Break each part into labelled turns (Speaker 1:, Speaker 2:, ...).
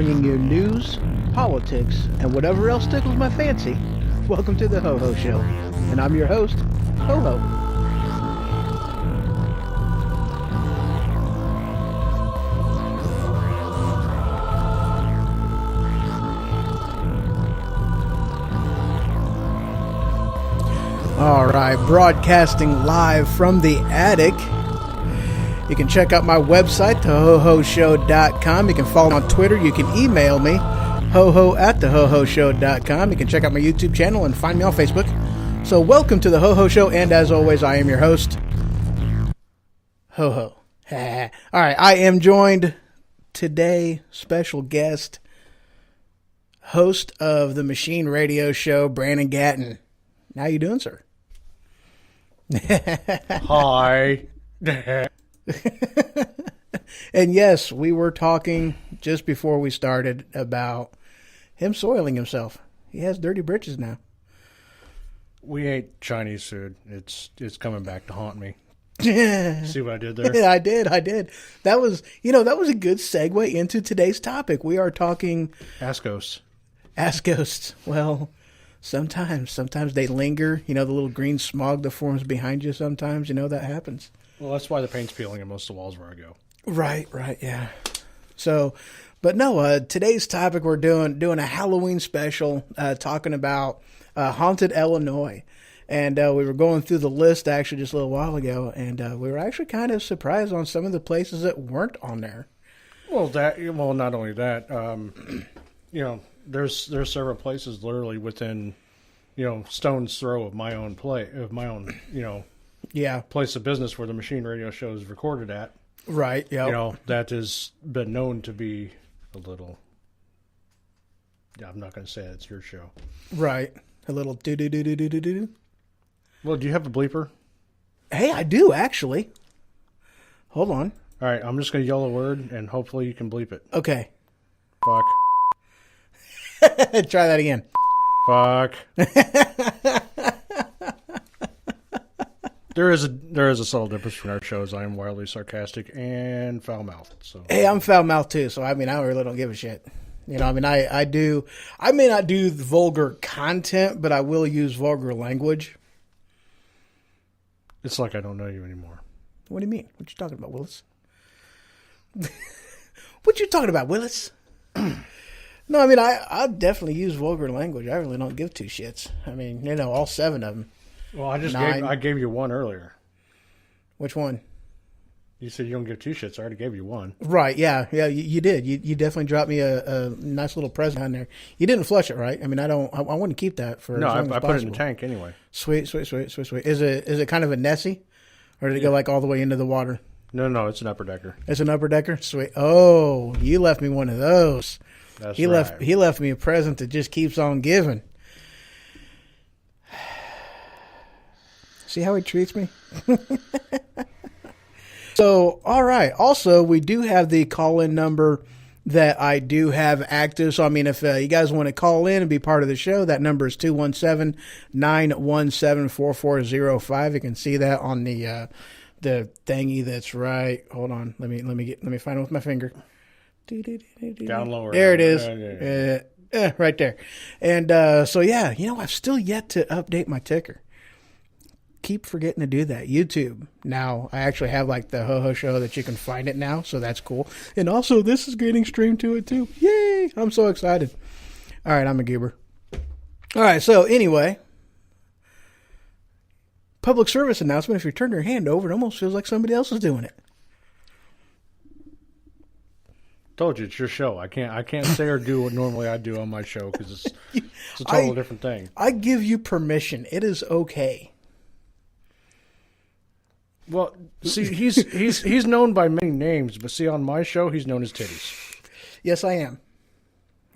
Speaker 1: bringing you news, politics, and whatever else tickles my fancy. Welcome to the HoHo Show, and I'm your host, HoHo. All right, broadcasting live from the attic. You can check out my website, HoHoShow.com. You can follow me on Twitter. You can email me, HoHo@HoHoShow.com. You can check out my YouTube channel and find me on Facebook. So welcome to the HoHo Show, and as always, I am your host, HoHo. All right, I am joined today, special guest, host of the Machine Radio Show, Brandon Gatton. How you doing, sir?
Speaker 2: Hi.
Speaker 1: And yes, we were talking just before we started about him soiling himself. He has dirty britches now.
Speaker 2: We ate Chinese food. It's coming back to haunt me.
Speaker 1: Yeah.
Speaker 2: See what I did there?
Speaker 1: Yeah, I did. That was a good segue into today's topic. We are talking
Speaker 2: Ask ghosts.
Speaker 1: Ask ghosts. Well, sometimes they linger. You know, the little green smog that forms behind you sometimes, that happens.
Speaker 2: Well, that's why the paint's peeling in most of the walls where I go.
Speaker 1: Right, yeah. So, but no, today's topic, we're doing a Halloween special, talking about haunted Illinois. And we were going through the list actually just a little while ago, and we were actually kind of surprised on some of the places that weren't on there.
Speaker 2: Well, not only that, there's several places literally within, stone's throw of my own place of business where the Machine Radio Show is recorded at.
Speaker 1: Right, yeah.
Speaker 2: That has been known to be a little, I'm not going to say it's your show.
Speaker 1: Right. A little do-do-do-do-do-do-do.
Speaker 2: Well, do you have a bleeper?
Speaker 1: Hey, I do, actually. Hold on.
Speaker 2: All right, I'm just going to yell a word, and hopefully you can bleep it.
Speaker 1: Okay.
Speaker 2: Fuck.
Speaker 1: Try that again.
Speaker 2: Fuck. There is a subtle difference between our shows. I am wildly sarcastic and foul-mouthed. So
Speaker 1: hey, I'm foul-mouthed too. So I really don't give a shit. I may not do the vulgar content, but I will use vulgar language.
Speaker 2: It's like I don't know you anymore.
Speaker 1: What do you mean? What you talking about, Willis? What you talking about, Willis? No, I definitely use vulgar language. I really don't give two shits. All 7 of them.
Speaker 2: Well, I gave you one earlier.
Speaker 1: Which one?
Speaker 2: You said you don't give 2 shits. I already gave you one.
Speaker 1: Right, yeah, you did. You definitely dropped me a nice little present on there. You didn't flush it, right? I want to keep that for as long as
Speaker 2: I put
Speaker 1: possible.
Speaker 2: it in the tank anyway.
Speaker 1: Sweet. Is it kind of a Nessie? Or did it go like all the way into the water?
Speaker 2: No, it's an upper decker.
Speaker 1: It's an upper decker? Sweet. Oh, you left me one of those.
Speaker 2: That's right.
Speaker 1: He left me a present that just keeps on giving. See how he treats me? So, all right. Also, we do have the call-in number that I do have active. So, if you guys want to call in and be part of the show, that number is 217-917-4405. You can see that on the thingy that's right. Hold on. Let me find it with my finger.
Speaker 2: Down lower.
Speaker 1: There it is. Right there. And I've still yet to update my ticker. Keep forgetting to do that. YouTube. Now, I actually have the HoHo Show that you can find it now, so that's cool. And also, this is getting streamed to it too. Yay! I'm so excited. All right, I'm a goober. All right, so anyway, public service announcement. If you turn your hand over, it almost feels like somebody else is doing it.
Speaker 2: Told you, it's your show. I can't say or do what normally I do on my show because it's a total different thing.
Speaker 1: I give you permission. It is okay.
Speaker 2: Well, see, he's known by many names, but see, on my show, he's known as Titties.
Speaker 1: Yes, I am.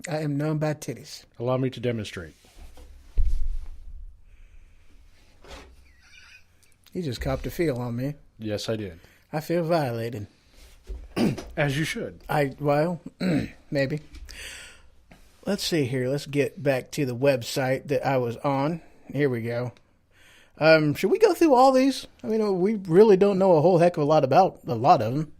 Speaker 1: I am known by Titties.
Speaker 2: Allow me to demonstrate.
Speaker 1: You just copped a feel on me.
Speaker 2: Yes, I did.
Speaker 1: I feel violated.
Speaker 2: As you should.
Speaker 1: Maybe. Let's see here. Let's get back to the website that I was on. Here we go. Should we go through all these? We really don't know a whole heck of a lot about a lot of them.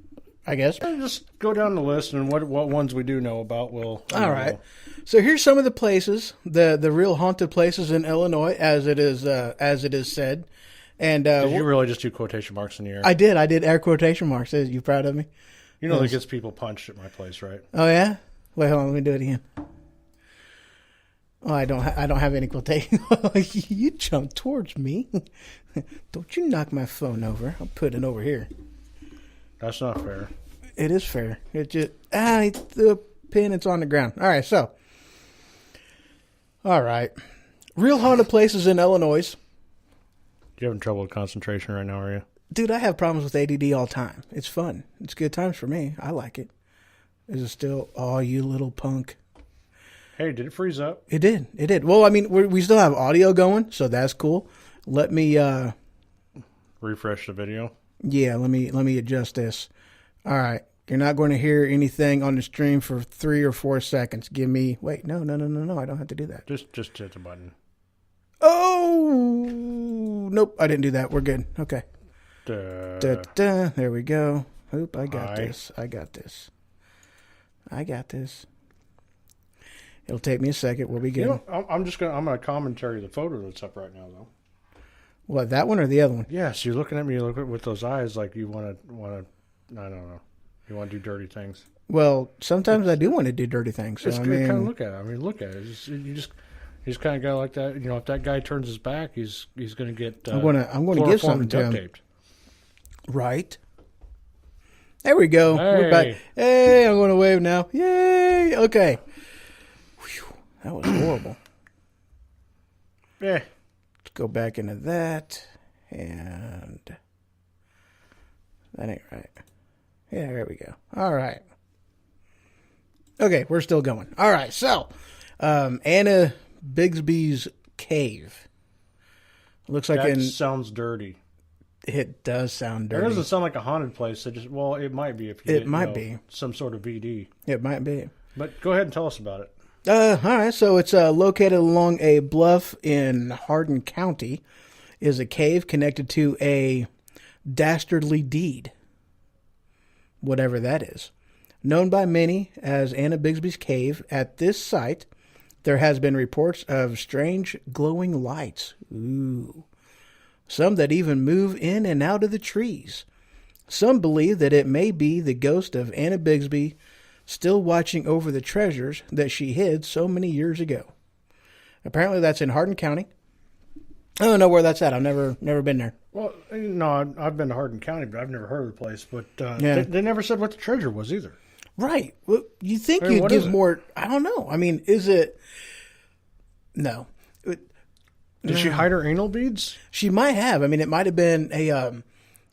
Speaker 1: I guess.
Speaker 2: Just go down the list, and what ones we do know about, we'll.
Speaker 1: All right. So here's some of the places, the real haunted places in Illinois, as it is said. And
Speaker 2: did you really just do quotation marks in the air?
Speaker 1: I did. I did air quotation marks. Are you proud of me?
Speaker 2: You know that gets people punched at my place, right?
Speaker 1: Oh yeah. Wait, hold on. Let me do it again. Oh, I don't have any quotation. You jumped towards me. Don't you knock my phone over. I'll put it over here.
Speaker 2: That's not fair.
Speaker 1: It is fair. It just he threw a pin. It's on the ground. All right. So. All right. Real haunted places in Illinois.
Speaker 2: You having trouble with concentration right now, are you?
Speaker 1: Dude, I have problems with ADD all the time. It's fun. It's good times for me. I like it. Is it still? Oh, you little punk.
Speaker 2: Hey, did it freeze up?
Speaker 1: It did. It did. Well, I mean, we still have audio going, so that's cool. Let me
Speaker 2: refresh the video.
Speaker 1: Yeah, let me adjust this. All right. You're not going to hear anything on the stream for 3 or 4 seconds. Give me. Wait, no. I don't have to do that.
Speaker 2: Just hit the button.
Speaker 1: Oh, nope. I didn't do that. We're good. Okay. There we go. Oop, I got this. It'll take me a second. We'll be good.
Speaker 2: You know, I'm gonna commentary the photo that's up right now, though.
Speaker 1: What, that one or the other one?
Speaker 2: Yes, you're looking at me with those eyes like you want to. I don't know. You want to do dirty things.
Speaker 1: Well, sometimes I do want to do dirty things. So,
Speaker 2: kind of look at it. Look at it. You just kind of go like that. You know, if that guy turns his back, he's going to get.
Speaker 1: I'm going to give something to him. Taped. Right. There we go.
Speaker 2: Hey.
Speaker 1: We're back. Hey, I'm going to wave now. Yay. Okay. Whew, that was horrible.
Speaker 2: Yeah.
Speaker 1: Let's go back into that. And that ain't right. Yeah, there we go. All right. Okay, we're still going. All right, so Anna Bigsby's cave. Looks like
Speaker 2: that sounds dirty.
Speaker 1: It does sound dirty.
Speaker 2: It doesn't sound like a haunted place. It might be if you might be some sort of VD.
Speaker 1: It might be.
Speaker 2: But go ahead and tell us about it.
Speaker 1: All right, so it's located along a bluff in Hardin County. Is a cave connected to a dastardly deed, whatever that is. Known by many as Anna Bigsby's Cave, at this site, there has been reports of strange glowing lights. Ooh. Some that even move in and out of the trees. Some believe that it may be the ghost of Anna Bigsby still watching over the treasures that she hid so many years ago. Apparently that's in Hardin County. I don't know where that's at. I've never been there.
Speaker 2: Well, no, I've been to Hardin County, but I've never heard of the place. But they never said what the treasure was either.
Speaker 1: Right. Well, you think you'd give more... I don't know. I mean, is it... No.
Speaker 2: Did she hide her anal beads?
Speaker 1: She might have. I mean, it might have been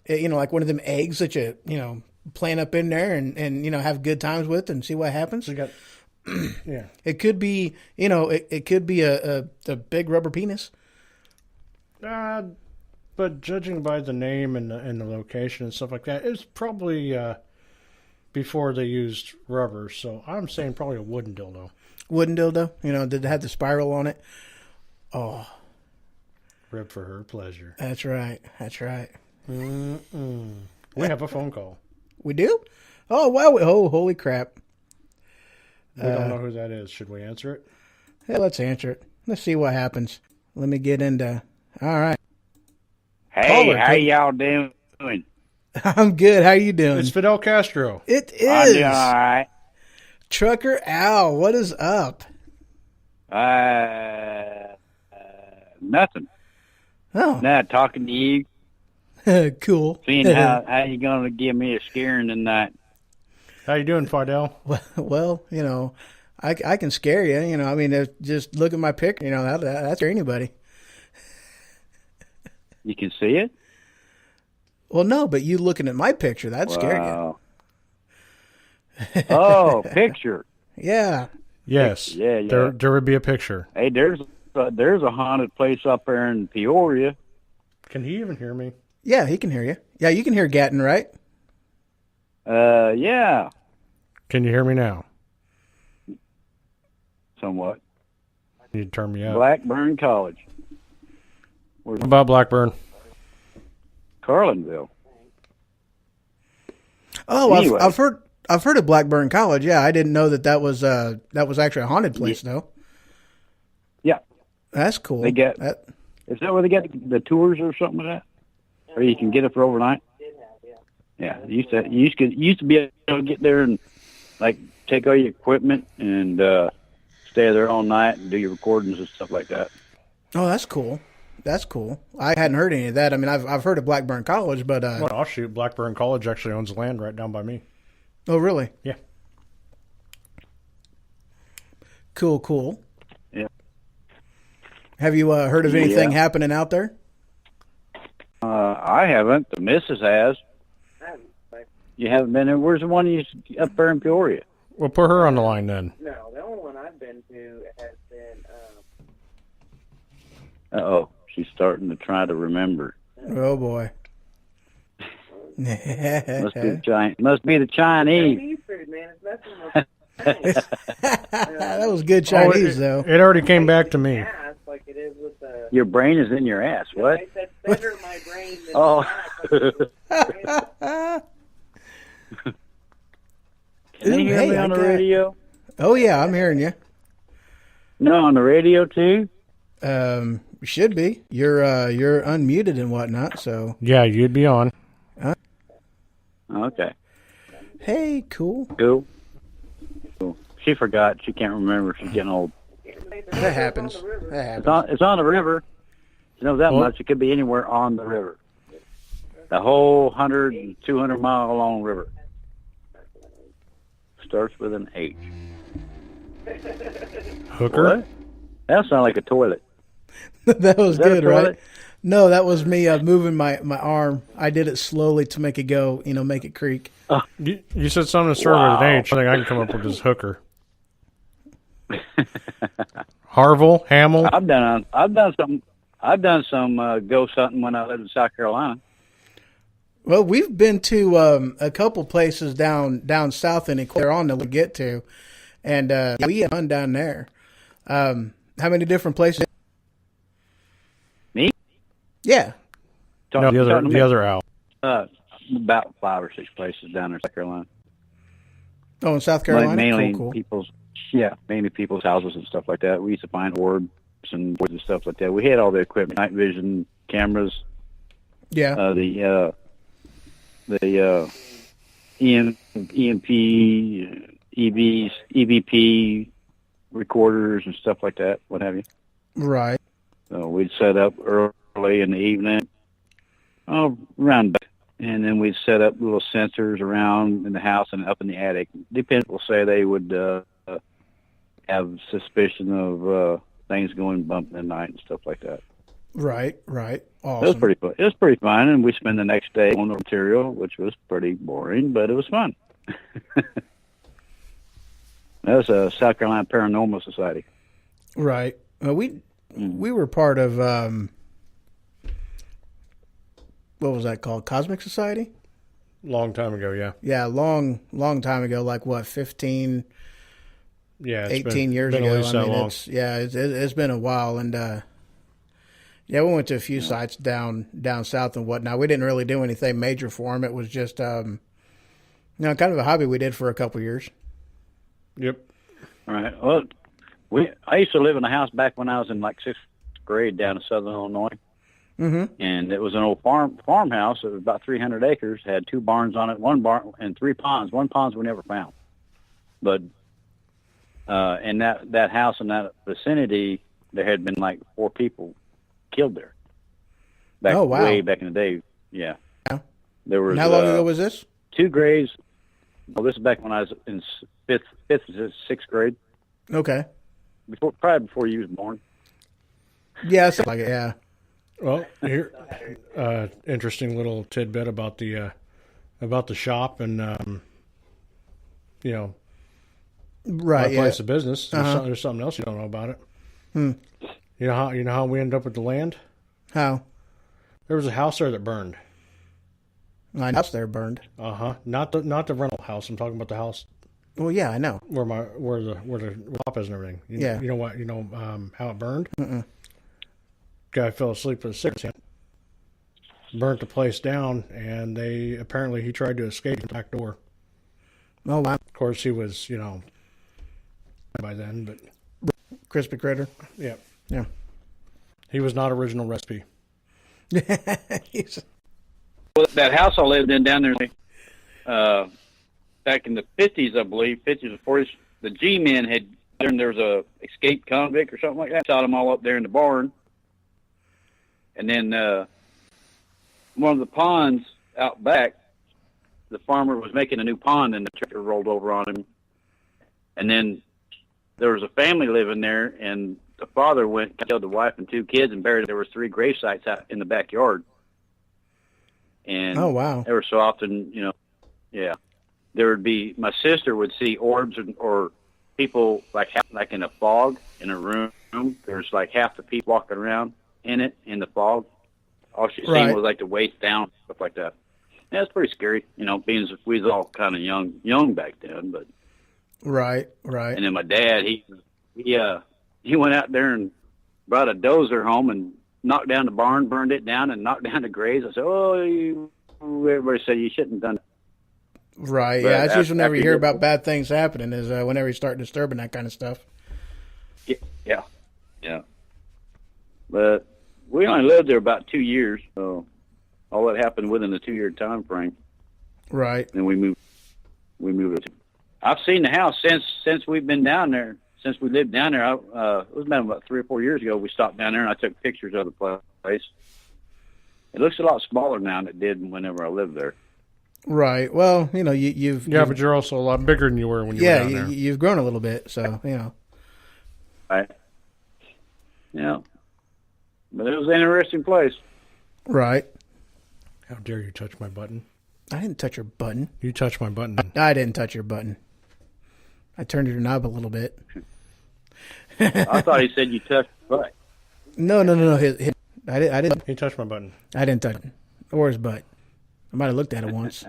Speaker 1: like one of them eggs that you plant up in there and have good times with and see what happens.
Speaker 2: She got... Yeah.
Speaker 1: It could be, it could be a big rubber penis.
Speaker 2: But judging by the name and the location and stuff like that, it's probably before they used rubber. So I'm saying probably a wooden dildo.
Speaker 1: Wooden dildo? Did it have the spiral on it? Oh.
Speaker 2: Rib for her pleasure.
Speaker 1: That's right.
Speaker 2: Mm-mm. We have a phone call.
Speaker 1: We do? Oh, wow. Oh, holy crap.
Speaker 2: We don't know who that is. Should we answer it?
Speaker 1: Yeah, let's answer it. Let's see what happens. Let me get into... All right.
Speaker 3: Hey,
Speaker 1: Caller,
Speaker 3: how y'all doing?
Speaker 1: I'm good. How you doing?
Speaker 2: It's Fidel Castro.
Speaker 1: It is.
Speaker 3: I'm doing all right.
Speaker 1: Trucker Al, what is up?
Speaker 3: Nothing.
Speaker 1: Oh.
Speaker 3: Now talking to you.
Speaker 1: Cool.
Speaker 3: Seeing how you gonna give me a scaring tonight.
Speaker 2: How you doing, Fidel?
Speaker 1: Well, I can scare you. I mean, just look at my picture. That's for anybody.
Speaker 3: You can see it?
Speaker 1: Well, no, but you looking at my picture, that'd scare you.
Speaker 3: Oh, picture.
Speaker 1: Yeah.
Speaker 2: Yes.
Speaker 3: Yeah.
Speaker 2: There would be a picture.
Speaker 3: Hey, there's a haunted place up there in Peoria.
Speaker 2: Can he even hear me?
Speaker 1: Yeah, he can hear you. Yeah, you can hear Gatton, right?
Speaker 3: Yeah.
Speaker 2: Can you hear me now?
Speaker 3: Somewhat.
Speaker 2: You need to turn me up.
Speaker 3: Blackburn College.
Speaker 2: What about Blackburn?
Speaker 3: Carlinville.
Speaker 1: Oh,
Speaker 3: Anyway.
Speaker 1: I've heard of Blackburn College. Yeah, I didn't know that was actually a haunted place though.
Speaker 3: Yeah.
Speaker 1: That's cool.
Speaker 3: They get-
Speaker 1: that.
Speaker 3: Is that where they get the tours or something like that? Or you can get it for overnight? Yeah. You used to be able to get there and like take all your equipment and stay there all night and do your recordings and stuff like that.
Speaker 1: Oh, that's cool. That's cool. I hadn't heard any of that. I mean, I've heard of Blackburn College, but
Speaker 2: Well, offshoot, Blackburn College actually owns land right down by me.
Speaker 1: oh, really?
Speaker 2: Yeah.
Speaker 1: Cool.
Speaker 3: Yeah.
Speaker 1: Have you heard of anything
Speaker 3: Yeah.
Speaker 1: happening out there?
Speaker 3: I haven't. The missus has. You haven't been there? Where's the one you up there in Peoria?
Speaker 2: We'll put her on the line then.
Speaker 4: No, the only one I've been to has been.
Speaker 3: Uh-oh. She's starting to try to remember.
Speaker 1: Oh boy.
Speaker 3: Must be the Chinese.
Speaker 4: Chinese food, man. It's nothing
Speaker 1: That was good Chinese, though.
Speaker 2: It already came back to me.
Speaker 4: ass like it is with the.
Speaker 3: Your brain is in your ass. What?
Speaker 4: I said better in my brain than
Speaker 3: Oh. Can you hear
Speaker 1: Hey,
Speaker 3: me
Speaker 1: I
Speaker 3: on the
Speaker 1: got-
Speaker 3: radio?
Speaker 1: Oh yeah, I'm hearing you.
Speaker 3: No, on the radio too?
Speaker 1: Should be. You're unmuted and whatnot. So
Speaker 2: Yeah, you'd be on.
Speaker 3: Okay.
Speaker 1: hey, cool.
Speaker 3: Cool. She forgot. She can't remember. She's getting old.
Speaker 1: That happens. That happens.
Speaker 3: It's on the river. She knows that
Speaker 2: Well-
Speaker 3: much. It could be anywhere on the river. The whole 100 and 200 mile long river. Starts with an H.
Speaker 2: Hooker?
Speaker 3: What? That sounds like a toilet.
Speaker 1: That was
Speaker 3: Is that a
Speaker 1: good, right?
Speaker 3: toilet?
Speaker 1: No, that was me moving my arm. I did it slowly to make it go. Make it creak.
Speaker 2: You said something to start with
Speaker 3: Wow.
Speaker 2: an H. I think I can come up with this hooker. Harville? Hamill?
Speaker 3: I've done some ghost hunting when I lived in South Carolina.
Speaker 1: Well, we've been to a couple places down south in they're on to get to, and we had fun down there. How many different places?
Speaker 3: Me?
Speaker 1: Yeah.
Speaker 2: No, the other Al.
Speaker 3: About 5 or 6 places down in South Carolina.
Speaker 1: Oh, in South Carolina.
Speaker 3: Like mainly
Speaker 1: cool.
Speaker 3: mainly people's houses and stuff like that. We used to find orbs and stuff like that. We had all the equipment, night vision cameras,
Speaker 1: Yeah.
Speaker 3: the EMP, EVs, EVP recorders and stuff like that. What have you?
Speaker 1: Right.
Speaker 3: So we'd set up early in the evening, around, and then we'd set up little sensors around in the house and up in the attic. Depends. We'll say they would have suspicion of things going bumping at night and stuff like that.
Speaker 1: Right. Awesome.
Speaker 3: It was pretty fun. It was pretty fun, and we spent the next day on the material, which was pretty boring, but it was fun. That was a South Carolina Paranormal Society.
Speaker 1: Right. We were part of what was that called? Cosmic Society?
Speaker 2: Long time ago, yeah.
Speaker 1: Yeah, long time ago, like what, 15,
Speaker 2: Yeah,
Speaker 1: 18 years
Speaker 2: been
Speaker 1: ago.
Speaker 2: At least that long.
Speaker 1: It's been a while, and we went to a few sites down south and whatnot. We didn't really do anything major for them. It was just kind of a hobby we did for a couple years.
Speaker 2: Yep.
Speaker 3: All right. Well, I used to live in a house back when I was in like 6th grade down in southern Illinois.
Speaker 1: Mm-hmm.
Speaker 3: And it was an old farmhouse. It was about 300 acres, had 2 barns on it, 1 barn and 3 ponds. 1 ponds we never found. But in that house in that vicinity, there had been like 4 people killed there.
Speaker 1: Oh, wow.
Speaker 3: Way back in the day. Yeah.
Speaker 1: Yeah.
Speaker 3: There was
Speaker 1: And how long ago was this?
Speaker 3: 2 graves. Well, this is back when I was in 5th to 6th grade.
Speaker 1: Okay.
Speaker 3: Probably before you was born.
Speaker 1: Yeah, something like it, yeah.
Speaker 2: Well, here, interesting little tidbit about the shop and
Speaker 1: Right,
Speaker 2: my
Speaker 1: yeah.
Speaker 2: place of business.
Speaker 1: Uh-huh.
Speaker 2: There's something else you don't know about it.
Speaker 1: Hmm.
Speaker 2: You know how we ended up with the land?
Speaker 1: How?
Speaker 2: There was a house there that burned.
Speaker 1: My house there burned.
Speaker 2: Not the rental house. I'm talking about the house
Speaker 1: Well, yeah, I know.
Speaker 2: where the shop is and everything.
Speaker 1: Yeah.
Speaker 2: You know what? How it burned?
Speaker 1: Mm-mm.
Speaker 2: Guy fell asleep with a cigarette. burnt the place down, and he tried to escape the back door.
Speaker 1: Oh, wow.
Speaker 2: Of course, he was, by then, but
Speaker 1: Crispy critter.
Speaker 2: yeah.
Speaker 1: Yeah.
Speaker 2: He was not original recipe.
Speaker 1: He's-
Speaker 3: Well, that house I lived in down there, back in the 50s, I believe, 50s or 40s, the G-men had, there was a escaped convict or something like that, shot them all up there in the barn. And then one of the ponds out back, the farmer was making a new pond, and the tractor rolled over on him. And then there was a family living there, and the father went, killed the wife and 2 kids, and buried. There was 3 grave sites out in the backyard. And
Speaker 1: Oh, wow.
Speaker 3: every so often, yeah, there would be, my sister would see orbs or people like in a fog in a room. There's like half the people walking around in the fog. All she
Speaker 1: Right.
Speaker 3: seen was like the waist down, stuff like that. Yeah, it's pretty scary, being as we was all kind of young back then. But
Speaker 1: Right.
Speaker 3: and then my dad, he went out there and brought a dozer home and knocked down the barn, burned it down, and knocked down the graves. I said, everybody said you shouldn't have done that.
Speaker 1: Right.
Speaker 3: But
Speaker 1: Yeah, that's usually whenever you hear
Speaker 3: after-
Speaker 1: about bad things happening is whenever you start disturbing that kind of stuff.
Speaker 3: Yeah. But we only lived there about 2 years, so all that happened within the 2-year time frame.
Speaker 1: Right.
Speaker 3: Then we moved. I've seen the house since we've been down there. Since we lived down there, it was about 3 or 4 years ago. We stopped down there and I took pictures of the place. It looks a lot smaller now than it did whenever I lived there.
Speaker 1: Right. Well, you've
Speaker 2: But you're also a lot bigger than you were when you were down there.
Speaker 1: you've grown a little bit, so
Speaker 3: Right. Yeah. But it was an interesting place.
Speaker 1: Right.
Speaker 2: How dare you touch my button?
Speaker 1: I didn't touch your button.
Speaker 2: You touched my button.
Speaker 1: I didn't touch your button. I turned your knob a little bit.
Speaker 3: I thought he said you touched the butt.
Speaker 1: No. I didn't.
Speaker 2: He touched my button.
Speaker 1: I didn't touch it, or his butt. I might have looked at it once.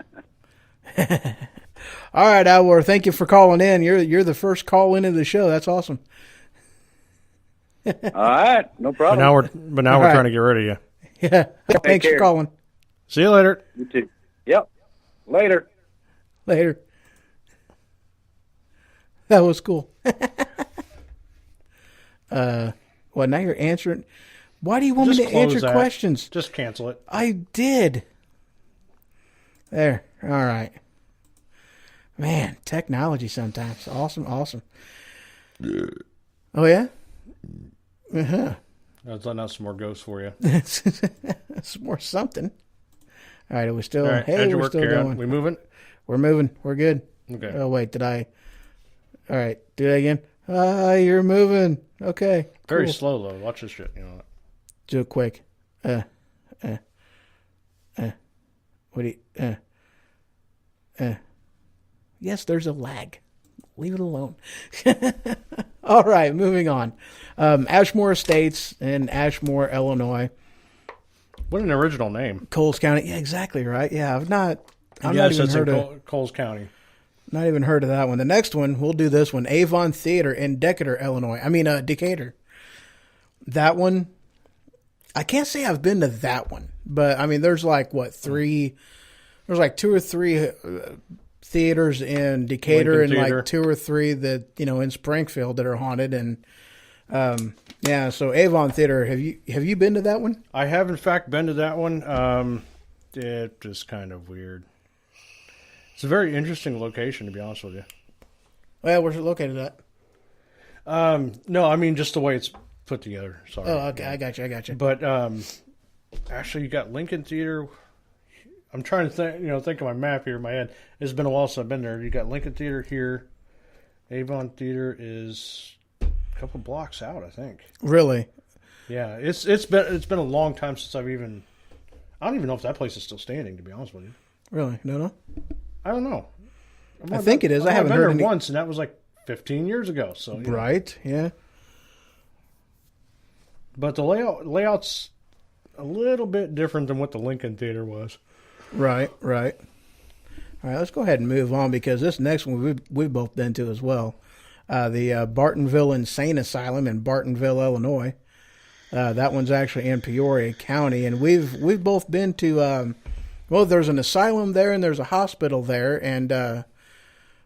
Speaker 1: All right, Alwar, thank you for calling in. You're the first call into the show. That's awesome.
Speaker 3: All right, no
Speaker 2: But
Speaker 3: problem.
Speaker 2: now we're
Speaker 1: All right.
Speaker 2: trying to get rid of you.
Speaker 1: Yeah. Thanks for
Speaker 3: care.
Speaker 1: calling.
Speaker 2: See you later.
Speaker 3: You too. Yep. Later.
Speaker 1: Later. That was cool. Well, now you're answering. Why do you want me
Speaker 2: Just
Speaker 1: to
Speaker 2: close
Speaker 1: answer
Speaker 2: that.
Speaker 1: questions?
Speaker 2: Just cancel it.
Speaker 1: I did. There. All right. Man, technology sometimes. Awesome. Oh, yeah? Uh-huh.
Speaker 2: I was letting out some more ghosts for you.
Speaker 1: It's more something. All right, are we still?
Speaker 2: All right,
Speaker 1: Hey,
Speaker 2: how'd you
Speaker 1: we're
Speaker 2: work,
Speaker 1: still
Speaker 2: Karen?
Speaker 1: going.
Speaker 2: We moving?
Speaker 1: We're moving. We're good.
Speaker 2: Okay.
Speaker 1: Oh, wait, did I? All right, do that again. You're moving. Okay.
Speaker 2: Very
Speaker 1: cool.
Speaker 2: slow though. Watch this shit.
Speaker 1: Do it quick. What do you? Yes, there's a lag. Leave it alone. All right, moving on. Ashmore Estates in Ashmore, Illinois,
Speaker 2: What an original name.
Speaker 1: Coles County. Yeah, exactly right. Yeah, I've not even
Speaker 2: It's
Speaker 1: heard
Speaker 2: in
Speaker 1: of.
Speaker 2: Coles County.
Speaker 1: Not even heard of that one. The next one, we'll do this one. Avon Theater in Decatur, Illinois. Decatur. That one, I can't say I've been to that one, but there's like three? There's like 2 or 3 theaters in Decatur
Speaker 2: Lincoln
Speaker 1: and
Speaker 2: Theater.
Speaker 1: like 2 or 3 that in Springfield that are haunted. And so Avon Theater. Have you been to that one?
Speaker 2: I have in fact been to that one. It was kind of weird. It's a very interesting location, to be honest with you.
Speaker 1: Well, where's it located at?
Speaker 2: No, I mean just the way it's put together. Sorry.
Speaker 1: Oh, okay, I got you.
Speaker 2: But actually, you got Lincoln Theater. I'm trying to think of my map here in my head. It's been a while since I've been there. You got Lincoln Theater here. Avon Theater is a couple blocks out, I think.
Speaker 1: Really?
Speaker 2: Yeah, it's been a long time since I don't even know if that place is still standing. To be honest with you,
Speaker 1: Really? No.
Speaker 2: I don't know.
Speaker 1: I think it is. I haven't
Speaker 2: been
Speaker 1: heard
Speaker 2: there
Speaker 1: any.
Speaker 2: once, and that was like 15 years ago. So
Speaker 1: Right? Yeah.
Speaker 2: But the layout's a little bit different than what the Lincoln Theater was.
Speaker 1: Right. All right, let's go ahead and move on because this next one we've both been to as well. The Bartonville Insane Asylum in Bartonville, Illinois. That one's actually in Peoria County, and we've both been to. Well, there's an asylum there, and there's a hospital there, and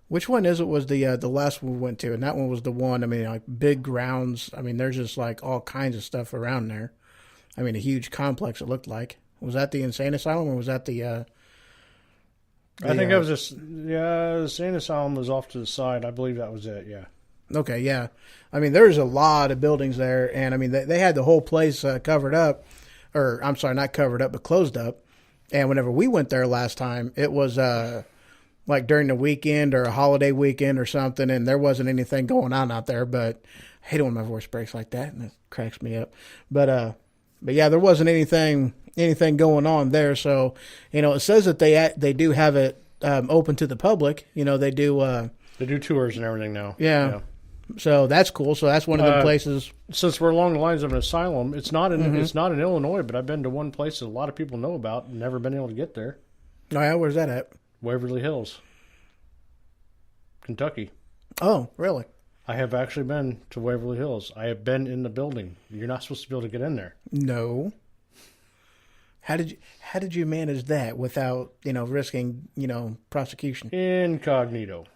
Speaker 1: which one is it? Was the last one we went to, and that one was the one. I mean, like big grounds. I mean, there's just like all kinds of stuff around there. I mean, a huge complex. It looked like. Was that the insane asylum, or was that the?
Speaker 2: I think it was just the insane asylum was off to the side. I believe that was it. Yeah.
Speaker 1: Okay, yeah. I mean, there's a lot of buildings there, and I mean, they had the whole place covered up, or I'm sorry, not covered up, but closed up. And whenever we went there last time, it was like during the weekend or a holiday weekend or something, and there wasn't anything going on out there. But I hate it when my voice breaks like that, and it cracks me up. But yeah, there wasn't anything going on there. So, it says that they do have it open to the public. They do.
Speaker 2: They do tours and everything now.
Speaker 1: Yeah. So that's cool. So that's one of the places.
Speaker 2: Since we're along the lines of an asylum, it's not in Illinois, but I've been to one place that a lot of people know about and never been able to get there.
Speaker 1: Oh yeah, where's that at?
Speaker 2: Waverly Hills, Kentucky.
Speaker 1: Oh, really?
Speaker 2: I have actually been to Waverly Hills. I have been in the building. You're not supposed to be able to get in there.
Speaker 1: No. How did you manage that without risking prosecution?
Speaker 2: Incognito.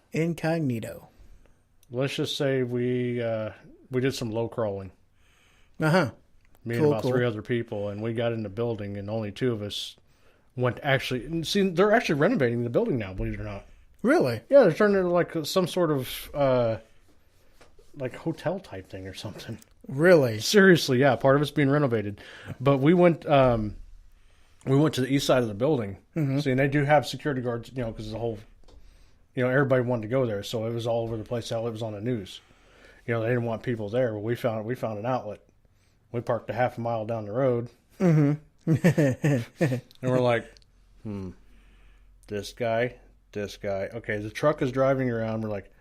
Speaker 2: Let's just say we did some low crawling. Me and about 3 other people, and we got in the building, and only 2 of us went actually. See, they're actually renovating the building now. Believe it or not.
Speaker 1: Really?
Speaker 2: Yeah, they're turning it like some sort of like hotel type thing or something.
Speaker 1: Really?
Speaker 2: Seriously, yeah. Part of it's being renovated, but we went to the east side of the building. Mm-hmm. See, and they do have security guards, because the whole. Everybody wanted to go there, so it was all over the place. How it was on the news. They didn't want people there. But we found an outlet. We parked a half a mile down the road. Mm-hmm. And we're like, this guy. Okay, the truck is driving around. We're like,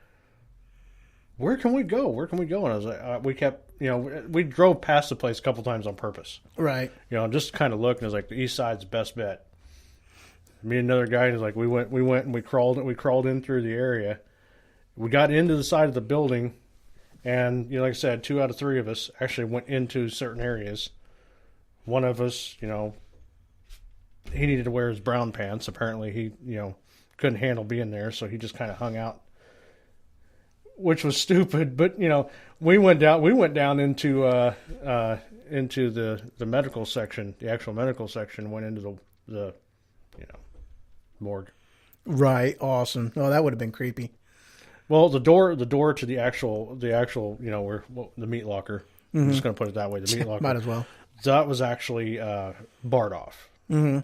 Speaker 2: where can we go? And I was like, we kept, we drove past the place a couple times on purpose.
Speaker 1: Right.
Speaker 2: Just kind of look, and it was like, the east side's the best bet. Me and another guy, and like we went and we crawled in through the area. We got into the side of the building, and like I said, 2 out of 3 of us actually went into certain areas. One of us, he needed to wear his brown pants. Apparently, he couldn't handle being there, so he just kind of hung out, which was stupid. But we went down into the medical section, the actual medical section. Went into the morgue. Right.
Speaker 1: Awesome. Oh, that would have been creepy.
Speaker 2: Well, the door to the actual, where the meat locker. Mm-hmm. I'm just going to put it that way. The meat locker.
Speaker 1: Might as well.
Speaker 2: That was actually barred off. Mm-hmm.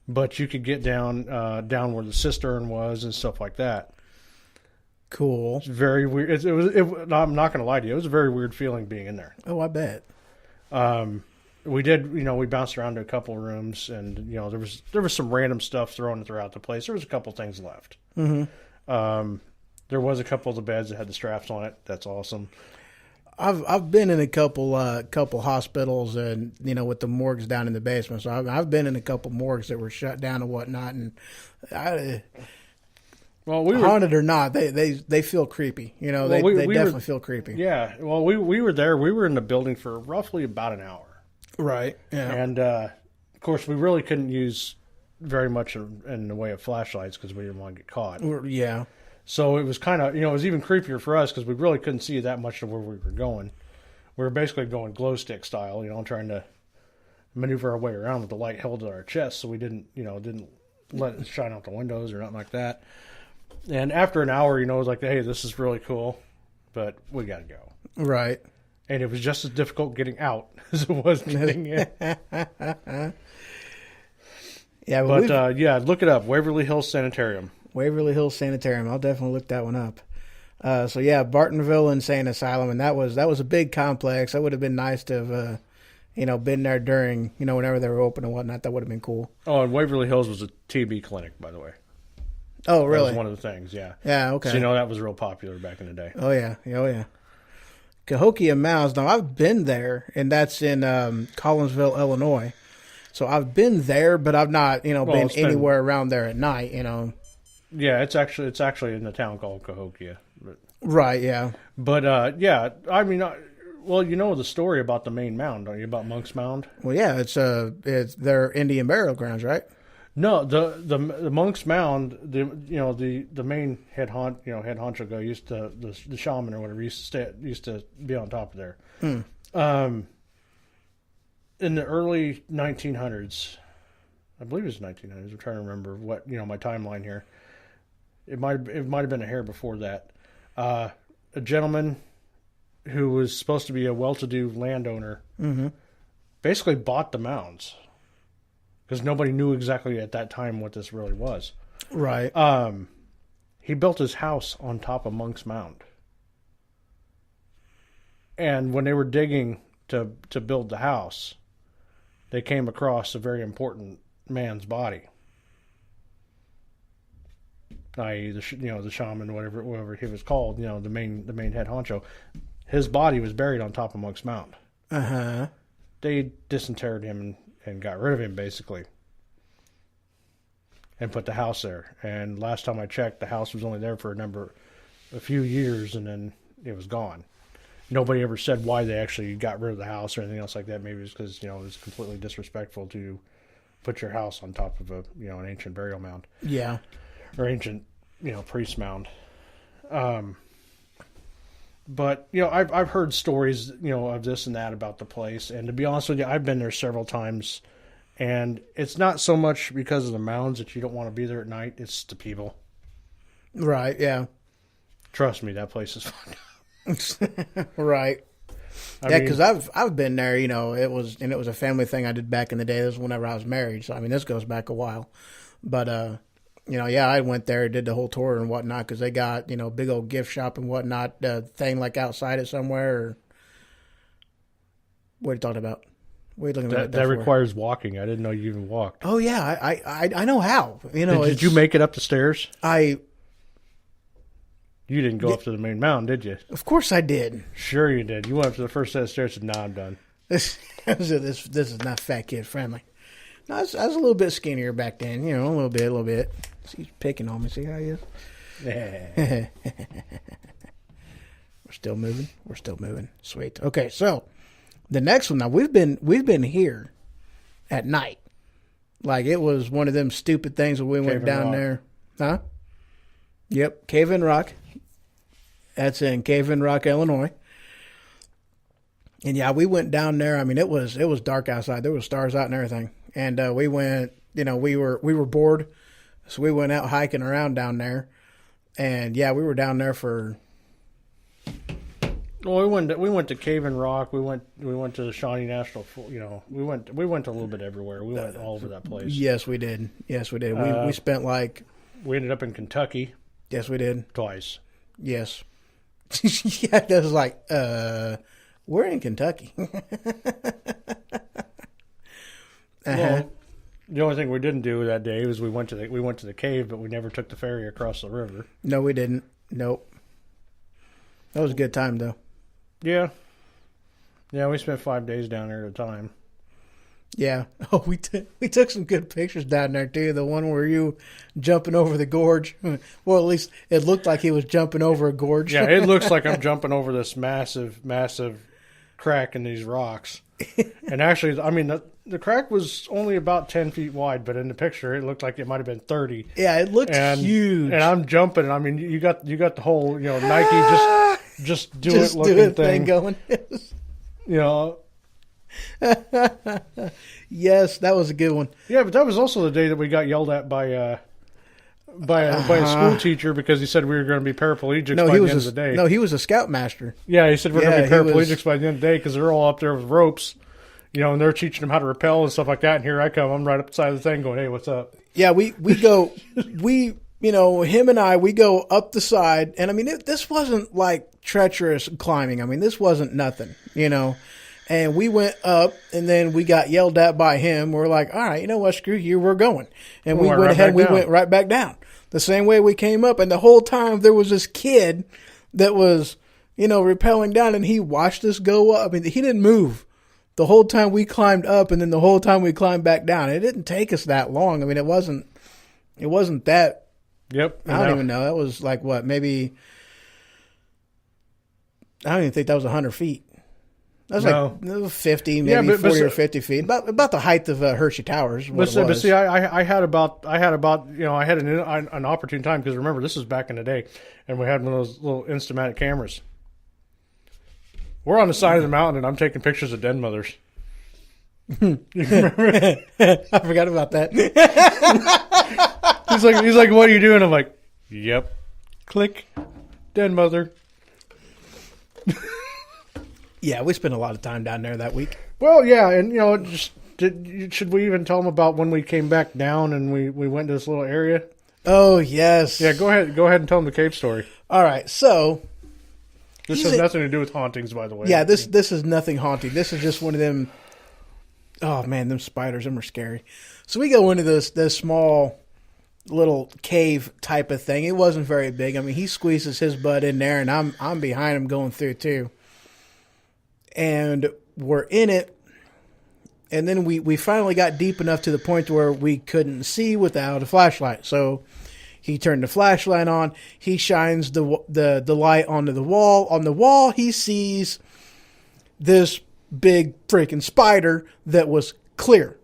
Speaker 2: But you could get down where the cistern was and stuff like that.
Speaker 1: Cool.
Speaker 2: It's very weird. I'm not going to lie to you. It was a very weird feeling being in there.
Speaker 1: Oh, I bet.
Speaker 2: We did, we bounced around to a couple of rooms, and there was some random stuff thrown throughout the place. There was a couple things left. Mm-hmm. There was a couple of the beds that had the straps on it. That's awesome.
Speaker 1: I've been in a couple hospitals, and with the morgues down in the basement. So I've been in a couple morgues that were shut down and whatnot, and haunted or not, they feel creepy. They definitely feel creepy.
Speaker 2: Yeah. Well, we were there. We were in the building for roughly about an hour.
Speaker 1: Right. Yeah.
Speaker 2: And of course, we really couldn't use very much in the way of flashlights because we didn't want to get caught.
Speaker 1: Yeah.
Speaker 2: So it was kind of, it was even creepier for us because we really couldn't see that much of where we were going. We were basically going glow stick style, trying to maneuver our way around with the light held at our chest, so we didn't let it shine out the windows or nothing like that. And after an hour, it was like, hey, this is really cool, but we got to go.
Speaker 1: Right.
Speaker 2: And it was just as difficult getting out as it was getting in.
Speaker 1: Yeah,
Speaker 2: but look it up. Waverly Hills Sanitarium.
Speaker 1: Waverly Hills Sanitarium. I'll definitely look that one up. So yeah, Bartonville Insane Asylum, and that was a big complex. That would have been nice to have, been there during, whenever they were open and whatnot. That would have been cool.
Speaker 2: Oh, and Waverly Hills was a TB clinic, by the way.
Speaker 1: Oh, really?
Speaker 2: That was one of the things. Yeah.
Speaker 1: Yeah. Okay.
Speaker 2: So that was real popular back in the day.
Speaker 1: Oh yeah. Cahokia Mouse. Now, I've been there, and that's in Collinsville, Illinois. So I've been there, but I've not, been anywhere around there at night,
Speaker 2: Yeah, it's actually in a town called Cahokia.
Speaker 1: Right, yeah.
Speaker 2: But, I mean, Well, you know the story about the main mound, don't you? About Monk's Mound.
Speaker 1: Well, yeah, it's their Indian burial grounds, right?
Speaker 2: No, the Monk's Mound. The main head honcho guy used to the shaman or whatever used to be on top of there. In the early 1900s, I believe it was 1900s. I'm trying to remember what my timeline here. It might have been a hair before that. A gentleman who was supposed to be a well-to-do landowner basically bought the mounds because nobody knew exactly at that time what this really was.
Speaker 1: Right.
Speaker 2: He built his house on top of Monk's Mound. And when they were digging to build the house, they came across a very important man's body. I.e., the shaman, whatever he was called, the main head honcho. His body was buried on top of Monk's Mound. They disinterred him and got rid of him, basically, and put the house there. And last time I checked, the house was only there for a few years, and then it was gone. Nobody ever said why they actually got rid of the house or anything else like that. Maybe it's because it was completely disrespectful to put your house on top of an ancient burial mound.
Speaker 1: Yeah.
Speaker 2: Or ancient priest mound. But I've heard stories of this and that about the place, and to be honest with you, I've been there several times, and it's not so much because of the mounds that you don't want to be there at night. It's the people.
Speaker 1: Right. Yeah.
Speaker 2: Trust me, that place is fun.
Speaker 1: Right. Yeah, because I've been there. It was a family thing I did back in the day. This was whenever I was married, so this goes back a while. But I went there, did the whole tour and whatnot because they got big old gift shop and whatnot thing like outside it somewhere. Or what are you talking about? What are you looking at?
Speaker 2: That requires walking. I didn't know you even walked.
Speaker 1: Oh yeah, I know how.
Speaker 2: Did you make it up the stairs? You didn't go up to the main mound, did you?
Speaker 1: Of course I did.
Speaker 2: Sure you did. You went up to the first set of stairs and said, "Nah, I'm done."
Speaker 1: This is not fat kid friendly. No, I was a little bit skinnier back then. A little bit. He's picking on me. See how he is? We're still moving. Sweet. Okay, so the next one now we've been here at night. Like it was one of them stupid things when we went down there. Huh? Yep, Cave in Rock. That's in Cave in Rock, Illinois. And yeah, we went down there. It was dark outside. There were stars out and everything. And we went. We were bored, so we went out hiking around down there. And yeah, we were down there for.
Speaker 2: Well, we went to Cave in Rock. We went to the Shawnee National. We went a little bit everywhere. We went all over that place.
Speaker 1: Yes, we did. We spent
Speaker 2: We ended up in Kentucky.
Speaker 1: Yes, we did.
Speaker 2: Twice.
Speaker 1: Yes. Yeah, that was like, we're in Kentucky.
Speaker 2: Well, the only thing we didn't do that day was we went to the cave, but we never took the ferry across the river.
Speaker 1: No, we didn't. Nope. That was a good time, though.
Speaker 2: Yeah. Yeah, we spent 5 days down there at a time.
Speaker 1: Yeah. Oh, we took some good pictures down there, too. The one where you jumping over the gorge. Well, at least it looked like he was jumping over a gorge.
Speaker 2: Yeah, it looks like I'm jumping over this massive, massive crack in these rocks. And actually, the crack was only about 10 feet wide, but in the picture, it looked like it might have been 30.
Speaker 1: Yeah, it looked huge.
Speaker 2: And I'm jumping. You got the whole, Nike just do it looking thing
Speaker 1: going. Yes, that was a good one.
Speaker 2: Yeah, but that was also the day that we got yelled at by a school teacher because he said we were going to be paraplegics by the end of the day.
Speaker 1: No, he was a scoutmaster.
Speaker 2: Yeah, he said we're going to be paraplegics by the end of the day because they're all up there with ropes, and they're teaching them how to rappel and stuff like that. And here I come, I'm right up the side of the thing going, "Hey, what's up?"
Speaker 1: Yeah, we go, him and I, we go up the side, and this wasn't like treacherous climbing. This wasn't nothing, And we went up, and then we got yelled at by him. We're like, all right, you know what? Screw you. We're going. And we went ahead and we went right back down. The same way we came up. And the whole time there was this kid that was, rappelling down, and he watched us go up. He didn't move the whole time we climbed up, and then the whole time we climbed back down. It didn't take us that long. It wasn't that.
Speaker 2: Yep.
Speaker 1: I don't even know. That was like what? Maybe, I don't even think that was 100 feet. That was
Speaker 2: No.
Speaker 1: like 50, maybe
Speaker 2: Yeah, but
Speaker 1: 40 or 50 feet. About the height of Hershey Towers. What it
Speaker 2: But
Speaker 1: was.
Speaker 2: see, I had about I had an opportune time because remember this was back in the day, and we had one of those little Instamatic cameras. We're on the side of the mountain, and I'm taking pictures of den mothers. You remember?
Speaker 1: I forgot about that.
Speaker 2: He's like, what are you doing? I'm like, yep. Click, den mother.
Speaker 1: Yeah, we spent a lot of time down there that week.
Speaker 2: Well, yeah, and should we even tell them about when we came back down and we went to this little area?
Speaker 1: Oh, yes.
Speaker 2: Yeah, go ahead and tell them the cave story.
Speaker 1: All right, so
Speaker 2: This has nothing to do with hauntings, by the way.
Speaker 1: yeah, this is nothing haunting. This is just one of them. Oh man, them spiders, them are scary. So we go into this small little cave type of thing. It wasn't very big. I mean, he squeezes his butt in there, and I'm behind him going through too. And we're in it, and then we finally got deep enough to the point where we couldn't see without a flashlight. So he turned the flashlight on. He shines the light onto the wall. On the wall, he sees this big freaking spider that was clear.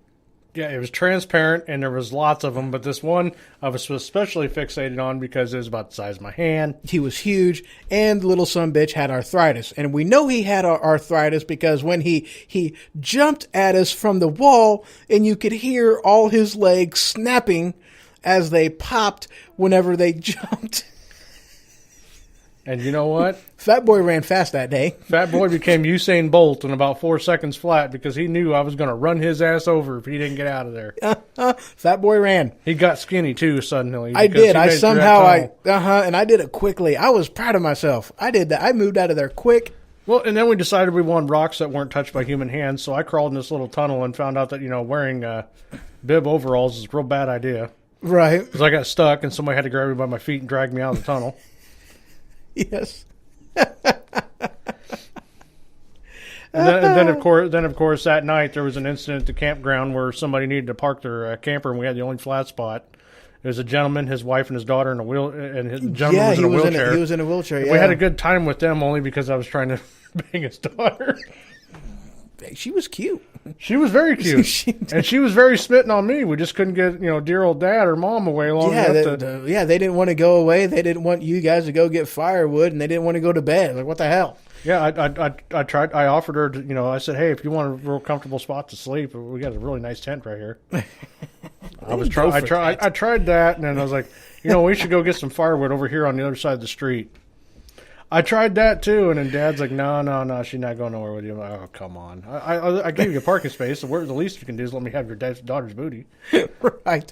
Speaker 2: Yeah, it was transparent, and there was lots of them, but this one I was especially fixated on because it was about the size of my hand.
Speaker 1: He was huge, and the little sumbitch had arthritis. And we know he had arthritis because when he jumped at us from the wall, and you could hear all his legs snapping as they popped whenever they jumped.
Speaker 2: And you know what?
Speaker 1: Fat Boy ran fast that day.
Speaker 2: Fat Boy became Usain Bolt in about 4 seconds flat because he knew I was going to run his ass over if he didn't get out of there.
Speaker 1: Fat Boy ran.
Speaker 2: He got skinny, too, suddenly.
Speaker 1: I did. I somehow,
Speaker 2: tunnel.
Speaker 1: and I did it quickly. I was proud of myself. I did that. I moved out of there quick.
Speaker 2: Well, and then we decided we wanted rocks that weren't touched by human hands, so I crawled in this little tunnel and found out that, wearing bib overalls is a real bad idea.
Speaker 1: Right.
Speaker 2: Because I got stuck and somebody had to grab me by my feet and drag me out of the tunnel.
Speaker 1: Yes.
Speaker 2: And then of course, that night there was an incident at the campground where somebody needed to park their camper, and we had the only flat spot. It was a gentleman, his wife, and his daughter in a wheel, and his gentleman was in a wheelchair.
Speaker 1: He was in a wheelchair. Yeah.
Speaker 2: We had a good time with them only because I was trying to bang his daughter.
Speaker 1: She was cute.
Speaker 2: She was very cute, and she was very smitten on me. We just couldn't get dear old dad or mom away long enough.
Speaker 1: They didn't want to go away. They didn't want you guys to go get firewood, and they didn't want to go to bed. Like, what the hell?
Speaker 2: Yeah, I tried. I offered her to, I said, hey, if you want a real comfortable spot to sleep, we got a really nice tent right here. I tried that, and then I was like, we should go get some firewood over here on the other side of the street. I tried that too, and then Dad's like, no, she's not going nowhere with you. I'm like, oh, come on. I gave you a parking space, so the least you can do is let me have your daughter's booty.
Speaker 1: Right.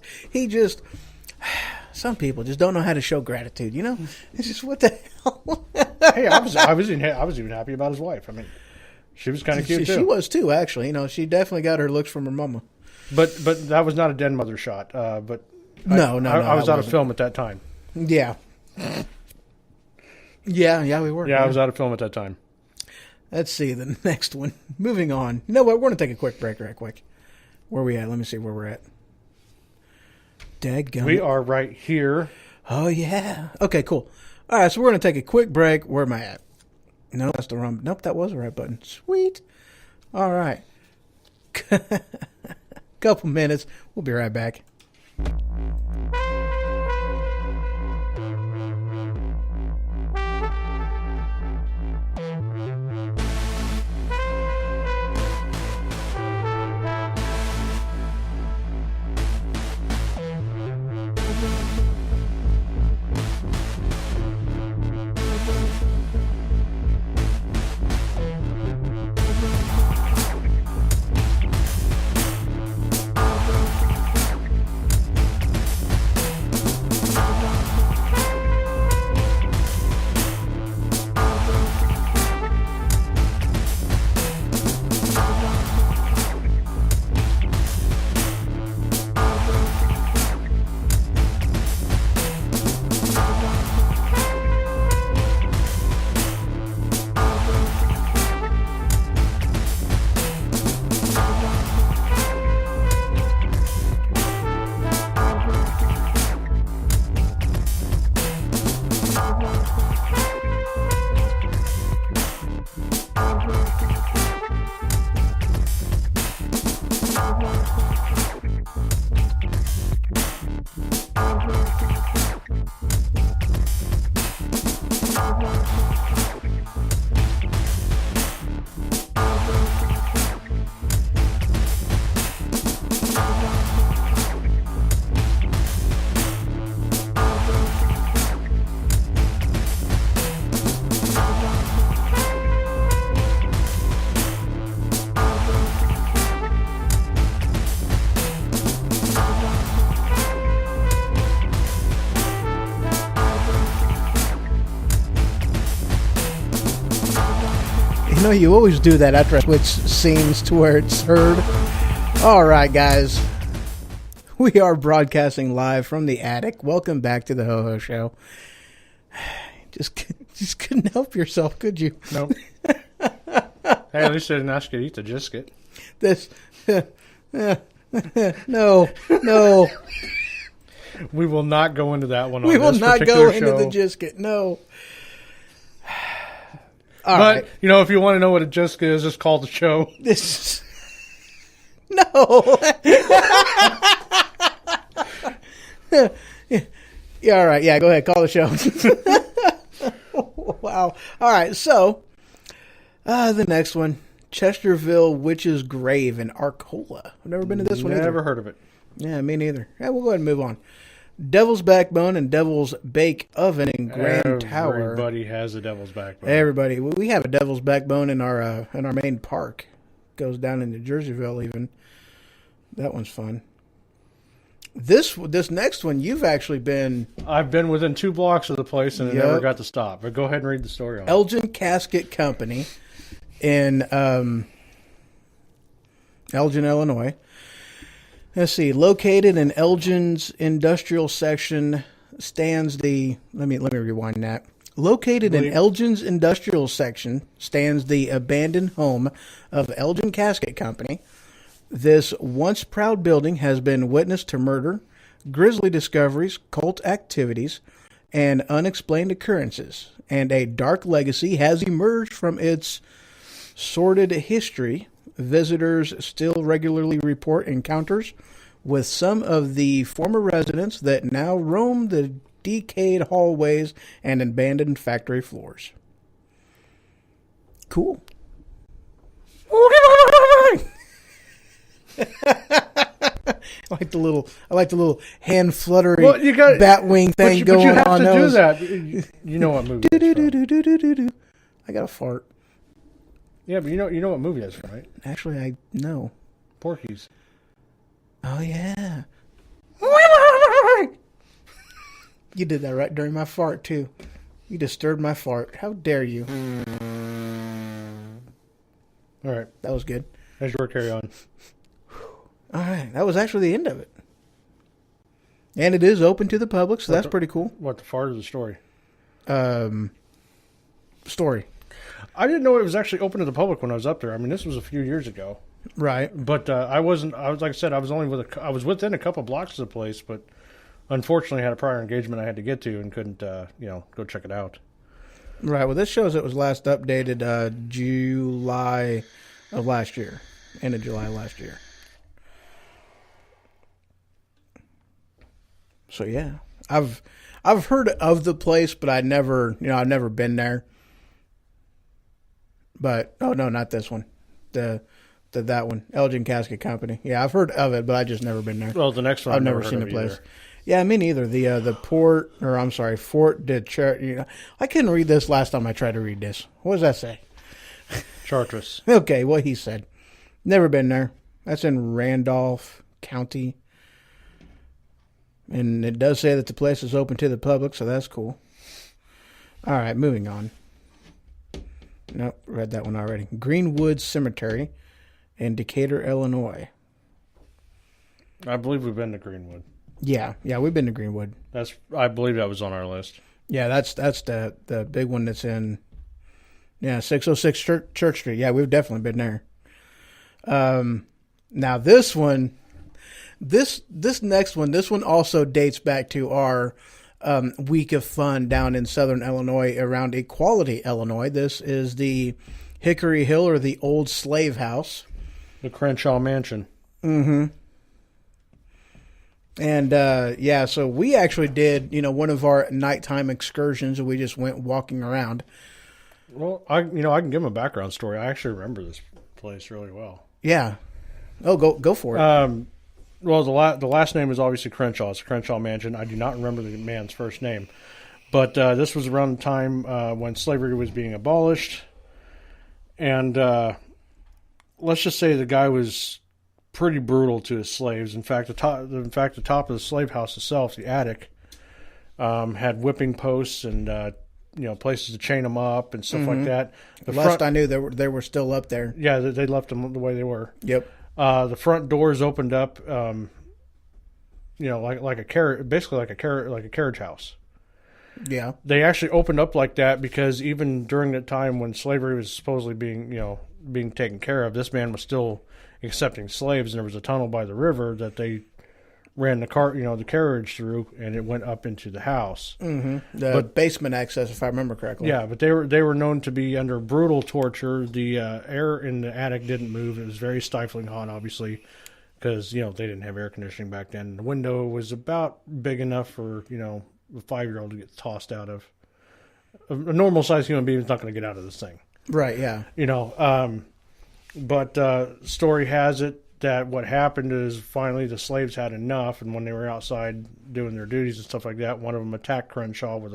Speaker 1: Some people just don't know how to show gratitude, It's just, what the hell?
Speaker 2: Hey, I was even happy about his wife. I mean, she was kind of cute too.
Speaker 1: She was too, actually. She definitely got her looks from her mama.
Speaker 2: But that was not a den mother shot. But
Speaker 1: no,
Speaker 2: I was out of film at that time.
Speaker 1: Yeah. Yeah, we were.
Speaker 2: Yeah, I was out of film at that time.
Speaker 1: Let's see the next one. Moving on. No, we're going to take a quick break right quick. Where are we at? Let me see where we're at. Dadgummit.
Speaker 2: We are right here.
Speaker 1: Oh, yeah. Okay, cool. All right, so we're going to take a quick break. Where am I at? No, that's the wrong. Nope, that was the right button. Sweet. All right. Couple minutes. We'll be right back. You know, you always do that after I switch scenes to where it's heard. All right, guys. We are broadcasting live from the attic. Welcome back to the HoHo Show. Just couldn't help yourself, could you?
Speaker 2: Nope. Hey, at least I didn't ask you to eat the Jisket.
Speaker 1: This, no.
Speaker 2: We will not go into that one.
Speaker 1: We will not go into
Speaker 2: show.
Speaker 1: the Jisket. No.
Speaker 2: But
Speaker 1: right.
Speaker 2: you know, if you want to know what a Jisket is, just call the show.
Speaker 1: This. No. Yeah, all right. Yeah, go ahead. Call the show. Wow. All right. So, the next one, Chesterville Witch's Grave in Arcola. I've never been to this one either.
Speaker 2: Never heard of it.
Speaker 1: Yeah, me neither. Yeah, we'll go ahead and move on. Devil's Backbone and Devil's Bake Oven in Grand Tower.
Speaker 2: Everybody has a Devil's Backbone.
Speaker 1: Everybody. We have a Devil's Backbone in our main park. Goes down into Jerseyville even. That one's fun. This next one, you've actually been...
Speaker 2: I've been within 2 blocks of the place and
Speaker 1: Yep.
Speaker 2: I never got to stop. But go ahead and read the story on it.
Speaker 1: Elgin Casket Company in Elgin, Illinois. Let's see. Located in Elgin's industrial section stands the... Let me rewind that. Located in Elgin's industrial section stands the abandoned home of Elgin Casket Company. This once proud building has been witness to murder, grisly discoveries, cult activities, and unexplained occurrences, and a dark legacy has emerged from its sordid history. Visitors still regularly report encounters with some of the former residents that now roam the decayed hallways and abandoned factory floors. Cool. I like the little hand fluttery bat wing thing going on.
Speaker 2: But you have to do
Speaker 1: those.
Speaker 2: that. You know what movie it's from.
Speaker 1: I got a fart.
Speaker 2: Yeah, but you know what movie that's from, right?
Speaker 1: Actually, I know.
Speaker 2: Porky's.
Speaker 1: Oh yeah. You did that right during my fart too. You disturbed my fart. How dare you?
Speaker 2: All right.
Speaker 1: That was good.
Speaker 2: As your carry on.
Speaker 1: All right. That was actually the end of it. And it is open to the public, so that's pretty cool.
Speaker 2: What, the fart of the story?
Speaker 1: Story.
Speaker 2: I didn't know it was actually open to the public when I was up there. I mean, this was a few years ago.
Speaker 1: Right.
Speaker 2: But I was like I said, I was within a couple blocks of the place, but unfortunately had a prior engagement I had to get to and couldn't, go check it out.
Speaker 1: Right. Well, this shows it was last updated July of last year. End of July last year. So yeah, I've heard of the place, but I've never been there. But oh no, not this one. That one, Elgin Casket Company. Yeah, I've heard of it, but I just never been there.
Speaker 2: Well, the next one
Speaker 1: I've never seen the place. Either. Yeah, me neither. Fort de Chartres. I couldn't read this last time I tried to read this. What does that say?
Speaker 2: Chartres.
Speaker 1: Okay, what he said. Never been there. That's in Randolph County. And it does say that the place is open to the public, so that's cool. All right, moving on. Nope, read that one already. Greenwood Cemetery in Decatur, Illinois.
Speaker 2: I believe we've been to Greenwood.
Speaker 1: Yeah, we've been to Greenwood.
Speaker 2: I believe that was on our list.
Speaker 1: Yeah, that's the big one that's in 606 Church Street. Yeah, we've definitely been there. Now this one, this next one, this one also dates back to our week of fun down in Southern Illinois around Equality, Illinois. This is the Hickory Hill, or the Old Slave House.
Speaker 2: The Crenshaw Mansion.
Speaker 1: Mm-hmm. And, so we actually did, one of our nighttime excursions, and we just went walking around.
Speaker 2: Well, I can give him a background story. I actually remember this place really well.
Speaker 1: Yeah. Oh, go for it.
Speaker 2: Well, the last name is obviously Crenshaw. It's Crenshaw Mansion. I do not remember the man's first name. But this was around the time when slavery was being abolished. And let's just say the guy was pretty brutal to his slaves. In fact, the top of the slave house itself, the attic, had whipping posts and places to chain them up and stuff like that.
Speaker 1: Last I knew, they were still up there.
Speaker 2: Yeah, they left them the way they were.
Speaker 1: Yep.
Speaker 2: The front doors opened up, like a carriage, basically like a carriage house.
Speaker 1: Yeah.
Speaker 2: They actually opened up like that because even during the time when slavery was supposedly being taken care of, this man was still accepting slaves, and there was a tunnel by the river that they ran the carriage through, and it went up into the house.
Speaker 1: Mm-hmm. The basement access, if I remember correctly.
Speaker 2: Yeah, but they were known to be under brutal torture. The air in the attic didn't move. It was very stifling hot, obviously, because they didn't have air conditioning back then. The window was about big enough for a 5-year-old to get tossed out of. A normal-sized human being is not going to get out of this thing.
Speaker 1: Right, yeah.
Speaker 2: But story has it that what happened is finally the slaves had enough, and when they were outside doing their duties and stuff like that, one of them attacked Crenshaw with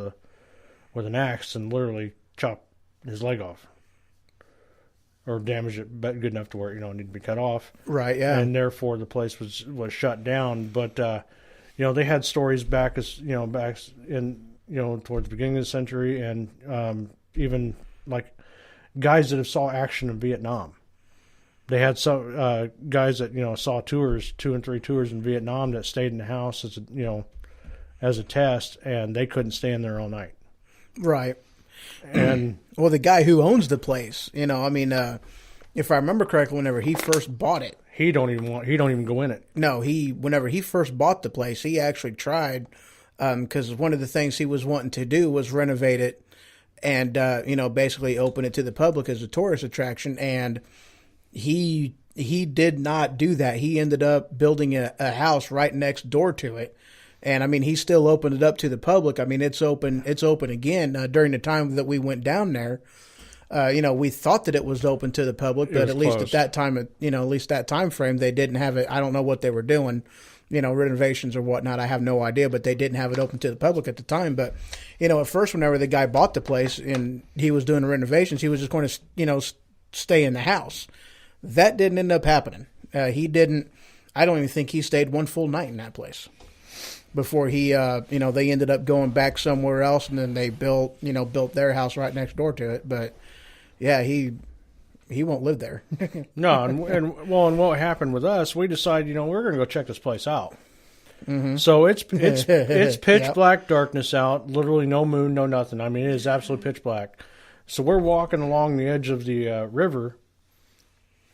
Speaker 2: an axe and literally chopped his leg off. Or damaged it good enough to where it needed to be cut off.
Speaker 1: Right, yeah.
Speaker 2: And therefore the place was shut down. But they had stories back towards the beginning of the century, and even like guys that have saw action in Vietnam. They had some guys that saw 2 and 3 tours in Vietnam that stayed in the house as a test, and they couldn't stay in there all night.
Speaker 1: Right.
Speaker 2: And
Speaker 1: well, the guy who owns the place, if I remember correctly, whenever he first bought it,
Speaker 2: he don't even go in it.
Speaker 1: No, whenever he first bought the place, he actually tried, because one of the things he was wanting to do was renovate it and basically open it to the public as a tourist attraction, and he did not do that. He ended up building a house right next door to it. And he still opened it up to the public. It's open again. During the time that we went down there, we thought that it was open to the public, but at least at that time, at least that time frame, they didn't have it. I don't know what they were doing, renovations or whatnot. I have no idea, but they didn't have it open to the public at the time. But, at first, whenever the guy bought the place and he was doing the renovations, he was just going to, stay in the house. That didn't end up happening. He didn't. I don't even think he stayed one full night in that place before he, they ended up going back somewhere else, and then they built their house right next door to it. But yeah, he won't live there.
Speaker 2: No, and what happened with us? We decided, we're going to go check this place out. Mm-hmm. So it's pitch black darkness out. Literally no moon, no nothing. It is absolutely pitch black. So we're walking along the edge of the river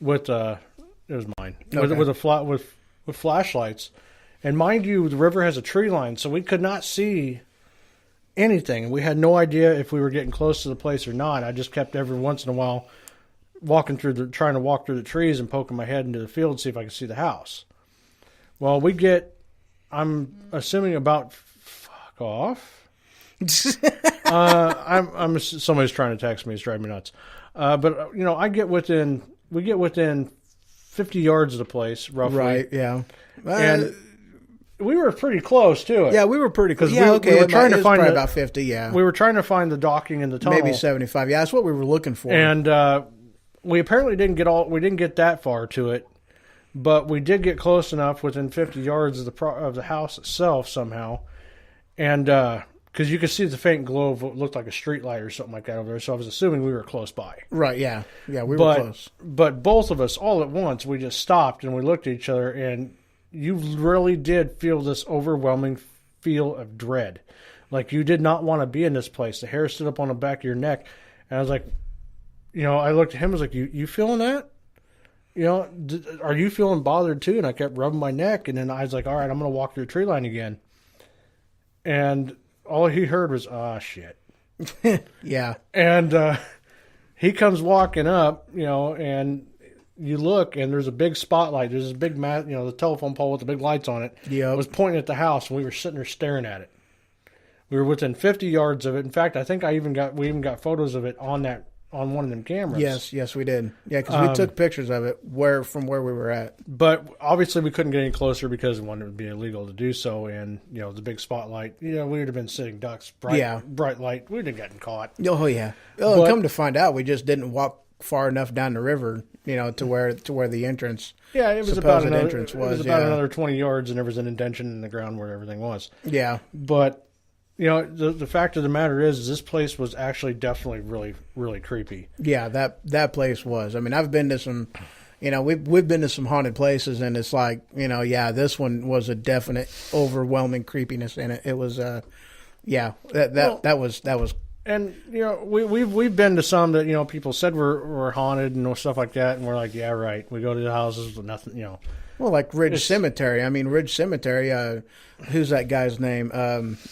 Speaker 2: with it was mine with flashlights. And mind you, the river has a tree line, so we could not see anything. We had no idea if we were getting close to the place or not. I just kept every once in a while trying to walk through the trees and poking my head into the field to see if I could see the house. Well, I'm assuming about fuck off. Somebody's trying to text me. It's driving me nuts. But we get within 50 yards of the place, roughly.
Speaker 1: Right, yeah.
Speaker 2: And we were pretty close to it.
Speaker 1: Yeah, we were pretty close.
Speaker 2: Yeah, we were trying to find
Speaker 1: about 50, yeah.
Speaker 2: We were trying to find the docking in the tunnel.
Speaker 1: Maybe 75. Yeah, that's what we were looking for.
Speaker 2: And we apparently didn't get that far to it, but we did get close enough within 50 yards of the house itself somehow. And because you could see the faint glow of what looked like a street light or something like that over there, so I was assuming we were close by.
Speaker 1: Right, yeah. Yeah, we were close.
Speaker 2: But both of us, all at once, we just stopped and we looked at each other, and you really did feel this overwhelming feel of dread. Like you did not want to be in this place. The hair stood up on the back of your neck. And I was like, I looked at him, I was like, you feeling that? Are you feeling bothered too? And I kept rubbing my neck, and then I was like, all right, I'm going to walk through the tree line again. And all he heard was, shit.
Speaker 1: Yeah.
Speaker 2: And he comes walking up, and you look, and there's a big spotlight. There's this big, the telephone pole with the big lights on it.
Speaker 1: Yeah.
Speaker 2: It was pointing at the house, and we were sitting there staring at it. We were within 50 yards of it. In fact, I think we even got photos of it on one of them cameras.
Speaker 1: Yes, we did. Yeah, because we took pictures of it from where we were at.
Speaker 2: But obviously, we couldn't get any closer because it would be illegal to do so. And the big spotlight, we would have been sitting ducks. Bright light. We'd have gotten caught.
Speaker 1: Oh yeah. Well, come to find out, we just didn't walk far enough down the river, to where the entrance.
Speaker 2: Yeah, it was about
Speaker 1: another
Speaker 2: 20 yards, and there was an indentation in the ground where everything was.
Speaker 1: Yeah,
Speaker 2: but you know, the fact of the matter is this place was actually definitely really, really creepy.
Speaker 1: Yeah, that place was. I mean, I've been to some, you know, we've been to some haunted places, and it's like, you know, yeah, this one was a definite overwhelming creepiness in it. It was, yeah, that was.
Speaker 2: And you know, we've been to some that, you know, people said were haunted and stuff like that, and we're like, yeah, right. We go to the houses with nothing, you know.
Speaker 1: Well, like Ridge Cemetery. I mean, Ridge Cemetery. Who's that guy's name?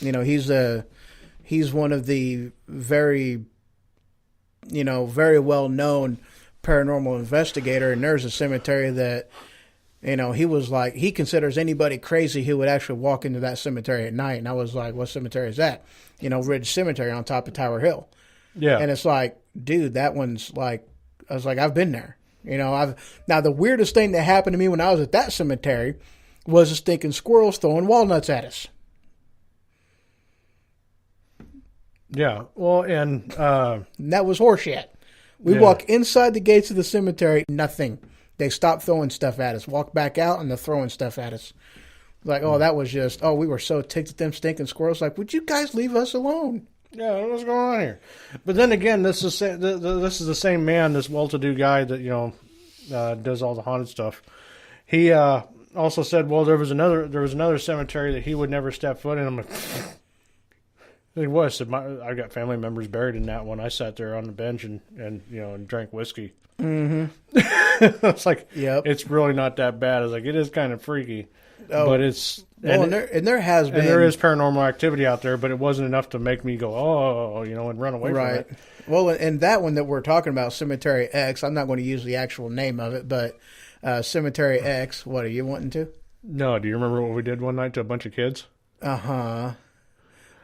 Speaker 1: You know, he's one of the very, you know, very well known paranormal investigator. And there's a cemetery that, you know, he was like, he considers anybody crazy who would actually walk into that cemetery at night. And I was like, what cemetery is that? You know, Ridge Cemetery on top of Tower Hill.
Speaker 2: Yeah.
Speaker 1: And it's like, dude, that one's like, I was like, I've been there. You know, now the weirdest thing that happened to me when I was at that cemetery was the stinking squirrels throwing walnuts at us.
Speaker 2: Yeah. Well, and
Speaker 1: that was horseshit. We walk inside the gates of the cemetery, nothing. They stopped throwing stuff at us. Walk back out, and they're throwing stuff at us. Like, oh, that was just, we were so ticked at them stinking squirrels. Like, would you guys leave us alone?
Speaker 2: Yeah, what's going on here? But then again, this is the same man, this well-to-do guy that, you know, does all the haunted stuff. He also said, well, there was another cemetery that he would never step foot in. I'm like, he was. Said, I got family members buried in that one. I sat there on the bench and you know, and drank whiskey. Mm-hmm. It's like, yep. It's really not that bad. It's like, it is kind of freaky, but it's.
Speaker 1: Well, and there has been,
Speaker 2: and there is paranormal activity out there, but it wasn't enough to make me go, oh, you know, and run away from it.
Speaker 1: Well, and that one that we're talking about, Cemetery X, I'm not going to use the actual name of it, but Cemetery X, what are you wanting to?
Speaker 2: No, do you remember what we did one night to a bunch of kids?
Speaker 1: Uh-huh.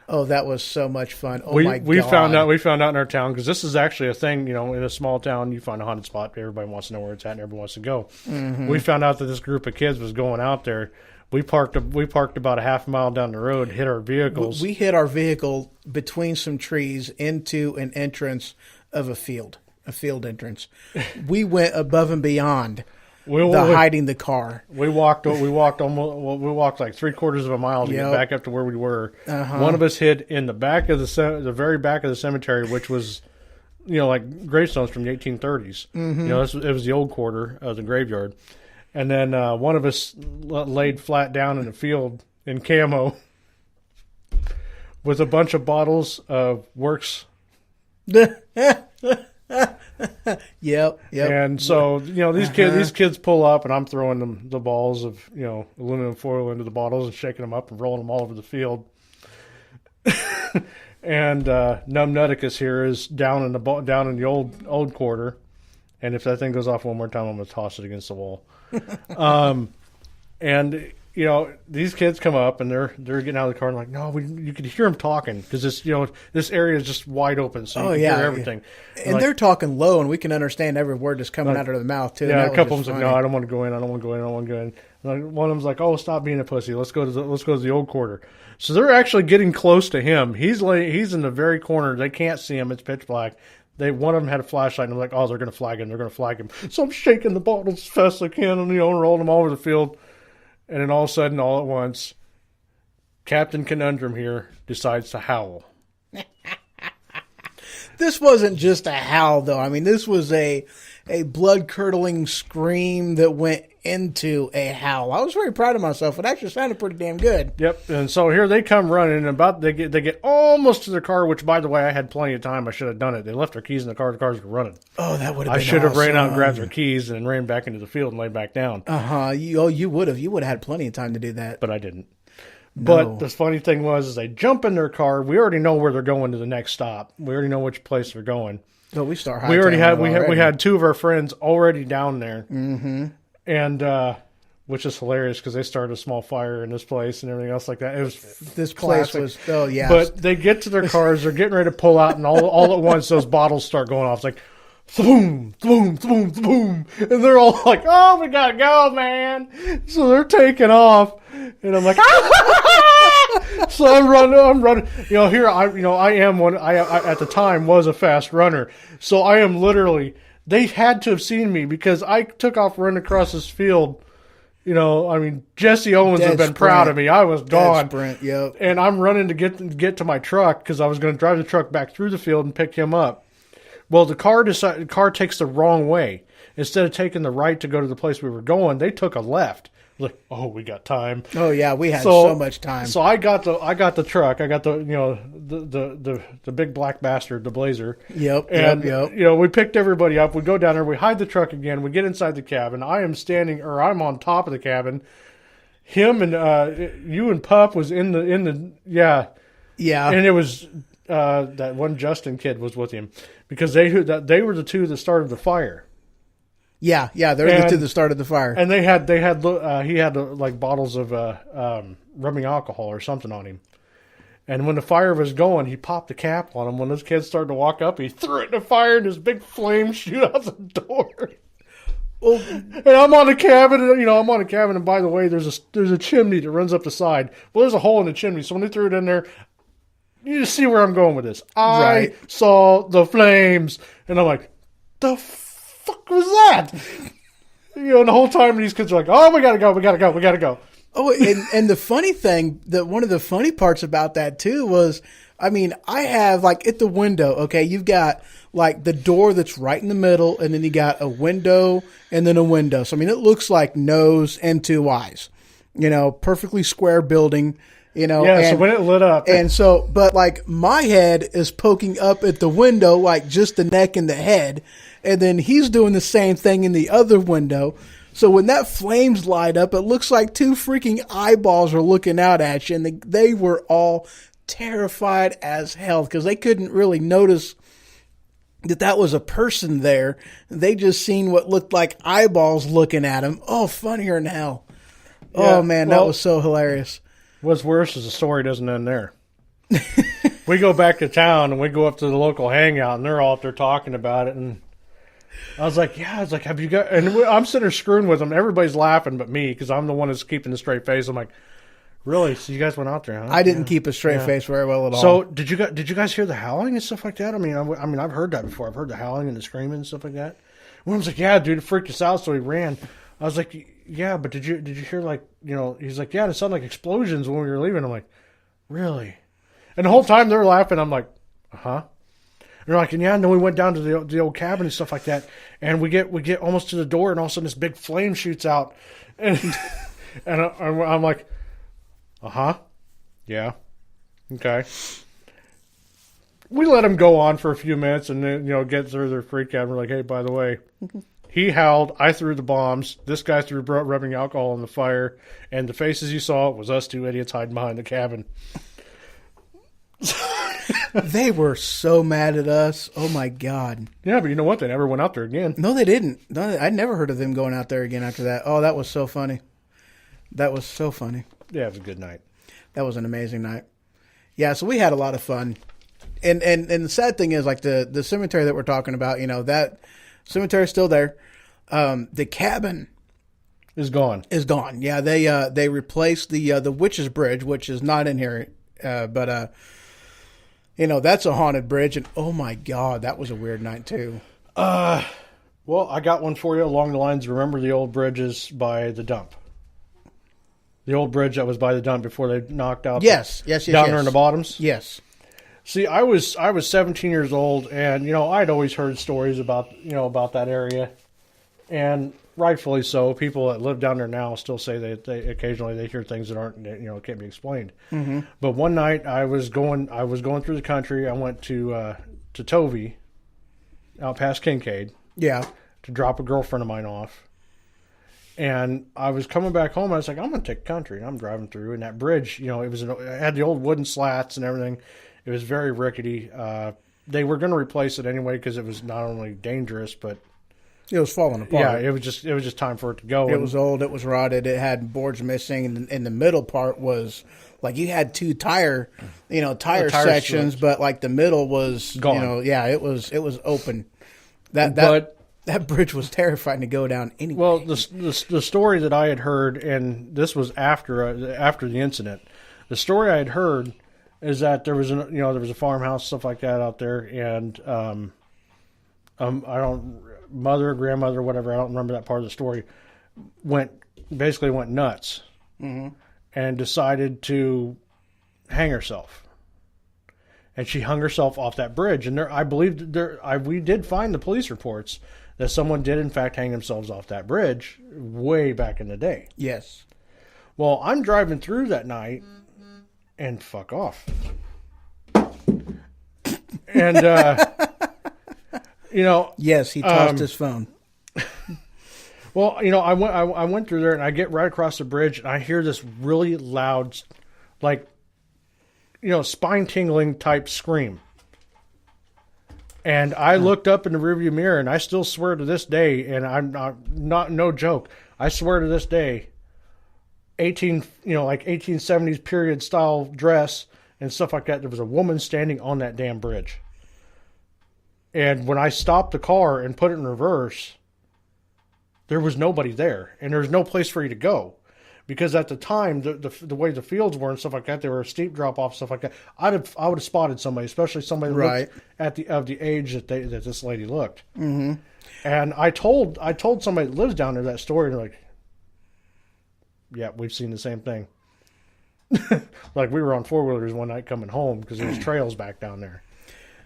Speaker 1: Oh, that was so much fun. Oh, my God.
Speaker 2: We found out in our town, because this is actually a thing, you know, in a small town, you find a haunted spot, everybody wants to know where it's at, and everybody wants to go. Mm-hmm. We found out that this group of kids was going out there. We parked about a half mile down the road, hit our vehicles.
Speaker 1: We hit our vehicle between some trees into an entrance of a field entrance. We went above and beyond hiding the car.
Speaker 2: We walked like 3/4 of a mile to get back up to where we were. Uh-huh. One of us hid in the back of the very back of the cemetery, which was, you know, like gravestones from the 1830s. Mm-hmm. You know, it was the old quarter of the graveyard. And then one of us laid flat down in the field in camo with a bunch of bottles of Works.
Speaker 1: Yep.
Speaker 2: And so, you know, these kids pull up, and I'm throwing them the balls of, you know, aluminum foil into the bottles and shaking them up and rolling them all over the field. And Numbnuticus here is down in the old quarter. And if that thing goes off one more time, I'm going to toss it against the wall. And you know, these kids come up and they're getting out of the car and like, no, you could hear them talking because this area is just wide open, so you can hear everything.
Speaker 1: And they're talking low, and we can understand every word that's coming out of their mouth too.
Speaker 2: Yeah, a couple of them like, no, I don't want to go in. I don't want to go in. I don't want to go in. And like, one of them's like, oh, stop being a pussy. Let's go to the old quarter. So they're actually getting close to him. He's in the very corner. They can't see him. It's pitch black. One of them had a flashlight, and I'm like, oh, they're going to flag him. They're going to flag him. So I'm shaking the bottles as fast as I can, and rolling them all over the field. And then all of a sudden, all at once, Captain Conundrum here decides to howl.
Speaker 1: This wasn't just a howl, though. I mean, this was a blood-curdling scream that went into a howl. I was very proud of myself. It actually sounded pretty damn good.
Speaker 2: Yep. And so here they come running, and they get almost to their car, which, by the way, I had plenty of time. I should have done it. They left their keys in the car. The cars were running.
Speaker 1: Oh, that would have been
Speaker 2: I should have
Speaker 1: awesome.
Speaker 2: ran out and grabbed their keys and ran back into the field and laid back down.
Speaker 1: Uh-huh. You would have. You would have had plenty of time to do that.
Speaker 2: But I didn't.
Speaker 1: No.
Speaker 2: But the funny thing was they jump in their car. We already know where they're going to the next stop. We already know which place they're going.
Speaker 1: So we start.
Speaker 2: We had two of our friends already down there. Mm-hmm. And which is hilarious because they started a small fire in this place and everything else like that. It was
Speaker 1: this
Speaker 2: classic.
Speaker 1: Place was yeah.
Speaker 2: But they get to their cars, they're getting ready to pull out, and all at once those bottles start going off. It's like boom, boom, boom, boom, and they're all like, "Oh, we gotta go, man!" So they're taking off, and I'm like, so I'm running. You know, here I am one. I at the time was a fast runner, so I am literally. They had to have seen me because I took off running across this field. You know, I mean, Jesse Owens would have
Speaker 1: Dead
Speaker 2: been proud
Speaker 1: sprint.
Speaker 2: of me. I was gone.
Speaker 1: Sprint, yep.
Speaker 2: And I'm running to get to my truck because I was going to drive the truck back through the field and pick him up. Well, the car takes the wrong way. Instead of taking the right to go to the place we were going, they took a left. I was like, oh, we got time.
Speaker 1: Oh yeah, we had so much time.
Speaker 2: So I got the truck. I got the big black bastard, the Blazer.
Speaker 1: Yep.
Speaker 2: And we picked everybody up. We go down there. We hide the truck again. We get inside the cabin. I'm on top of the cabin. Him and you and Pup was in the yeah. And it was that one Justin kid was with him because they were the two that started the fire.
Speaker 1: Yeah, they're to the start of the fire.
Speaker 2: And he had like bottles of rubbing alcohol or something on him. And when the fire was going, he popped the cap on him. When those kids started to walk up, he threw it in the fire, and this big flame shoot out the door. Oh. And I'm on the cabin, and by the way, there's a chimney that runs up the side. Well, there's a hole in the chimney, so when they threw it in there, you just see where I'm going with this. I saw the flames, and I'm like, the fuck was that? And the whole time these kids are like, oh, we gotta go.
Speaker 1: Oh, and the funny thing, one of the funny parts about that too was, I mean, I have like at the window, okay, you've got like the door that's right in the middle, and then you got a window and then a window. So I mean, it looks like nose and two eyes, perfectly square building.
Speaker 2: So when it lit up.
Speaker 1: And so, but like my head is poking up at the window, like just the neck and the head. And then he's doing the same thing in the other window. So when that flames light up, it looks like two freaking eyeballs are looking out at you. And they were all terrified as hell because they couldn't really notice that was a person there. They just seen what looked like eyeballs looking at them. Oh, funnier than hell. Yeah, oh, man, that was so hilarious.
Speaker 2: What's worse is the story doesn't end there. We go back to town and we go up to the local hangout and they're all up there talking about it. And I was like, have you got, and I'm sitting there screwing with them. Everybody's laughing but me because I'm the one that's keeping a straight face. I'm like, really? So you guys went out there, huh?
Speaker 1: I didn't keep a straight face very well at all.
Speaker 2: So did you guys hear the howling and stuff like that? I mean, I've heard that before. I've heard the howling and the screaming and stuff like that. William's like, yeah, dude, it freaked us out, so he ran. I was like, yeah, but did you hear like, he's like, yeah, it sounded like explosions when we were leaving. I'm like, really? And the whole time they're laughing, I'm like, uh-huh. And they're like, and yeah, and then we went down to the old cabin and stuff like that, and we get almost to the door, and all of a sudden this big flame shoots out, and and I'm like, uh-huh, yeah, okay. We let them go on for a few minutes, and then get through their freak out. And we're like, hey, by the way, he howled, I threw the bombs, this guy threw rubbing alcohol in the fire, and the faces you saw was us two idiots hiding behind the cabin.
Speaker 1: They were so mad at us. Oh my God.
Speaker 2: Yeah, but you know what? They never went out there again.
Speaker 1: No, they didn't. No, I never heard of them going out there again after that. Oh, that was so funny. That was so funny.
Speaker 2: Yeah, it was a good night.
Speaker 1: That was an amazing night. Yeah, so we had a lot of fun. And the sad thing is, like the cemetery that we're talking about, that cemetery is still there. The cabin
Speaker 2: is gone.
Speaker 1: Yeah, they replaced the Witch's Bridge, which is not in here, but that's a haunted bridge, and oh my God, that was a weird night too.
Speaker 2: Well, I got one for you along the lines. Remember the old bridges by the dump? The old bridge that was by the dump before they knocked out.
Speaker 1: Yes.
Speaker 2: Down there in the bottoms.
Speaker 1: Yes.
Speaker 2: See, I was 17 years old, and I'd always heard stories about that area, and rightfully so. People that live down there now still say they occasionally hear things that aren't can't be explained. Mm-hmm. But one night I was going through the country. I went to Tovey, out past Kincaid.
Speaker 1: Yeah.
Speaker 2: To drop a girlfriend of mine off. And I was coming back home. I was like, I'm going to take country. And I'm driving through, and that bridge, it had the old wooden slats and everything. It was very rickety. They were going to replace it anyway because it was not only dangerous, but
Speaker 1: it was falling apart.
Speaker 2: Yeah, it was just time for it to go.
Speaker 1: It was old. It was rotted. It had boards missing, and the middle part was like you had two tire sections, but like the middle was
Speaker 2: gone.
Speaker 1: It was open. That bridge was terrifying to go down anyway.
Speaker 2: Well, the story that I had heard, and this was after the incident, the story I had heard is that there was a farmhouse, stuff like that out there, and mother, grandmother, whatever, I don't remember that part of the story, went basically went nuts and decided to hang herself. And she hung herself off that bridge. And I believe we did find the police reports that someone did, in fact, hang themselves off that bridge way back in the day.
Speaker 1: Yes.
Speaker 2: Well, I'm driving through that night and fuck off. And,
Speaker 1: Yes, he tossed his phone.
Speaker 2: Well, I went through there and I get right across the bridge and I hear this really loud, like, spine-tingling type scream. And I looked up in the rearview mirror, and I still swear to this day, and I'm not no joke, I swear to this day, 1870s period style dress and stuff like that, there was a woman standing on that damn bridge. And when I stopped the car and put it in reverse, there was nobody there, and there was no place for you to go. Because at the time, the way the fields were and stuff like that, they were a steep drop off, stuff like that. I would have spotted somebody, especially somebody that looked of the age that this lady looked. Mm-hmm. And I told somebody that lives down there that story, and they're like, "Yeah, we've seen the same thing." Like, we were on 4-wheelers one night coming home because there was trails back down there,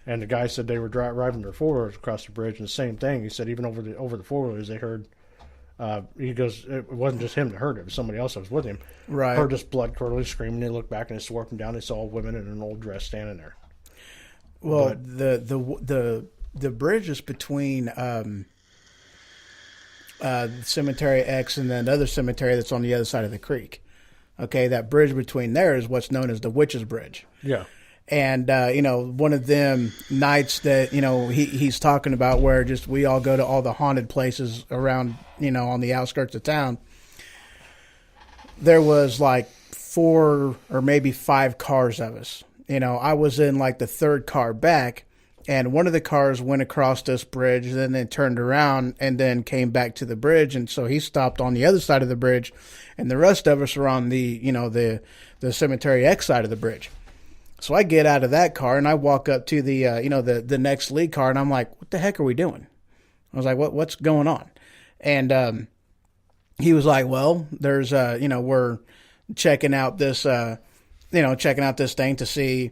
Speaker 2: and the guy said they were driving their 4-wheelers across the bridge, and the same thing. He said even over the 4-wheelers they heard. He goes, it wasn't just him that heard it. It was somebody else that was with him. Right. Heard this blood-curdling screaming. They looked back and they swarfed them down. They saw women in an old dress standing there.
Speaker 1: Well, the bridge is between Cemetery X and then another cemetery that's on the other side of the creek. Okay, that bridge between there is what's known as the Witch's Bridge.
Speaker 2: Yeah.
Speaker 1: And, one of them nights that, he's talking about where just we all go to all the haunted places around, on the outskirts of town. There was like 4 or maybe 5 cars of us. I was in like the third car back, and one of the cars went across this bridge, then they turned around and then came back to the bridge. And so he stopped on the other side of the bridge, and the rest of us are on the, the Cemetery X side of the bridge. So I get out of that car and I walk up to the, the next lead car, and I'm like, what the heck are we doing? I was like, what's going on? And he was like, well, there's, we're checking out this, this thing to see,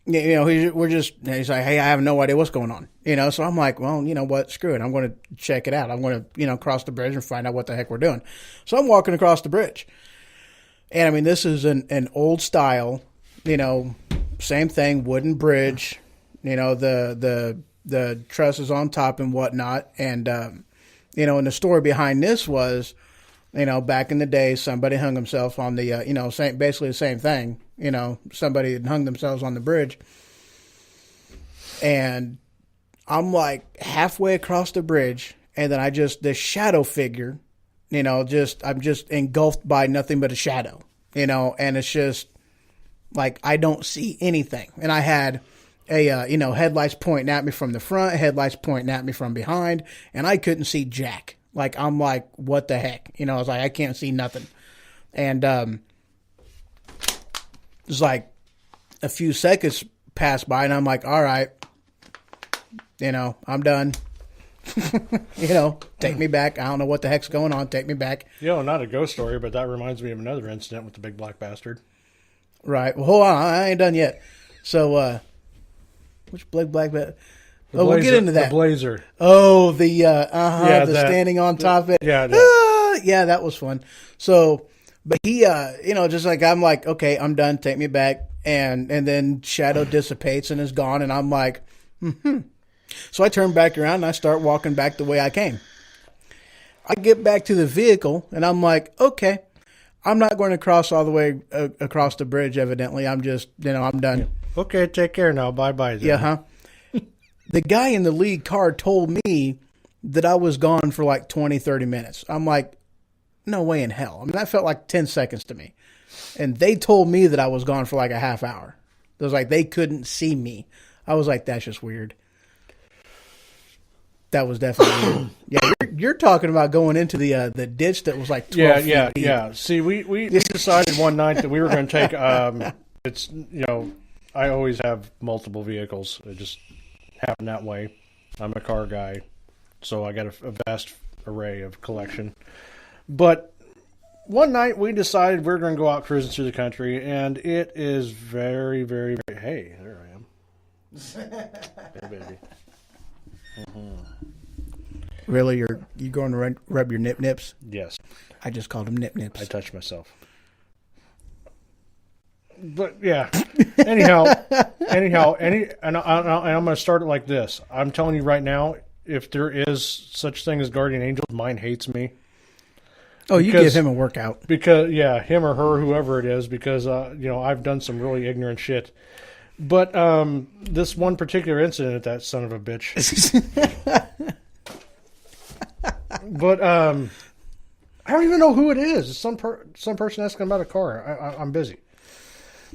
Speaker 1: he's like, hey, I have no idea what's going on. So I'm like, well, you know what? Screw it. I'm going to check it out. I'm going to, cross the bridge and find out what the heck we're doing. So I'm walking across the bridge. And I mean, this is an old style, same thing, wooden bridge, the trusses on top and whatnot. And, and the story behind this was, back in the day, somebody hung himself on the, basically the same thing. Somebody had hung themselves on the bridge. And I'm like halfway across the bridge, and then this shadow figure, I'm just engulfed by nothing but a shadow, and it's just, like, I don't see anything. And I had headlights pointing at me from the front, headlights pointing at me from behind, and I couldn't see jack. Like, I'm like, what the heck? I was like, I can't see nothing. And it's like a few seconds pass by, and I'm like, all right, I'm done. Take me back. I don't know what the heck's going on. Take me back.
Speaker 2: Not a ghost story, but that reminds me of another incident with the big black bastard.
Speaker 1: Right. Well, hold on. I ain't done yet. So, which black bastard? We'll get into that.
Speaker 2: The blazer.
Speaker 1: Oh, the standing on top of it.
Speaker 2: Yeah.
Speaker 1: Yeah, that was fun. So, but he, just like, I'm like, okay, I'm done. Take me back. And then shadow dissipates and is gone. And I'm like, So I turn back around and I start walking back the way I came. I get back to the vehicle and I'm like, okay, I'm not going to cross all the way across the bridge, evidently. I'm just, I'm done.
Speaker 2: Okay, take care now. Bye-bye. Then.
Speaker 1: Yeah, huh? The guy in the lead car told me that I was gone for like 20, 30 minutes. I'm like, no way in hell. I mean, that felt like 10 seconds to me. And they told me that I was gone for like a half hour. It was like they couldn't see me. I was like, that's just weird. That was definitely weird. Yeah, you're talking about going into the ditch that was like 12 feet deep.
Speaker 2: Yeah. See, we decided one night that we were going to take. It's I always have multiple vehicles. It just happened that way. I'm a car guy, so I got a vast array of collection. But one night we decided we're going to go out cruising through the country, and it is very, very, very. Hey, there I am. Hey, baby.
Speaker 1: Really, you going to rub your nip nips?
Speaker 2: Yes,
Speaker 1: I just called them nip nips.
Speaker 2: I touched myself. But yeah. Anyhow, and I'm going to start it like this. I'm telling you right now, if there is such thing as guardian angels, mine hates me.
Speaker 1: Oh, you give him a workout.
Speaker 2: Because, yeah, him or her, whoever it is, because, I've done some really ignorant shit. But this one particular incident, that son of a bitch. But I don't even know who it is. It's some person asking about a car. I'm busy.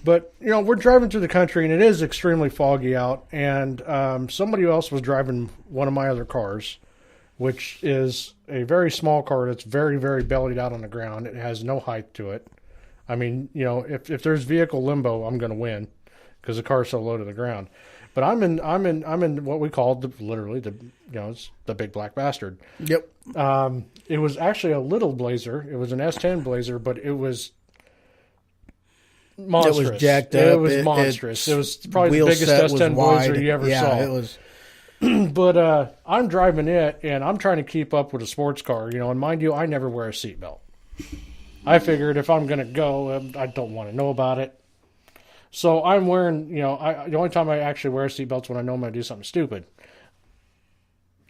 Speaker 2: But, we're driving through the country, and it is extremely foggy out. And somebody else was driving one of my other cars, which is a very small car that's very, very bellied out on the ground. It has no height to it. I mean, if there's vehicle limbo, I'm going to win because the car's so low to the ground. But I'm in what we call it's the big black bastard.
Speaker 1: Yep.
Speaker 2: It was actually a little Blazer. It was an S10 Blazer, but it was monstrous.
Speaker 1: It was jacked up.
Speaker 2: It was monstrous. It was probably the biggest S10 Blazer you ever saw.
Speaker 1: It was.
Speaker 2: But I'm driving it, and I'm trying to keep up with a sports car, and mind you, I never wear a seatbelt. I figured if I'm going to go, I don't want to know about it. So I'm wearing, the only time I actually wear a seatbelt is when I know I'm going to do something stupid.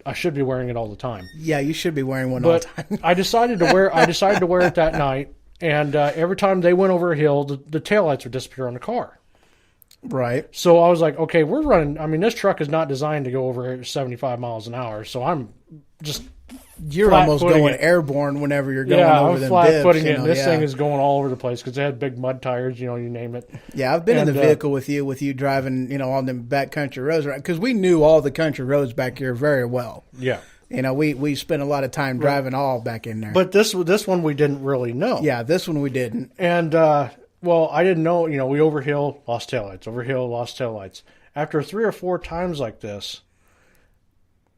Speaker 2: I should be wearing it all the time.
Speaker 1: Yeah, you should be wearing one all the time.
Speaker 2: I decided to wear it that night, and every time they went over a hill, the taillights would disappear on the car.
Speaker 1: Right.
Speaker 2: So I was like, okay, we're running. I mean, this truck is not designed to go over 75 miles an hour. So I'm just.
Speaker 1: You're almost going airborne whenever you're going over them
Speaker 2: flat
Speaker 1: dips.
Speaker 2: Footing it. And this thing is going all over the place because they had big mud tires, you name it.
Speaker 1: Yeah, I've been in the vehicle with you driving, on the back country roads, right? Because we knew all the country roads back here very well.
Speaker 2: Yeah.
Speaker 1: We spent a lot of time driving all back in there.
Speaker 2: But this one we didn't really know.
Speaker 1: Yeah, this one we didn't.
Speaker 2: And, I didn't know, we overhill, lost taillights, overhill, lost taillights. After 3 or 4 times like this,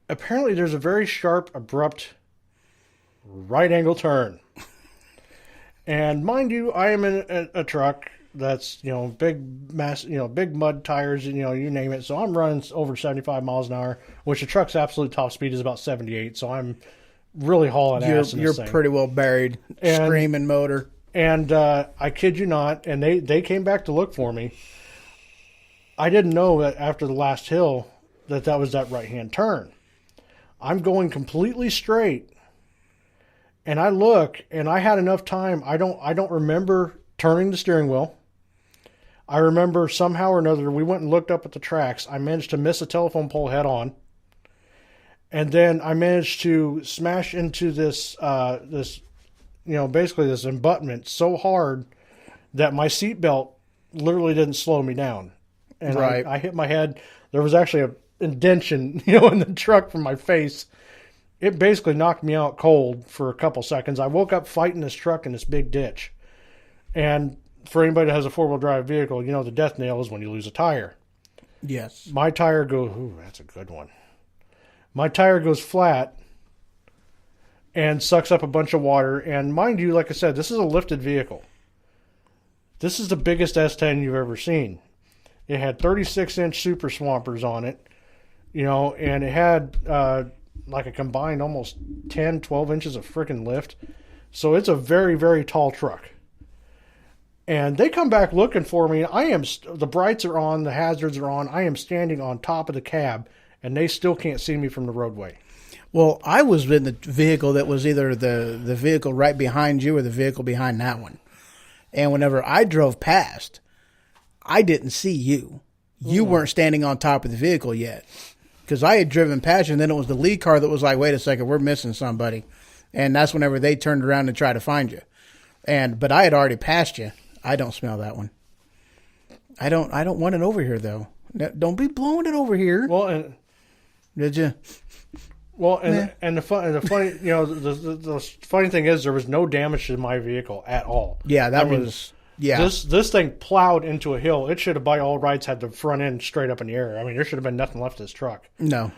Speaker 2: apparently there's a very sharp, abrupt right angle turn. And mind you, I am in a truck that's, big mud tires, you name it. So I'm running over 75 miles an hour, which the truck's absolute top speed is about 78. So I'm really hauling ass in this thing.
Speaker 1: You're pretty well buried, screaming motor.
Speaker 2: And I kid you not, and they came back to look for me. I didn't know that after the last hill that was that right-hand turn. I'm going completely straight, and I look, and I had enough time. I don't remember turning the steering wheel. I remember somehow or another we went and looked up at the tracks. I managed to miss a telephone pole head on, and then I managed to smash into this basically this abutment so hard that my seatbelt literally didn't slow me down. And
Speaker 1: right.
Speaker 2: I hit my head. There was actually an indentation, in the truck from my face. It basically knocked me out cold for a couple seconds. I woke up fighting this truck in this big ditch. And for anybody that has a 4-wheel drive vehicle, the death nail is when you lose a tire.
Speaker 1: Yes.
Speaker 2: My tire goes, ooh, that's a good one. My tire goes flat and sucks up a bunch of water. And mind you, like I said, this is a lifted vehicle. This is the biggest S10 you've ever seen. It had 36-inch super swampers on it, and it had like a combined almost 10, 12 inches of freaking lift. So it's a very, very tall truck. And they come back looking for me. The brights are on, the hazards are on. I am standing on top of the cab, and they still can't see me from the roadway.
Speaker 1: Well, I was in the vehicle that was either the vehicle right behind you or the vehicle behind that one. And whenever I drove past, I didn't see you. You weren't standing on top of the vehicle yet. Because I had driven past you, and then it was the lead car that was like, wait a second, we're missing somebody. And that's whenever they turned around and tried to find you. But I had already passed you. I don't smell that one. I don't want it over here, though. Don't be blowing it over here.
Speaker 2: Well,
Speaker 1: did you?
Speaker 2: Well, and the funny, the funny thing is, there was no damage to my vehicle at all.
Speaker 1: Yeah, this
Speaker 2: thing plowed into a hill. It should have, by all rights, had the front end straight up in the air. I mean, there should have been nothing left of this truck.
Speaker 1: No,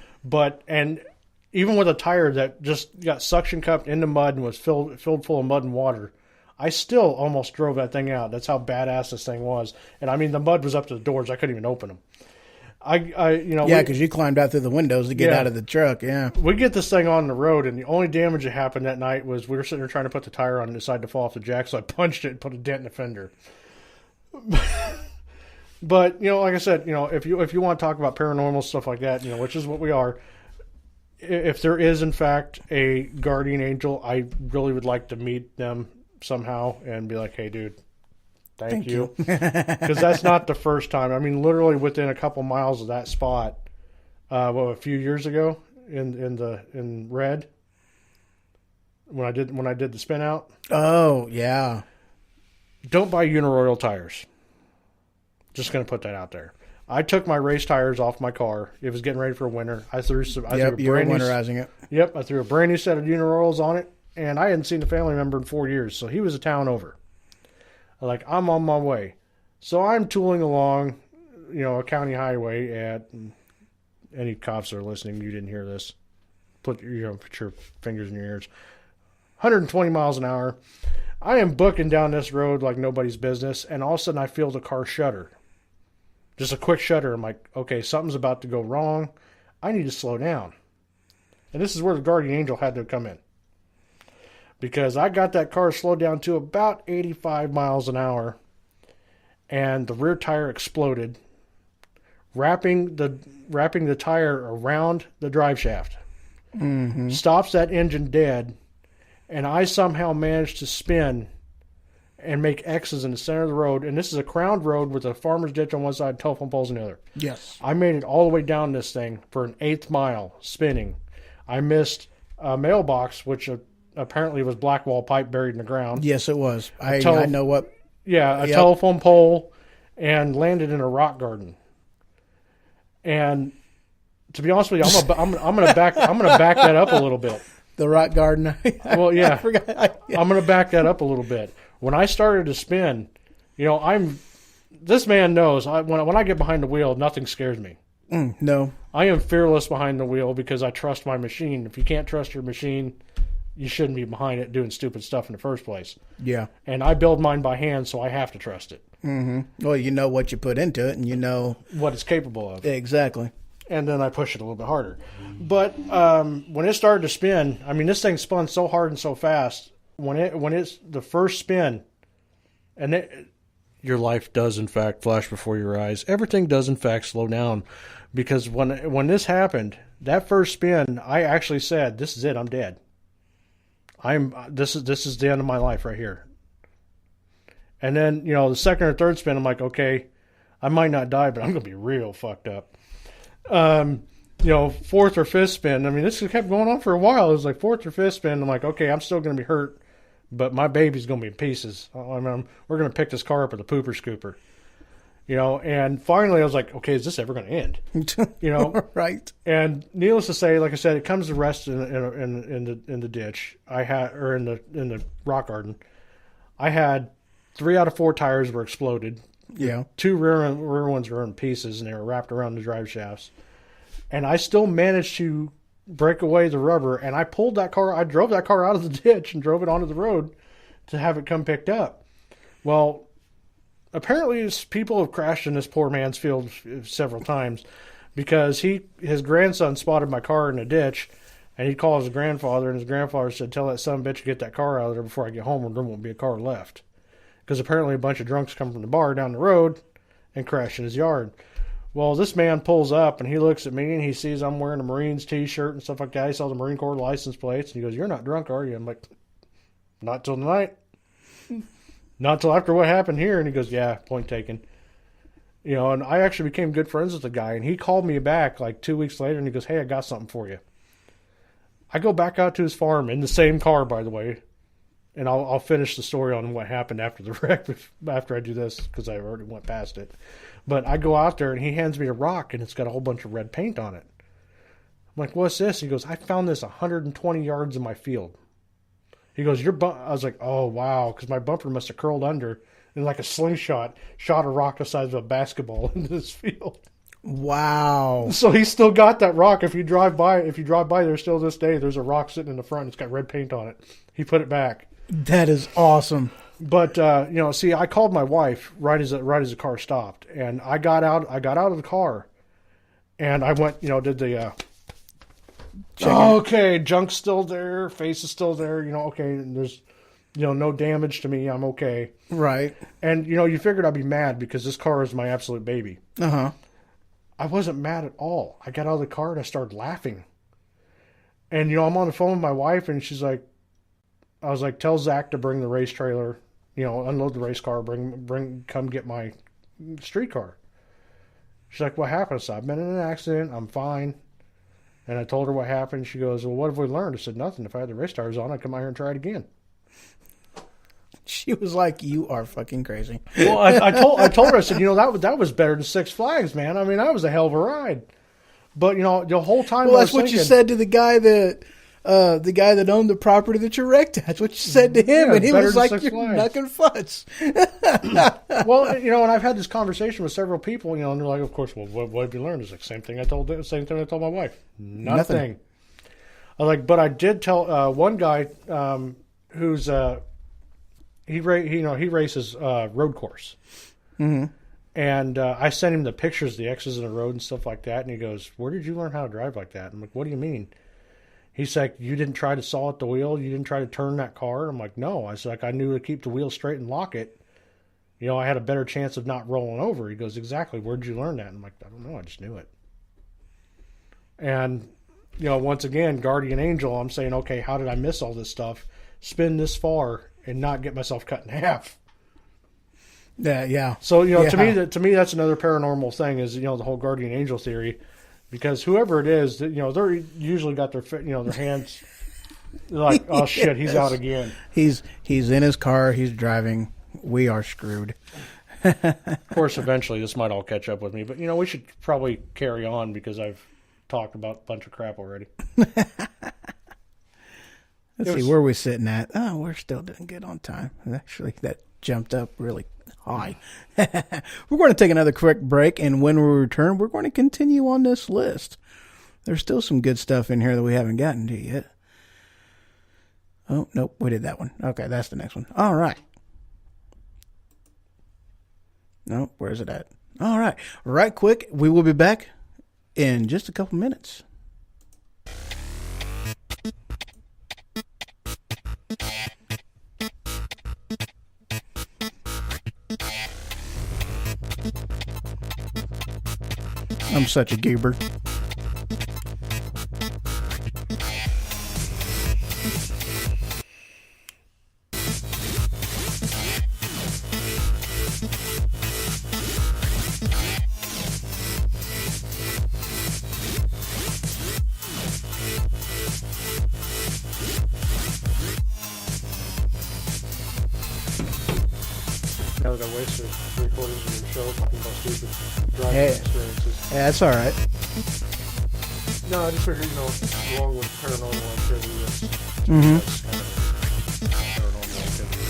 Speaker 2: and even with a tire that just got suction cupped into mud and was filled full of mud and water, I still almost drove that thing out. That's how badass this thing was. And I mean, the mud was up to the doors. I couldn't even open them.
Speaker 1: Yeah, because you climbed out through the windows to get out of the truck. Yeah.
Speaker 2: We get this thing on the road, and the only damage that happened that night was we were sitting there trying to put the tire on and decided to fall off the jack, so I punched it and put a dent in the fender. But, like I said, if you want to talk about paranormal stuff like that, which is what we are, if there is, in fact, a guardian angel, I really would like to meet them somehow and be like, hey, dude, thank you. Because that's not the first time. I mean, literally within a couple miles of that spot, a few years ago in Red, when I did the spin out.
Speaker 1: Oh, yeah.
Speaker 2: Don't buy uniroyal tires. Just going to put that out there. I took my race tires off my car. It was getting ready for winter. I threw you were
Speaker 1: winterizing it.
Speaker 2: Yep, I threw a brand new set of uniroyals on it, and I hadn't seen a family member in 4 years, so he was a town over. I'm on my way. So I'm tooling along, a county highway at, any cops that are listening, you didn't hear this. Put your fingers in your ears. 120 miles an hour. I am booking down this road like nobody's business, and all of a sudden I feel the car shudder. Just a quick shudder. I'm like, okay, something's about to go wrong. I need to slow down. And this is where the guardian angel had to come in. Because I got that car slowed down to about 85 miles an hour, and the rear tire exploded, wrapping the tire around the drive shaft.
Speaker 1: Mm-hmm.
Speaker 2: Stops that engine dead, and I somehow managed to spin and make X's in the center of the road. And this is a crowned road with a farmer's ditch on one side, telephone poles on the other.
Speaker 1: Yes.
Speaker 2: I made it all the way down this thing for an 1/8 mile spinning. I missed a mailbox, which apparently was black wall pipe buried in the ground.
Speaker 1: Yes, it was. I know what.
Speaker 2: Yeah, a telephone pole, and landed in a rock garden. And to be honest with you, I'm gonna back that up a little bit.
Speaker 1: The rock garden.
Speaker 2: Well, yeah,
Speaker 1: I forgot.
Speaker 2: I'm gonna back that up a little bit. When I started to spin, this man knows when I get behind the wheel, nothing scares me.
Speaker 1: No,
Speaker 2: I am fearless behind the wheel because I trust my machine. If you can't trust your machine, you shouldn't be behind it doing stupid stuff in the first place.
Speaker 1: Yeah.
Speaker 2: And I build mine by hand, so I have to trust it.
Speaker 1: Mm-hmm. Well, you know what you put into it, and you know
Speaker 2: what it's capable of.
Speaker 1: Exactly.
Speaker 2: And then I push it a little bit harder. But when it started to spin, I mean, this thing spun so hard and so fast. When it's the first spin, and your life does in fact flash before your eyes. Everything does in fact slow down, because when this happened, that first spin, I actually said, "This is it. I'm dead. This is the end of my life right here." And then the second or third spin, I'm like, okay, I might not die, but I'm gonna be real fucked up. Fourth or fifth spin, I mean, this kept going on for a while. It was like fourth or fifth spin. I'm like, okay, I'm still going to be hurt, but my baby's going to be in pieces. I mean, we're going to pick this car up with a pooper scooper, and finally I was like, okay, is this ever going to end?
Speaker 1: Right.
Speaker 2: And needless to say, like I said, it comes to rest in the ditch. In the rock garden. I had 3 out of 4 tires were exploded.
Speaker 1: Yeah.
Speaker 2: 2 rear ones were in pieces, and they were wrapped around the drive shafts. And I still managed to break away the rubber, and I drove that car out of the ditch and drove it onto the road to have it come picked up. Well, apparently people have crashed in this poor man's field several times, because his grandson spotted my car in a ditch, and he called his grandfather, and his grandfather said, "Tell that son of a bitch to get that car out of there before I get home, or there won't be a car left." Because apparently a bunch of drunks come from the bar down the road and crash in his yard. Well, this man pulls up, and he looks at me, and he sees I'm wearing a Marines t-shirt and stuff like that. He saw the Marine Corps license plates, and he goes, "You're not drunk, are you?" I'm like, "Not till tonight. Not till after what happened here." And he goes, "Yeah, point taken." And I actually became good friends with the guy, and he called me back like 2 weeks later, and he goes, "Hey, I got something for you." I go back out to his farm in the same car, by the way. And I'll finish the story on what happened after the wreck, after I do this, because I already went past it. But I go out there, and he hands me a rock, and it's got a whole bunch of red paint on it. I'm like, "What's this?" He goes, "I found this 120 yards in my field." He goes, I was like, "Oh, wow," because my bumper must have curled under, and like a slingshot, shot a rock the size of a basketball into this field.
Speaker 1: Wow.
Speaker 2: So he still got that rock. If you drive by there still this day, there's a rock sitting in the front. It's got red paint on it. He put it back.
Speaker 1: That is awesome.
Speaker 2: But see, I called my wife right as the car stopped, and I got out of the car, and I went, did the okay, junk's still there, face is still there, okay, there's no damage to me, I'm okay.
Speaker 1: Right.
Speaker 2: And you figured I'd be mad because this car is my absolute baby.
Speaker 1: Uh-huh.
Speaker 2: I wasn't mad at all. I got out of the car and I started laughing. And I'm on the phone with my wife, and I was like, tell Zach to bring the race trailer, unload the race car, come get my street car. She's like, what happened? I said, I've been in an accident. I'm fine. And I told her what happened. She goes, well, what have we learned? I said, nothing. If I had the race tires on, I'd come out here and try it again.
Speaker 1: She was like, you are fucking crazy.
Speaker 2: Well, I told her, I said, that was better than Six Flags, man. I mean, that was a hell of a ride. But, the whole time
Speaker 1: Well, that's what you said to the guy that owned the property that you wrecked. That's what you said to him, and he was like, "You're knucking futs."
Speaker 2: Well, and I've had this conversation with several people, and they're like, "Of course, well, what have you learned?" It's like same thing I told my wife. Nothing. I was like, but I did tell one guy who's he races road course,
Speaker 1: mm-hmm.
Speaker 2: and I sent him the pictures, the X's in the road and stuff like that, and he goes, "Where did you learn how to drive like that?" I'm like, "What do you mean?" He's like, you didn't try to saw at the wheel? You didn't try to turn that car? I'm like, no. I was like, I knew to keep the wheel straight and lock it. I had a better chance of not rolling over. He goes, exactly. Where'd you learn that? I'm like, I don't know. I just knew it. And, once again, guardian angel, I'm saying, okay, how did I miss all this stuff? Spin this far and not get myself cut in half.
Speaker 1: Yeah.
Speaker 2: So, to me, that's another paranormal thing is, the whole guardian angel theory. Because whoever it is, they're usually got their hands like, oh shit, he's out again.
Speaker 1: He's in his car. He's driving. We are screwed.
Speaker 2: Of course, eventually this might all catch up with me. But we should probably carry on because I've talked about a bunch of crap already.
Speaker 1: Let's see where we're sitting at. Oh, we're still doing good on time. Actually, that jumped up really high. We're going to take another quick break, and when we return, we're going to continue on this list. There's still some good stuff in here that we haven't gotten to yet. Oh, nope, we did that one. Okay, that's the next one. All right. No, where's it at? All right. Right quick, we will be back in just a couple minutes. I'm such a goober.
Speaker 2: Now that I wasted 3/4 of your show talking about stupid driving experiences.
Speaker 1: Yeah, that's all right.
Speaker 2: No, I just figured, along with paranormal activity, that's kind of paranormal activity.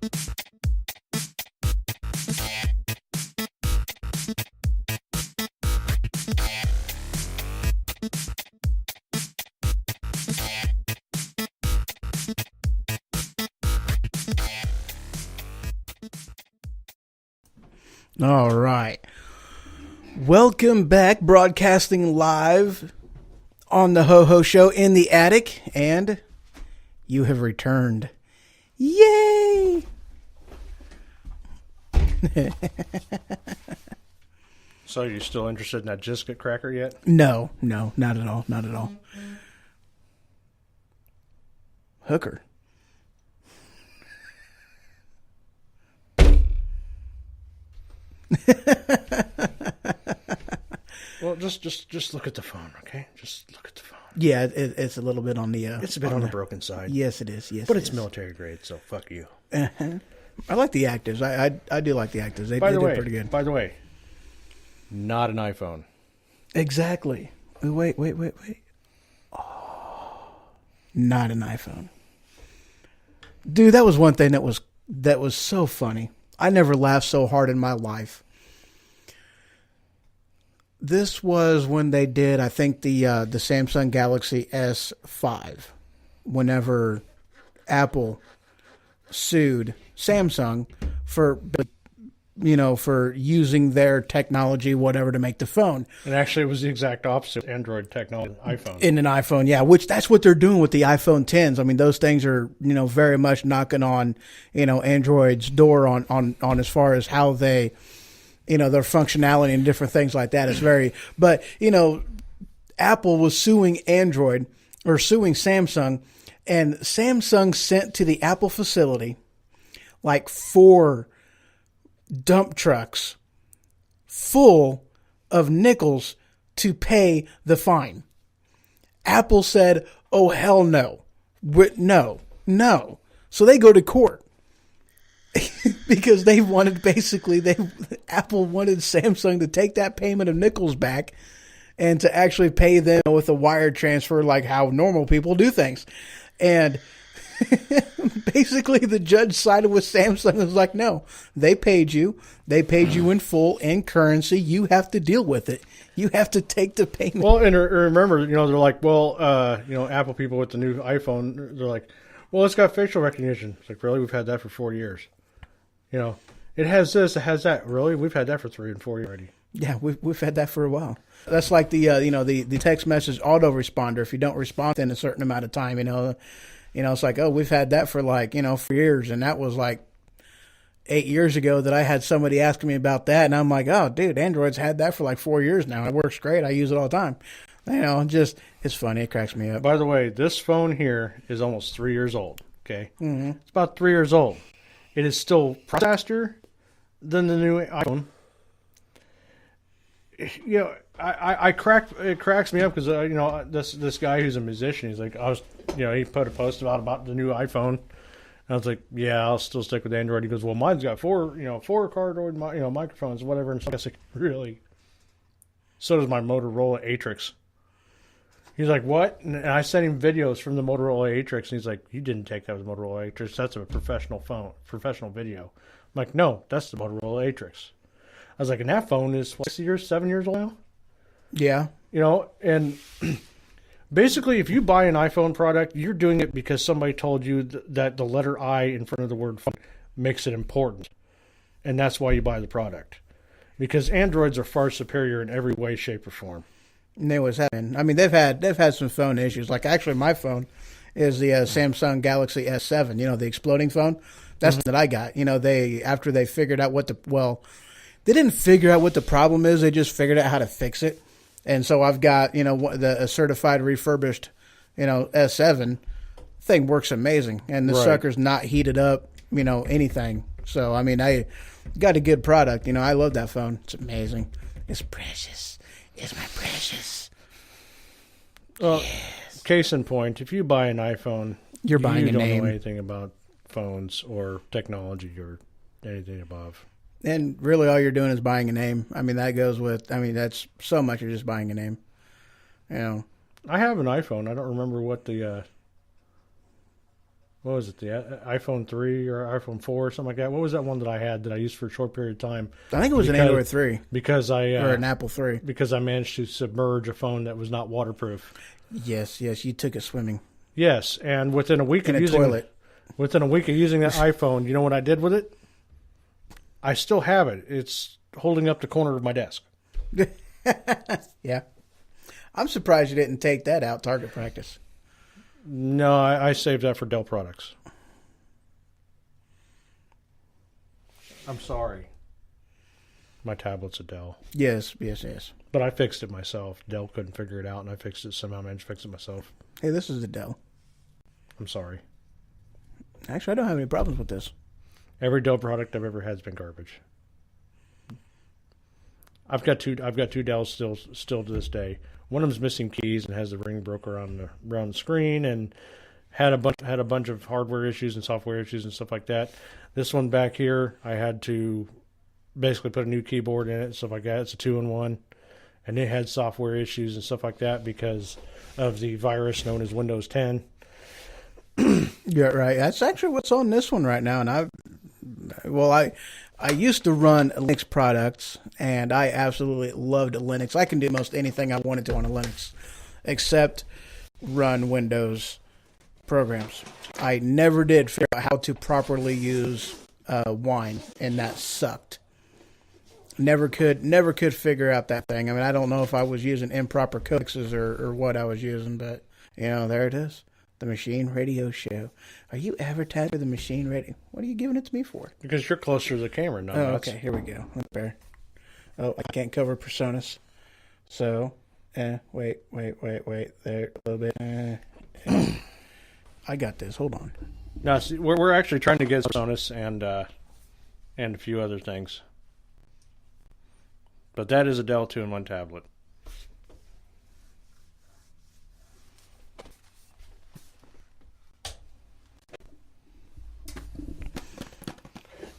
Speaker 1: All right. Welcome back, broadcasting live on the HoHO Show in the attic, and you have returned. Yay!
Speaker 2: So you still interested in that Biscuit cracker yet?
Speaker 1: No, not at all, not at all. Hooker.
Speaker 2: Well, just look at the phone, okay? Just look at the phone.
Speaker 1: Yeah, it's a little bit on the...
Speaker 2: It's a bit on the broken side.
Speaker 1: Yes, it is. Yes,
Speaker 2: but
Speaker 1: it
Speaker 2: it's
Speaker 1: is.
Speaker 2: military grade, so fuck you.
Speaker 1: I like the actives. I do like the actives. They
Speaker 2: By the
Speaker 1: do
Speaker 2: way,
Speaker 1: pretty good.
Speaker 2: By the way, not an iPhone.
Speaker 1: Exactly. Wait. Oh, not an iPhone. Dude, that was one thing that was so funny. I never laughed so hard in my life. This was when they did, I think, the Samsung Galaxy S5. Whenever Apple sued Samsung for using their technology, whatever, to make the phone.
Speaker 2: And actually, it was the exact opposite. Android technology, iPhone.
Speaker 1: In an iPhone, yeah, which that's what they're doing with the iPhone 10s. I mean, those things are, very much knocking on, Android's door on as far as how they, their functionality and different things like that. It's very, but, Apple was suing Android or suing Samsung, and Samsung sent to the Apple facility like 4 dump trucks full of nickels to pay the fine. Apple said, "Oh, hell no. No. So they go to court because they wanted, Apple wanted Samsung to take that payment of nickels back and to actually pay them with a wire transfer like how normal people do things. And basically the judge sided with Samsung and was like, no, they paid you in full in currency. You have to deal with it. You have to take the payment.
Speaker 2: Well, and remember, they're like, well, Apple people with the new iPhone, they're like, well, it's got facial recognition. It's like, really? We've had that for 4 years. It has this, it has that. Really? We've had that for 3 and 4 years already.
Speaker 1: Yeah, we've had that for a while. That's like the text message autoresponder. If you don't respond in a certain amount of time, it's like, oh, we've had that for for years. And that was like 8 years ago that I had somebody asking me about that. And I'm like, oh, dude, Android's had that for like 4 years now. It works great. I use it all the time. It's funny. It cracks me up.
Speaker 2: By the way, this phone here is almost 3 years old. Okay.
Speaker 1: Mm-hmm.
Speaker 2: It's about 3 years old. It is still faster than the new iPhone. It cracks me up because this guy who's a musician, he's like, he put a post about the new iPhone, and I was like, yeah, I'll still stick with Android. He goes, well, mine's got four cardioid microphones, whatever. And so I was like, really? So does my Motorola Atrix. He's like, what? And I sent him videos from the Motorola Atrix, and he's like, you didn't take that with Motorola Atrix. That's a professional video. I'm like, no, that's the Motorola Atrix. I was like, and that phone is 7 years old now?
Speaker 1: Yeah.
Speaker 2: And basically, if you buy an iPhone product, you're doing it because somebody told you that the letter I in front of the word phone makes it important. And that's why you buy the product. Because Androids are far superior in every way, shape, or form.
Speaker 1: And they always have been. I mean, they've had some phone issues. Like, actually, my phone is the Samsung Galaxy S7, the exploding phone. That's that I got. After they figured out they didn't figure out what the problem is. They just figured out how to fix it. And so I've got, a certified refurbished, S7 thing works amazing. And the sucker's not heated up, anything. So, I mean, I got a good product. I love that phone. It's amazing. It's precious. It's my precious.
Speaker 2: Well, case in point, if you buy an iPhone,
Speaker 1: you're buying a name.
Speaker 2: You don't know anything about phones or technology or anything above.
Speaker 1: And really all you're doing is buying a name. I mean, that's so much. You're just buying a name.
Speaker 2: I have an iPhone. I don't remember what the what was it, the iPhone 3 or iPhone 4 or something like that? What was that one that I had that I used for a short period of time?
Speaker 1: I think it was an Android 3
Speaker 2: because I
Speaker 1: or an Apple 3.
Speaker 2: because I managed to submerge a phone that was not waterproof.
Speaker 1: Yes, you took it swimming
Speaker 2: Yes, and within a week
Speaker 1: in
Speaker 2: of
Speaker 1: a
Speaker 2: using
Speaker 1: toilet.
Speaker 2: within a week of using that iPhone, you know what I did with it? I still have it. It's holding up the corner of my desk.
Speaker 1: Yeah. I'm surprised you didn't take that out target practice.
Speaker 2: No, I saved that for Dell products. I'm sorry. My tablet's a Dell.
Speaker 1: Yes.
Speaker 2: But I fixed it myself. Dell couldn't figure it out, and I fixed it somehow. I managed to fix it myself.
Speaker 1: Hey, this is the Dell.
Speaker 2: I'm sorry.
Speaker 1: Actually, I don't have any problems with this.
Speaker 2: Every Dell product I've ever had has been garbage. I've got two Dells still to this day. One of them's missing keys and has the ring broke around the screen, and had a bunch of hardware issues and software issues and stuff like that. This one back here, I had to basically put a new keyboard in it and stuff like that. It's a 2-in-1, and it had software issues and stuff like that because of the virus known as Windows 10.
Speaker 1: Yeah, right. That's actually what's on this one right now, and I used to run Linux products, and I absolutely loved Linux. I can do most anything I wanted to on a Linux, except run Windows programs. I never did figure out how to properly use Wine, and that sucked. Never could figure out that thing. I mean, I don't know if I was using improper codecs or what I was using, but there it is. The Machine Radio Show. Are you advertising for the Machine Radio? What are you giving it to me for?
Speaker 2: Because you're closer to the camera. No,
Speaker 1: okay. Here we go. Look there. Oh, I can't cover personas. So, wait. There, a little bit. I got this. Hold on.
Speaker 2: No, see, we're actually trying to get Sonus and a few other things. But that is a Dell 2-in-1 tablet.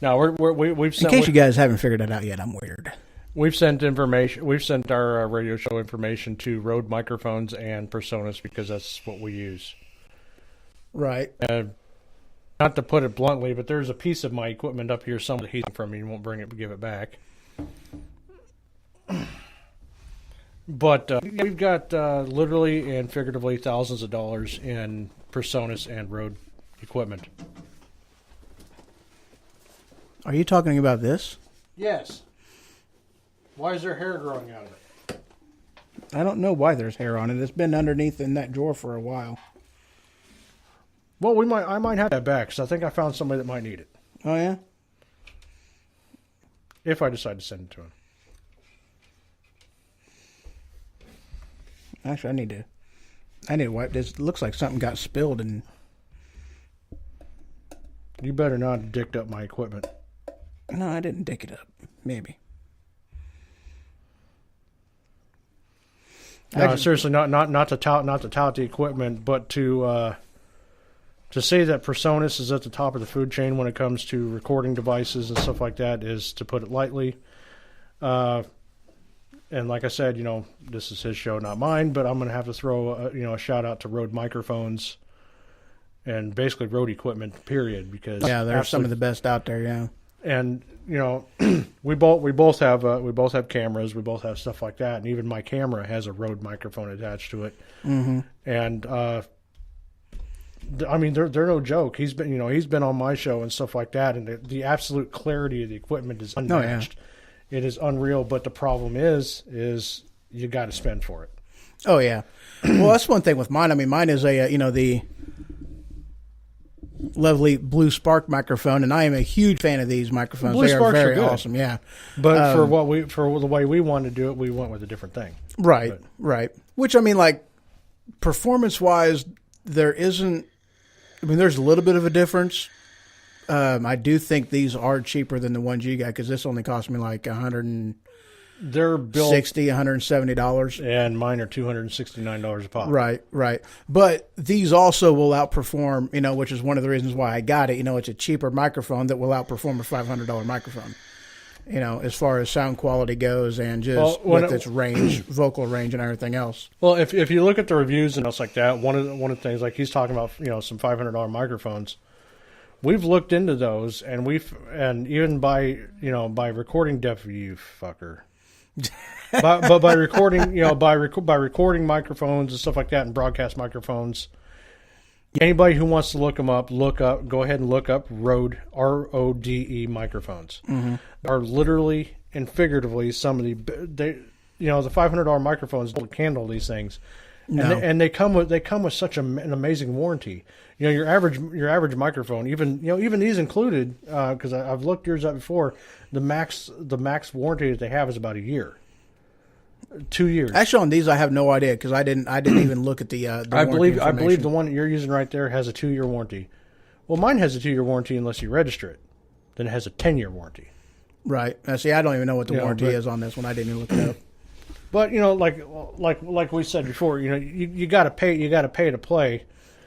Speaker 2: Now we've sent.
Speaker 1: In case you guys haven't figured it out yet, I'm weird.
Speaker 2: We've sent information. We've sent our radio show information to Rode microphones and Personas because that's what we use.
Speaker 1: Right.
Speaker 2: Not to put it bluntly, but there's a piece of my equipment up here somewhere that he's from me. He won't bring it, but give it back. But we've got literally and figuratively thousands of dollars in Personas and Rode equipment.
Speaker 1: Are you talking about this?
Speaker 2: Yes. Why is there hair growing out of it?
Speaker 1: I don't know why there's hair on it. It's been underneath in that drawer for a while.
Speaker 2: Well, I might have that back because I think I found somebody that might need it.
Speaker 1: Oh yeah.
Speaker 2: If I decide to send it to him.
Speaker 1: Actually, I need to wipe this. It looks like something got spilled and.
Speaker 2: You better not have dicked up my equipment.
Speaker 1: No, I didn't dick it up. Maybe.
Speaker 2: No, seriously, not to tout the equipment, but to say that Personas is at the top of the food chain when it comes to recording devices and stuff like that is, to put it lightly. And like I said, this is his show, not mine, but I'm going to have to throw a shout out to Rode microphones and basically Rode equipment, period. Because
Speaker 1: they're some of the best out there. Yeah.
Speaker 2: And we both have cameras, we both have stuff like that, and even my camera has a Rode microphone attached to it.
Speaker 1: Mm-hmm.
Speaker 2: And I mean, they're no joke. He's been on my show and stuff like that, and the absolute clarity of the equipment is unmatched.
Speaker 1: Oh, yeah.
Speaker 2: It is unreal. But the problem is you got to spend for it.
Speaker 1: Oh yeah. Well, that's one thing with mine. I mean, mine is the lovely Blue Spark microphone, and I am a huge fan of these microphones. They are very awesome. Yeah.
Speaker 2: But for the way we wanted to do it, we went with a different thing.
Speaker 1: Right. Which, I mean, like, performance-wise, there isn't... I mean, there's a little bit of a difference. I do think these are cheaper than the ones you got, because this only cost me like
Speaker 2: They're built
Speaker 1: $160,
Speaker 2: and mine are $269 a pop.
Speaker 1: Right. But these also will outperform, which is one of the reasons why I got it. It's a cheaper microphone that will outperform a $500 microphone. you know, as far as sound quality goes and just with its range, vocal range and everything else.
Speaker 2: Well, if you look at the reviews and stuff like that, one of the things, like he's talking about, you know, some $500 microphones. We've looked into those, and even by recording depth, you fucker. but by recording, you know, by recording microphones and stuff like that, and broadcast microphones. Anybody who wants to look them up, go ahead and look up Rode, RODE microphones. Mm-hmm. Are literally and figuratively some of the $500 microphones don't handle these things, and they come with such an amazing warranty. You know, your average microphone, even these included, because I've looked yours up before. The max warranty that they have is about a year. 2 years.
Speaker 1: Actually, on these, I have no idea because I didn't even look at the
Speaker 2: I believe the one that you're using right there has a 2-year warranty. Well, mine has a 2-year warranty unless you register it. Then it has a 10-year warranty.
Speaker 1: Right. See, I don't even know what the warranty is on this one. I didn't even look it up.
Speaker 2: But you know, like we said before, you know, you got to pay to play.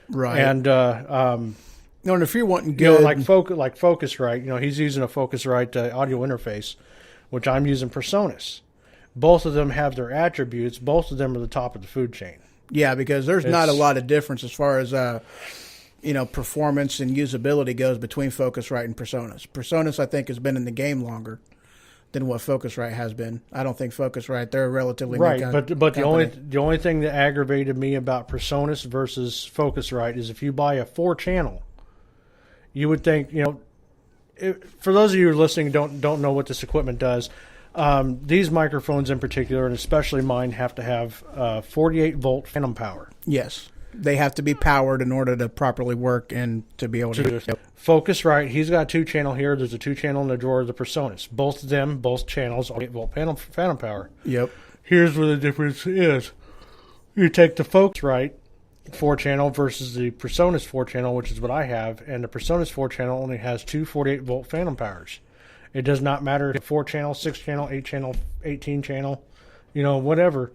Speaker 1: Right.
Speaker 2: And
Speaker 1: and if you're wanting good,
Speaker 2: you know, like Focusrite, you know, he's using a Focusrite audio interface, which I'm using PreSonus. Both of them have their attributes. Both of them are the top of the food chain.
Speaker 1: Yeah, because there's not a lot of difference as far as performance and usability goes between Focusrite and PreSonus. PreSonus, I think, has been in the game longer than what Focusrite has been. I don't think Focusrite, they're a relatively
Speaker 2: right.
Speaker 1: new
Speaker 2: But
Speaker 1: company.
Speaker 2: the only thing that aggravated me about PreSonus versus Focusrite is if you buy a 4-channel, you would think, you know, for those of you who are listening don't know what this equipment does. These microphones in particular, and especially mine, have to have 48-volt phantom power.
Speaker 1: Yes. They have to be powered in order to properly work and to be able to do it.
Speaker 2: Focusrite, he's got a 2-channel here. There's a 2-channel in the drawer of the PreSonus. Both channels, 48-volt phantom power.
Speaker 1: Yep.
Speaker 2: Here's where the difference is. You take the Focusrite 4-channel versus the PreSonus 4-channel, which is what I have, and the PreSonus 4-channel only has two 48-volt phantom powers. It does not matter if 4-channel, 6-channel, 8-channel, 18-channel, you know, whatever.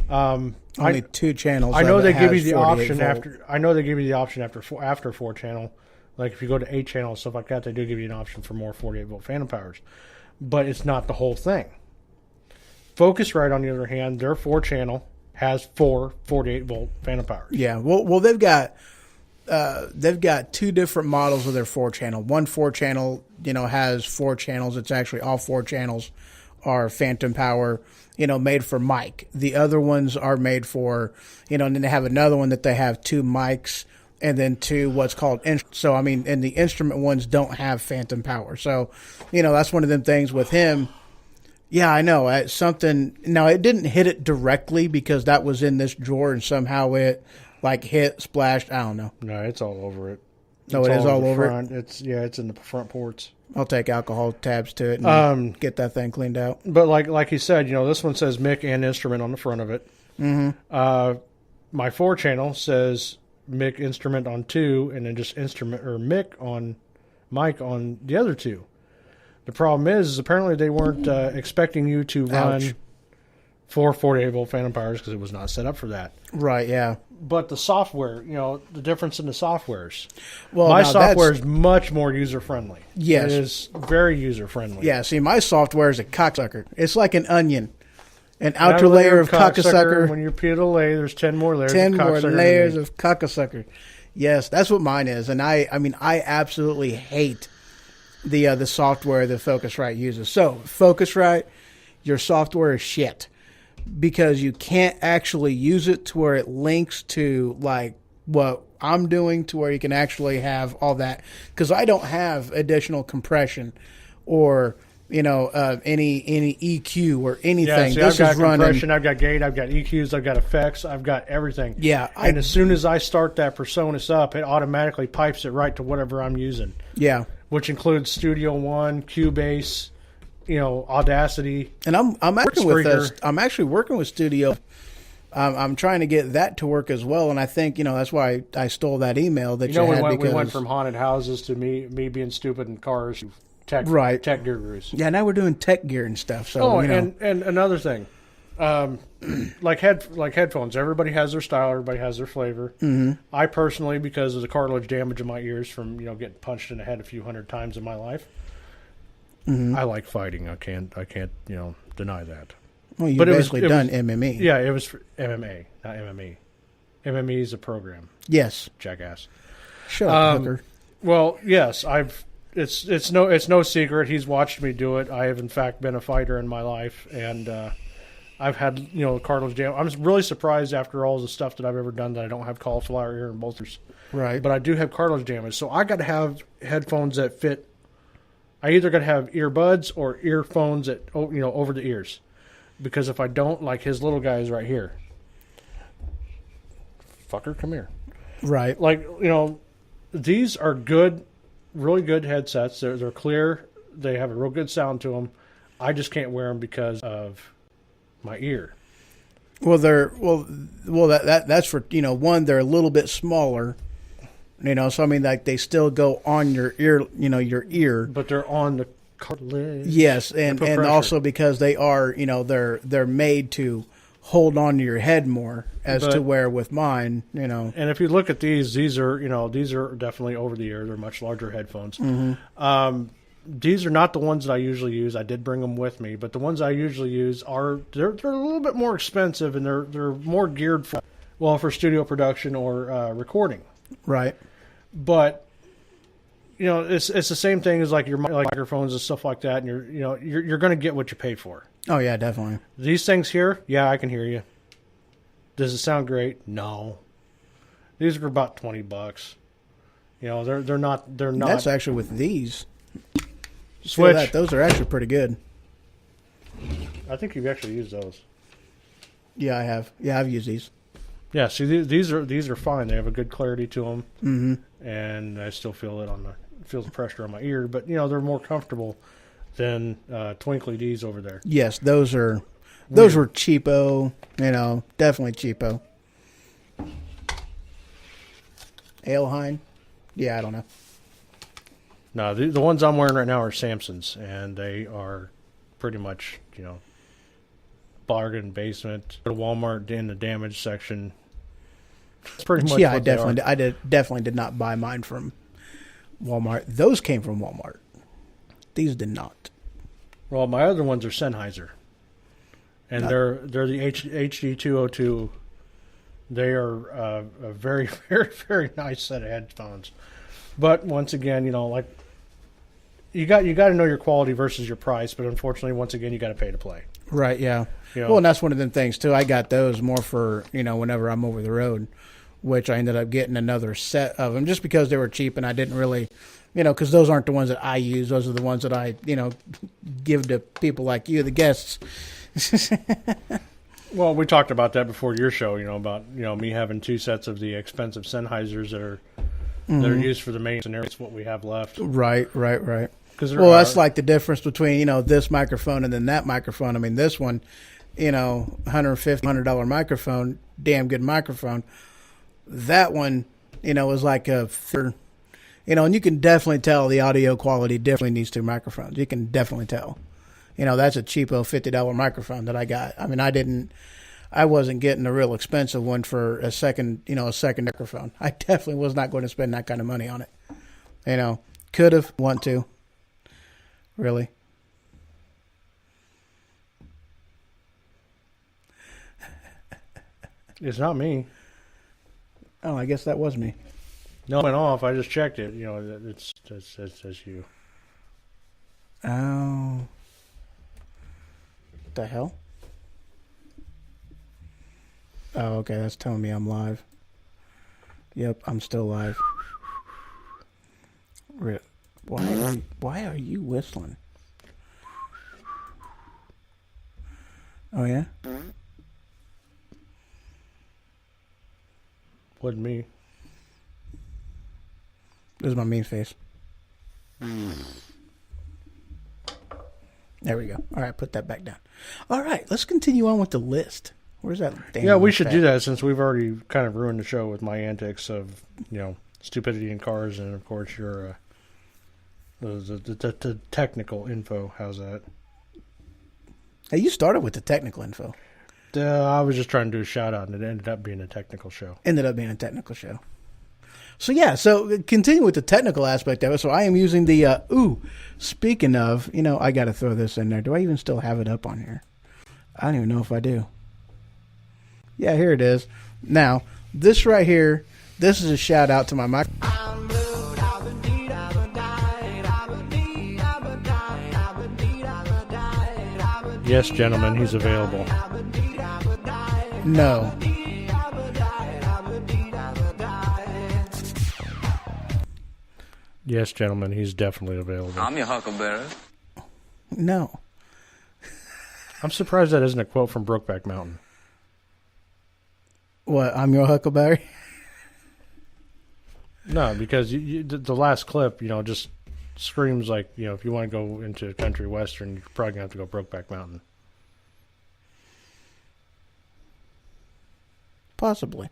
Speaker 1: Only 2 channels.
Speaker 2: I know they give you the option
Speaker 1: volt.
Speaker 2: after. I know they give you the option after 4-channel. Like if you go to 8-channel and stuff like that, they do give you an option for more 48-volt phantom powers, but it's not the whole thing. Focusrite, on the other hand, their 4-channel has 4 48-volt phantom powers.
Speaker 1: Yeah. Well, they've got 2 different models of their 4-channel. One 4-channel, you know, has 4 channels. It's actually all 4 channels are phantom power, you know, made for mic. The other ones are made for, you know, and then they have another one that they have 2 mics and then 2 what's called so I mean, and the instrument ones don't have phantom power. So, you know, that's one of them things with him. Yeah, I know. Now it didn't hit it directly because that was in this drawer and somehow it like hit, splashed. I don't know.
Speaker 2: No, it's all over it.
Speaker 1: No, it is all over
Speaker 2: it. It's in the front ports.
Speaker 1: I'll take alcohol tabs to it and get that thing cleaned out.
Speaker 2: But like he said, you know, this one says mic and instrument on the front of it. Mm-hmm. My 4-channel says mic instrument on 2, and then just instrument or mic on the other 2. The problem is apparently they weren't expecting you to run 4 48-volt phantom powers because it was not set up for that.
Speaker 1: Right, yeah.
Speaker 2: But the software, you know, the difference in the softwares.
Speaker 1: Well,
Speaker 2: my software is much more user-friendly.
Speaker 1: Yes.
Speaker 2: It is very user-friendly.
Speaker 1: Yeah, see, my software is a cocksucker. It's like an onion. An outer layer of cocksucker.
Speaker 2: When you peel the layer, there's 10 more layers
Speaker 1: 10 more layers of cocksucker. Yes, that's what mine is. And I mean, I absolutely hate the software that Focusrite uses. So, Focusrite, your software is shit. Because you can't actually use it to where it links to like what I'm doing to where you can actually have all that. Because I don't have additional compression or, you know, any EQ or anything.
Speaker 2: Yeah, see, I've got compression, I've got gate, I've got EQs, I've got effects, I've got everything.
Speaker 1: Yeah.
Speaker 2: And as soon as I start that PreSonus up, it automatically pipes it right to whatever I'm using.
Speaker 1: Yeah.
Speaker 2: Which includes Studio One, Cubase, you know, Audacity.
Speaker 1: And I'm working with
Speaker 2: Spreaker.
Speaker 1: I'm actually working with Studio. I'm trying to get that to work as well, and I think, you know, that's why I stole that email that you had.
Speaker 2: We went from haunted houses to me being stupid in cars, tech gurus.
Speaker 1: Yeah, now we're doing tech gear and stuff. So, you know.
Speaker 2: and another thing, like headphones. Everybody has their style. Everybody has their flavor. Mm-hmm. I personally, because of the cartilage damage in my ears from, you know, getting punched in the head a few hundred times in my life, I like fighting. I can't deny that.
Speaker 1: Well, you've
Speaker 2: But it was-
Speaker 1: basically
Speaker 2: it
Speaker 1: done
Speaker 2: was-
Speaker 1: MMA.
Speaker 2: Yeah, it was for MMA, not MMA. MMA is a program,
Speaker 1: Yes.
Speaker 2: jackass.
Speaker 1: Shut up,
Speaker 2: Um,
Speaker 1: hooker.
Speaker 2: Well, yes, it's no secret. He's watched me do it. I have in fact been a fighter in my life, and I've had cartilage damage. I'm really surprised after all the stuff that I've ever done that I don't have cauliflower ear and bolsters.
Speaker 1: Right.
Speaker 2: But I do have cartilage damage, so I got to have headphones that fit. I either got to have earbuds or earphones that over the ears, because if I don't, like his little guy is right here. Fucker, come here.
Speaker 1: Right.
Speaker 2: Like these are good, really good headsets. They're clear. They have a real good sound to them. I just can't wear them because of my ear.
Speaker 1: Well, that's for one. They're a little bit smaller, So I mean, like they still go on your ear, your ear.
Speaker 2: But they're on the cartilage.
Speaker 1: Yes, and
Speaker 2: They put pressure.
Speaker 1: also because they are, they're made to hold on to your head more, as to where with mine,
Speaker 2: And if you look at these are definitely over the ear. They're much larger headphones.
Speaker 1: Mm-hmm.
Speaker 2: These are not the ones that I usually use. I did bring them with me, but the ones I usually use they're a little bit more expensive, and they're more geared for studio production or recording.
Speaker 1: Right.
Speaker 2: But it's the same thing as like your microphones and stuff like that, and you're going to get what you pay for.
Speaker 1: Oh yeah, definitely.
Speaker 2: These things here, yeah, I can hear you. Does it sound great? No. These are about $20. They're not.
Speaker 1: That's actually with these.
Speaker 2: Switch.
Speaker 1: Feel that. Those are actually pretty good.
Speaker 2: I think you've actually used those.
Speaker 1: Yeah, I have. Yeah, I've used these.
Speaker 2: Yeah, see, these are fine. They have a good clarity to them,
Speaker 1: Mm-hmm.
Speaker 2: and I still feel the pressure on my ear. But they're more comfortable than Twinkly D's over there.
Speaker 1: Yes, those were cheapo. Definitely cheapo. Aleheim? Yeah, I don't know.
Speaker 2: No, the ones I'm wearing right now are Samsons, and they are pretty much bargain basement. Go to Walmart in the damage section. That's pretty much.
Speaker 1: Yeah,
Speaker 2: what they are.
Speaker 1: I definitely did not buy mine from Walmart. Those came from Walmart. These did not.
Speaker 2: Well, my other ones are Sennheiser, and they're the HD 202. They are a very, very, very nice set of headphones. But once again, like you got to know your quality versus your price. But unfortunately, once again, you got to pay to play.
Speaker 1: Right. Yeah. Well, and that's one of them things too. I got those more for whenever I'm over the road, which I ended up getting another set of them just because they were cheap, and I didn't really. Because those aren't the ones that I use. Those are the ones that I, give to people like you, the guests.
Speaker 2: Well, we talked about that before your show, about, me having two sets of the expensive Sennheisers that are used for the main scenario. It's what we have left.
Speaker 1: Right.
Speaker 2: Well,
Speaker 1: That's like the difference between, this microphone and then that microphone. I mean, this one, $150, $100 microphone, damn good microphone. That one, is like a third. And you can definitely tell the audio quality differently in these two microphones. You can definitely tell. That's a cheapo $50 microphone that I got. I mean, I wasn't getting a real expensive one for a second microphone. I definitely was not going to spend that kind of money on it. Could have, want to. Really.
Speaker 2: It's not me.
Speaker 1: Oh, I guess that was me.
Speaker 2: No, it went off. I just checked it. It's you.
Speaker 1: Oh. What the hell? Oh, okay. That's telling me I'm live. Yep, I'm still live. Why are you whistling? Oh, yeah?
Speaker 2: Wasn't me.
Speaker 1: This is my mean face. There we go. All right, put that back down. All right, let's continue on with the list. Where's that?
Speaker 2: Yeah, we should do that since we've already kind of ruined the show with my antics of, stupidity in cars and, of course, your the technical info. How's that?
Speaker 1: Hey, you started with the technical info.
Speaker 2: I was just trying to do a shout out, and it ended up being a technical show.
Speaker 1: Ended up being a technical show. So yeah, so continue with the technical aspect of it. So I am using the speaking of, I got to throw this in there. Do I even still have it up on here? I don't even know if I do. Yeah, here it is. Now, this right here, this is a shout out to my mic.
Speaker 2: Yes, gentlemen, he's available.
Speaker 1: No.
Speaker 2: Yes, gentlemen, he's definitely available.
Speaker 5: I'm your huckleberry.
Speaker 1: No.
Speaker 2: I'm surprised that isn't a quote from Brokeback Mountain.
Speaker 1: What, I'm your huckleberry?
Speaker 2: No, because the last clip, just screams like, if you want to go into country western, you're probably going to have to go Brokeback Mountain.
Speaker 1: Possibly.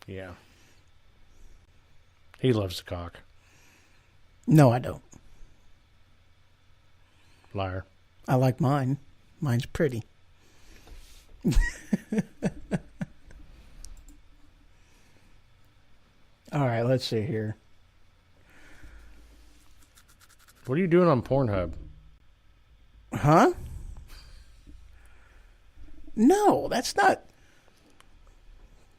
Speaker 2: Yeah. He loves the cock.
Speaker 1: No, I don't.
Speaker 2: Liar.
Speaker 1: I like mine. Mine's pretty. All right, let's see here.
Speaker 2: What are you doing on Pornhub?
Speaker 1: Huh? No, that's not.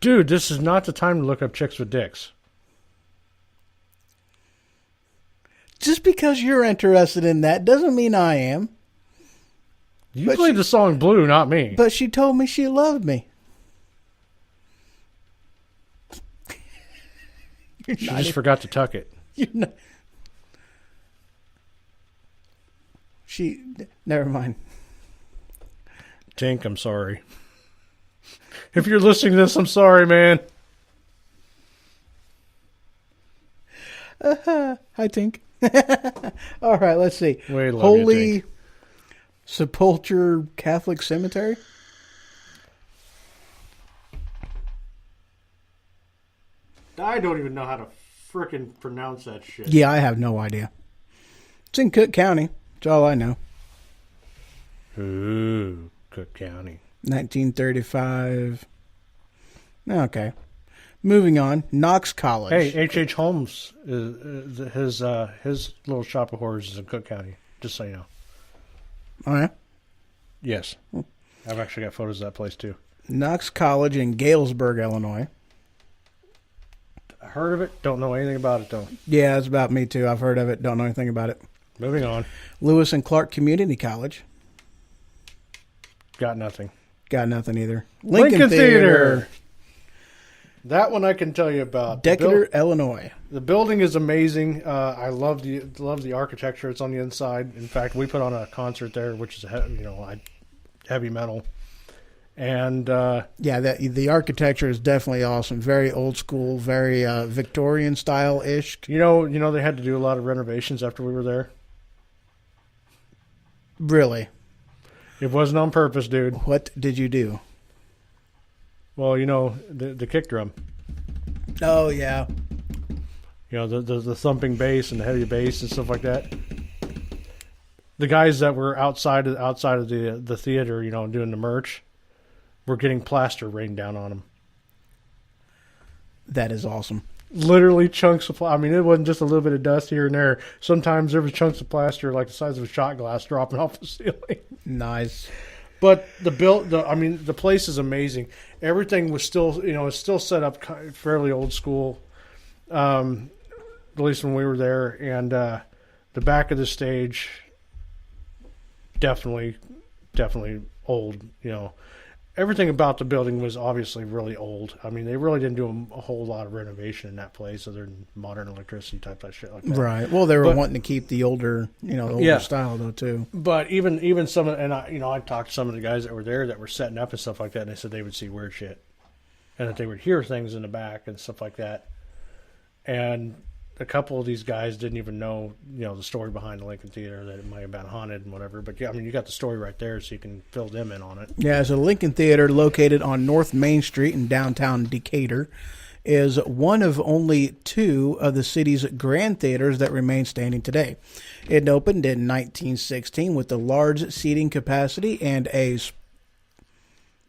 Speaker 2: Dude, this is not the time to look up chicks with dicks.
Speaker 1: Just because you're interested in that doesn't mean I am.
Speaker 2: You
Speaker 1: But
Speaker 2: played the song Blue, not me.
Speaker 1: But she told me she loved me.
Speaker 2: She just forgot to tuck it.
Speaker 1: You're not. Never mind.
Speaker 2: Tink, I'm sorry. If you're listening to this, I'm sorry, man.
Speaker 1: Hi, Tink. All right, let's see.
Speaker 2: We love
Speaker 1: Holy
Speaker 2: you, Tink.
Speaker 1: Sepulchre Catholic Cemetery.
Speaker 2: I don't even know how to frickin' pronounce that shit.
Speaker 1: Yeah, I have no idea. It's in Cook County. That's all I know.
Speaker 2: Ooh, Cook County.
Speaker 1: 1935. Okay. Moving on. Knox College.
Speaker 2: Hey, H.H. Holmes, his little shop of horrors is in Cook County, just so you know.
Speaker 1: All right.
Speaker 2: Yes. I've actually got photos of that place, too.
Speaker 1: Knox College in Galesburg, Illinois.
Speaker 2: I heard of it. Don't know anything about it, though.
Speaker 1: Yeah, it's about me, too. I've heard of it. Don't know anything about it.
Speaker 2: Moving on.
Speaker 1: Lewis and Clark Community College.
Speaker 2: Got nothing.
Speaker 1: Got nothing either.
Speaker 2: Lincoln Theater. That one I can tell you about.
Speaker 1: Decatur, Illinois.
Speaker 2: The building is amazing. I love the architecture. It's on the inside. In fact, we put on a concert there, which is heavy metal. And
Speaker 1: yeah, the architecture is definitely awesome. Very old school, very Victorian style ish.
Speaker 2: you know they had to do a lot of renovations after we were there.
Speaker 1: Really?
Speaker 2: It wasn't on purpose, dude.
Speaker 1: What did you do?
Speaker 2: Well, the kick drum.
Speaker 1: Oh yeah.
Speaker 2: The thumping bass and the heavy bass and stuff like that. The guys that were outside of the theater, doing the merch, were getting plaster rained down on them.
Speaker 1: That is awesome.
Speaker 2: Literally chunks of I mean, it wasn't just a little bit of dust here and there. Sometimes there was chunks of plaster like the size of a shot glass dropping off the ceiling.
Speaker 1: Nice.
Speaker 2: But the place is amazing. Everything was still, it's still set up fairly old school, at least when we were there. And the back of the stage, definitely old. Everything about the building was obviously really old. I mean, they really didn't do a whole lot of renovation in that place other than modern electricity type of shit like that.
Speaker 1: Right. Well, they were wanting to keep the older, style though too.
Speaker 2: But even some of, and I talked to some of the guys that were there that were setting up and stuff like that, and they said they would see weird shit, and that they would hear things in the back and stuff like that. And a couple of these guys didn't even know, the story behind the Lincoln Theater, that it might have been haunted and whatever. But yeah, I mean, you got the story right there, so you can fill them in on it.
Speaker 1: Yeah, so the Lincoln Theater, located on North Main Street in downtown Decatur, is one of only two of the city's grand theaters that remain standing today. It opened in 1916 with a large seating capacity and a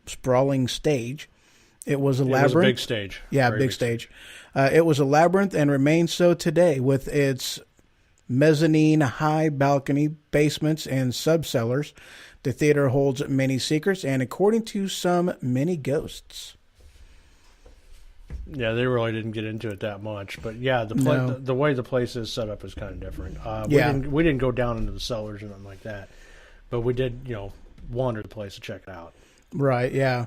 Speaker 1: sprawling stage. It was a
Speaker 2: It
Speaker 1: labyrinth.
Speaker 2: was a big stage.
Speaker 1: Yeah,
Speaker 2: Very
Speaker 1: big stage. It was a labyrinth and remains so today with its mezzanine, high balcony, basements, and subcellars. The theater holds many secrets and, according to some, many ghosts.
Speaker 2: Yeah, they really didn't get into it that much, but yeah,
Speaker 1: No.
Speaker 2: the way the place is set up is kind of different.
Speaker 1: Yeah.
Speaker 2: We didn't go down into the cellars or nothing like that, but we did, wander the place to check it out.
Speaker 1: Right, yeah.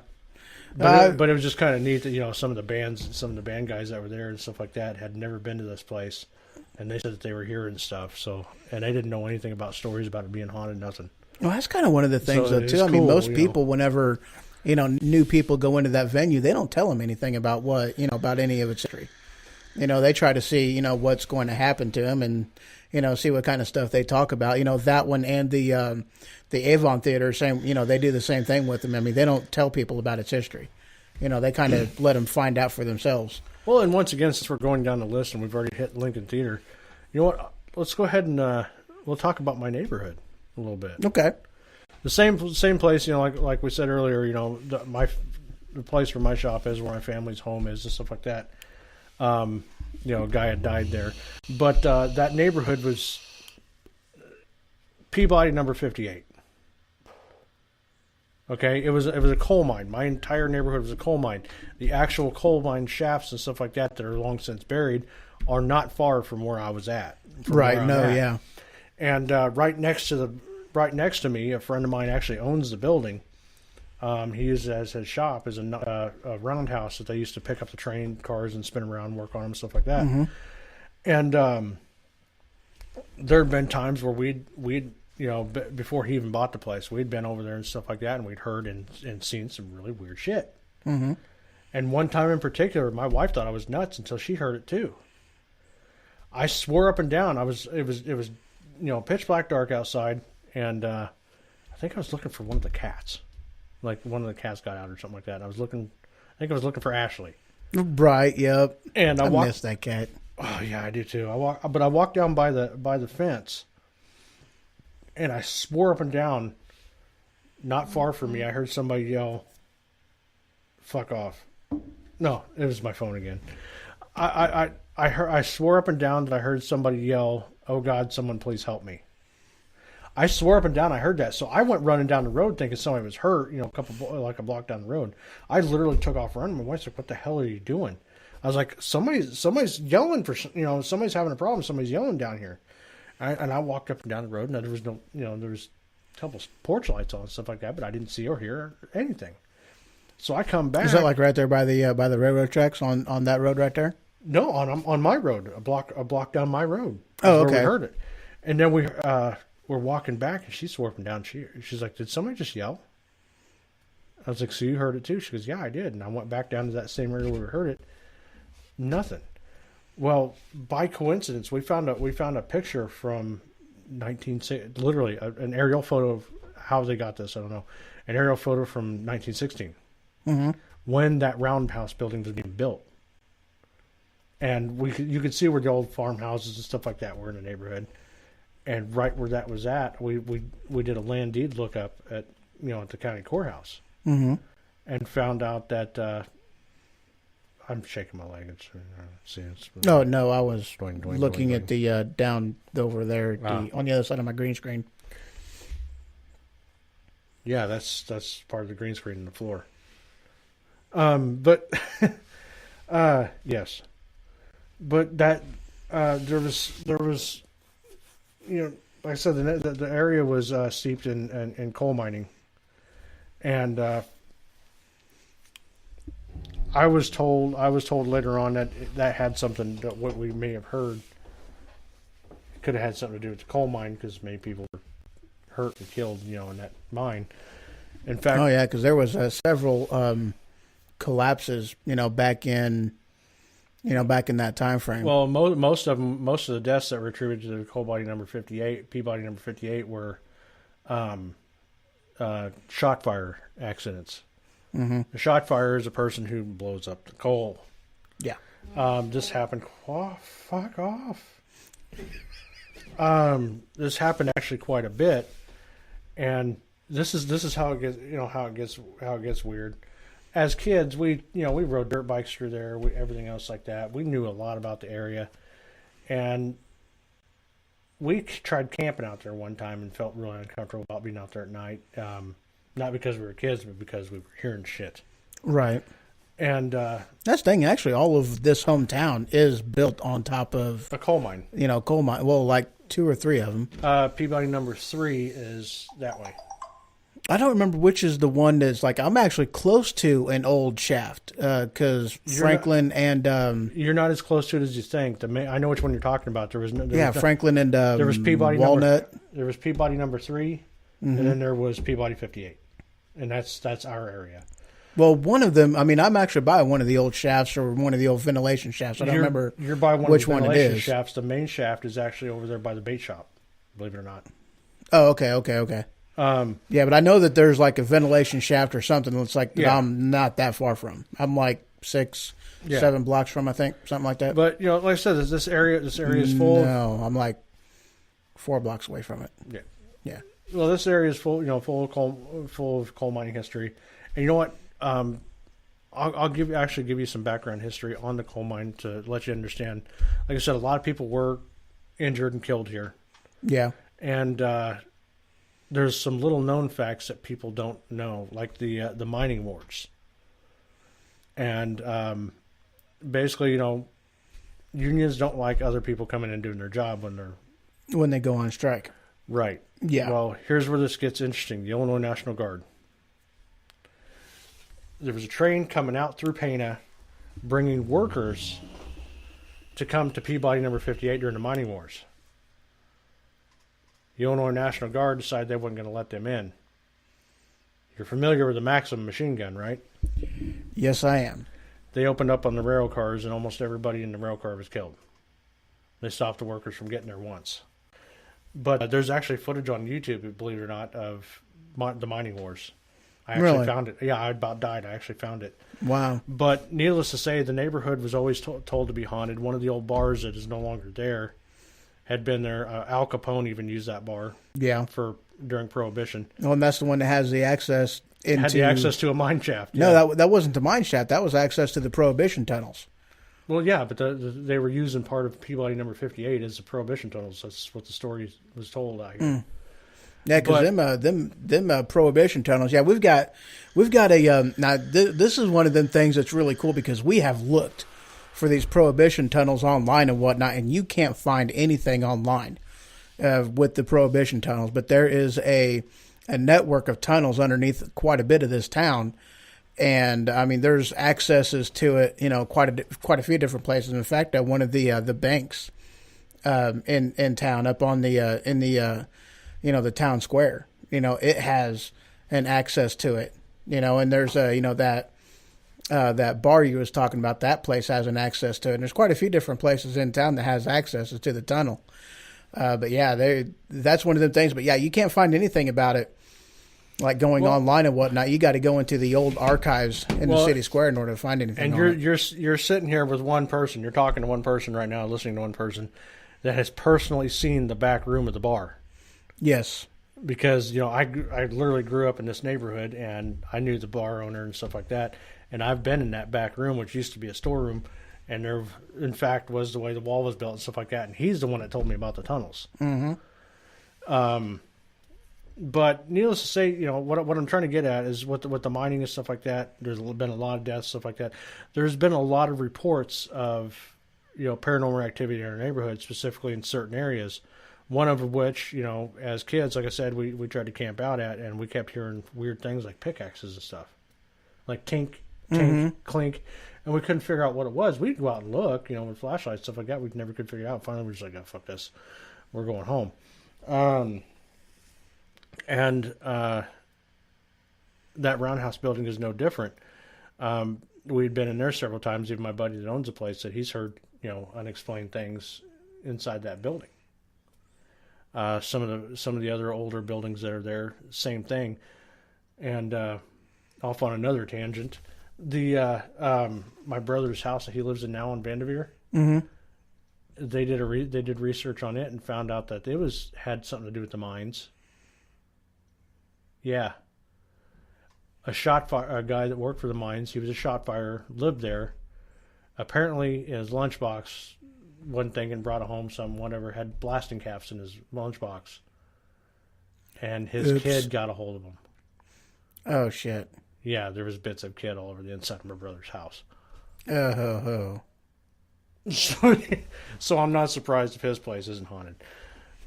Speaker 2: But it was just kind of neat that some of the band guys that were there and stuff like that had never been to this place, and they said that they were here and stuff. So, and they didn't know anything about stories about it being haunted, nothing.
Speaker 1: Well, that's kind of one of the things,
Speaker 2: So
Speaker 1: though,
Speaker 2: it's
Speaker 1: too. I mean,
Speaker 2: cool,
Speaker 1: most people, whenever, new people go into that venue, they don't tell them anything about about any of its history. They try to see, what's going to happen to them and, see what kind of stuff they talk about. That one and the Avon Theater, same, they do the same thing with them. I mean, they don't tell people about its history. They kind of let them find out for themselves.
Speaker 2: Well, and once again, since we're going down the list and we've already hit Lincoln Theater, you know what? Let's go ahead and we'll talk about my neighborhood a little bit.
Speaker 1: Okay.
Speaker 2: The same place, like we said earlier, the place where my shop is, where my family's home is, and stuff like that. A guy had died there, but that neighborhood was Peabody number 58. Okay, it was a coal mine. My entire neighborhood was a coal mine. The actual coal mine shafts and stuff like that are long since buried are not far from where I was at.
Speaker 1: Right. No. Yeah.
Speaker 2: And right next to me, a friend of mine actually owns the building. He uses it as his shop, as a roundhouse that they used to pick up the train cars and spin around, work on them, stuff like that.
Speaker 1: Mm-hmm.
Speaker 2: And there had been times where we'd before he even bought the place, we'd been over there and stuff like that, and we'd heard and seen some really weird shit.
Speaker 1: Mm-hmm.
Speaker 2: And one time in particular, my wife thought I was nuts until she heard it too. I swore up and down. It was pitch black dark outside, and I think I was looking for one of the cats. Like one of the cats got out or something like that. I think I was looking for Ashley.
Speaker 1: Right. Yep.
Speaker 2: And I
Speaker 1: miss that cat.
Speaker 2: Oh yeah, I do too. I walked down by the fence, and I swore up and down. Not far from me, I heard somebody yell, "Fuck off!" No, it was my phone again. I swore up and down that I heard somebody yell, "Oh God, someone please help me." I swore up and down I heard that, so I went running down the road thinking somebody was hurt. A block down the road. I literally took off running. My wife's like, "What the hell are you doing?" I was like, "Somebody's yelling for somebody's having a problem. Somebody's yelling down here." And I walked up and down the road, and there was no there was a couple porch lights on and stuff like that, but I didn't see or hear anything. So I come back.
Speaker 1: Is that like right there by the railroad tracks on that road right there?
Speaker 2: No, on my road, a block down my road.
Speaker 1: Oh,
Speaker 2: Where
Speaker 1: okay.
Speaker 2: we heard it, and then we're walking back, and she's swerving down. She's like, "Did somebody just yell?" I was like, "So you heard it too?" She goes, "Yeah, I did." And I went back down to that same area where we heard it. Nothing. Well, by coincidence, we found a picture from literally an aerial photo of how they got this. I don't know, an aerial photo from 1916,
Speaker 1: Mm-hmm.
Speaker 2: when that roundhouse building was being built. And you could see where the old farmhouses and stuff like that were in the neighborhood, and right where that was at, we did a land deed lookup at the county courthouse,
Speaker 1: Mm-hmm.
Speaker 2: and found out that I'm shaking my leg.
Speaker 1: Oh no, I was
Speaker 2: Doing, doing,
Speaker 1: looking
Speaker 2: doing,
Speaker 1: at the down over there
Speaker 2: Ah.
Speaker 1: on the other side of my green screen.
Speaker 2: Yeah, that's part of the green screen in the floor. But yes, but that there was like I said, the area was steeped in coal mining, and I was told later on that had something that what we may have heard could have had something to do with the coal mine, because many people were hurt and killed in that mine. In fact,
Speaker 1: Oh yeah, because there was several collapses, back in that time frame.
Speaker 2: well, most of the deaths that were attributed to the Peabody number 58 were shot fire accidents.
Speaker 1: Mm-hmm.
Speaker 2: A shot fire is a person who blows up the coal.
Speaker 1: Yeah.
Speaker 2: This happened. Oh, fuck off. This happened actually quite a bit, and this is how it gets. How it gets weird. as kids, we rode dirt bikes through there, everything else like that. We knew a lot about the area, and we tried camping out there one time and felt really uncomfortable about being out there at night. Not because we were kids, but because we were hearing shit.
Speaker 1: Right.
Speaker 2: And
Speaker 1: that's the thing. Actually, all of this hometown is built on top of
Speaker 2: a coal mine.
Speaker 1: Coal mine. Well, like 2 or 3 of them.
Speaker 2: Peabody number 3 is that way.
Speaker 1: I don't remember which is the one that's like, I'm actually close to an old shaft because Franklin and
Speaker 2: you're not as close to it as you think. I know which one you're talking about.
Speaker 1: Franklin and
Speaker 2: there was Peabody
Speaker 1: Walnut.
Speaker 2: There was Peabody number 3, and then there was Peabody 58, and that's our area.
Speaker 1: Well, one of them. I mean, I'm actually by one of the old shafts or one of the old ventilation shafts. I don't remember.
Speaker 2: You're by one
Speaker 1: which
Speaker 2: of the
Speaker 1: one it
Speaker 2: ventilation
Speaker 1: is.
Speaker 2: shafts. The main shaft is actually over there by the bait shop. Believe it or not.
Speaker 1: Oh, okay. Yeah, but I know that there's like a ventilation shaft or something that's like that I'm not that far from. I'm like 6, 7 blocks from, I think, something like that.
Speaker 2: But like I said, this area is full.
Speaker 1: No, I'm like 4 blocks away from it. Yeah.
Speaker 2: Well, this area is full, full of coal mining history. And you know what? I'll give you some background history on the coal mine to let you understand. Like I said, a lot of people were injured and killed here.
Speaker 1: Yeah.
Speaker 2: And there's some little known facts that people don't know, like the mining wars. And basically, unions don't like other people coming in and doing their job
Speaker 1: when they go on strike.
Speaker 2: Right.
Speaker 1: Yeah.
Speaker 2: Well, here's where this gets interesting. The Illinois National Guard. There was a train coming out through Pana bringing workers to come to Peabody number 58 during the mining wars. The Illinois National Guard decided they weren't going to let them in. You're familiar with the Maxim machine gun, right?
Speaker 1: Yes, I am.
Speaker 2: They opened up on the rail cars, and almost everybody in the rail car was killed. They stopped the workers from getting there once. But there's actually footage on YouTube, believe it or not, of the mining wars. I actually found it. Yeah, I about died. I actually found it.
Speaker 1: Wow.
Speaker 2: But needless to say, the neighborhood was always told to be haunted. One of the old bars that is no longer there had been there. Al Capone even used that bar.
Speaker 1: Yeah.
Speaker 2: During Prohibition.
Speaker 1: Oh, and that's the one that has the access into...
Speaker 2: Had the access to a mine shaft.
Speaker 1: Yeah. No, that wasn't the mine shaft. That was access to the Prohibition tunnels.
Speaker 2: Well, yeah, but they were using part of Peabody number 58 as the Prohibition tunnels. That's what the story was told out here.
Speaker 1: Yeah, because them Prohibition tunnels. Yeah, we've got a now. This is one of them things that's really cool because we have looked for these Prohibition tunnels online and whatnot, and you can't find anything online with the Prohibition tunnels. But there is a network of tunnels underneath quite a bit of this town, and I mean, there's accesses to it. Quite a few different places. In fact, one of the banks in town up on the the town square, it has an access to it, and there's that bar you was talking about, that place has an access to it. And there's quite a few different places in town that has access to the tunnel. But yeah, that's one of the things, but yeah, you can't find anything about it like going online and whatnot. You got to go into the old archives in the city square in order to find anything.
Speaker 2: And you're sitting here with one person, you're talking to one person right now, listening to one person that has personally seen the back room of the bar.
Speaker 1: Yes.
Speaker 2: Because, I literally grew up in this neighborhood, and I knew the bar owner and stuff like that. And I've been in that back room, which used to be a storeroom, and there, in fact, was the way the wall was built and stuff like that. And he's the one that told me about the tunnels.
Speaker 1: Mm-hmm.
Speaker 2: But needless to say, what I'm trying to get at is with the mining and stuff like that, there's been a lot of deaths, stuff like that. There's been a lot of reports of, paranormal activity in our neighborhood, specifically in certain areas. One of which, as kids, like I said, we tried to camp out at, and we kept hearing weird things like pickaxes and stuff. Like tink, clink, and we couldn't figure out what it was. We'd go out and look, with flashlights, stuff like that. We never could figure it out. Finally, we were just like, oh, fuck this. We're going home. That roundhouse building is no different. We'd been in there several times. Even my buddy that owns the place said he's heard, unexplained things inside that building. Some of the other older buildings that are there, same thing. And off on another tangent, the my brother's house that he lives in now in Vanderveer, they did research on it and found out that it had something to do with the mines. Yeah, a guy that worked for the mines. He was a shot firer, lived there. Apparently, his lunchbox, one thing, and brought it home. Whatever, had blasting caps in his lunchbox, and his kid got a hold of him.
Speaker 1: Oh shit!
Speaker 2: Yeah, there was bits of kid all over the inside of my brother's house.
Speaker 1: Oh.
Speaker 2: So I'm not surprised if his place isn't haunted.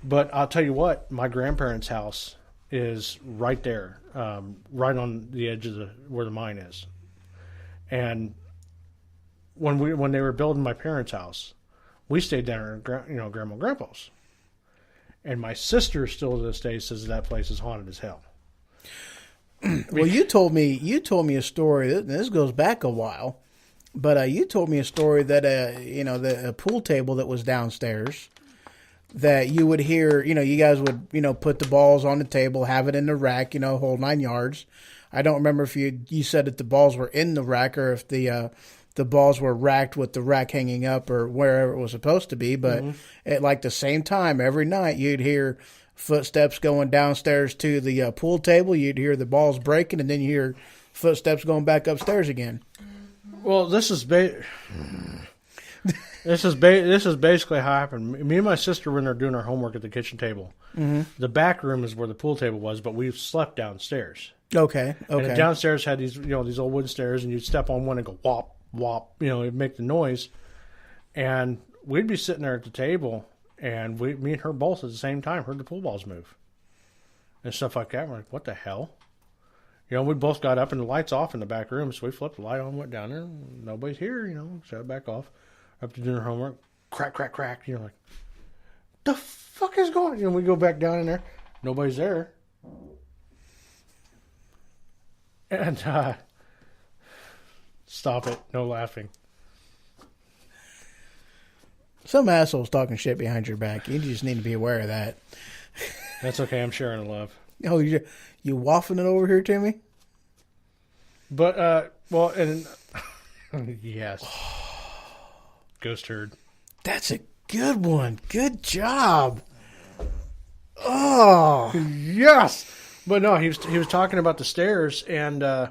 Speaker 2: But I'll tell you what, my grandparents' house is right there, right on the edge of where the mine is. And when they were building my parents' house, we stayed down at Grandma and Grandpa's. And my sister still to this day says that place is haunted as hell.
Speaker 1: Well, you told me a story. This goes back a while, but you told me a story that the pool table that was downstairs, that you would hear. You guys would put the balls on the table, have it in the rack, whole 9 yards. I don't remember if you said that the balls were in the rack or if the balls were racked with the rack hanging up or wherever it was supposed to be. But at like the same time every night, you'd hear footsteps going downstairs to the pool table. You'd hear the balls breaking, and then you hear footsteps going back upstairs again.
Speaker 2: Well, this is basically how it happened. Me and my sister were in there doing our homework at the kitchen table. Mm-hmm. The back room is where the pool table was, but we slept downstairs.
Speaker 1: Okay.
Speaker 2: And the downstairs had these old wooden stairs, and you'd step on one and go whop whop. It'd make the noise, and we'd be sitting there at the table. And me and her both at the same time heard the pool balls move and stuff like that. We're like, what the hell? We both got up and the light's off in the back room. So we flipped the light on, went down there. Nobody's here, shut it back off. Up to doing our homework. Crack, crack, crack. Like, the fuck is going on? We go back down in there. Nobody's there. And stop it. No laughing.
Speaker 1: Some asshole's talking shit behind your back. You just need to be aware of that.
Speaker 2: That's okay. I'm sharing the love.
Speaker 1: Oh, you waffling it over here to me?
Speaker 2: But, well, and yes. Ghost herd.
Speaker 1: That's a good one. Good job. Oh.
Speaker 2: Yes. But no, he was talking about the stairs, and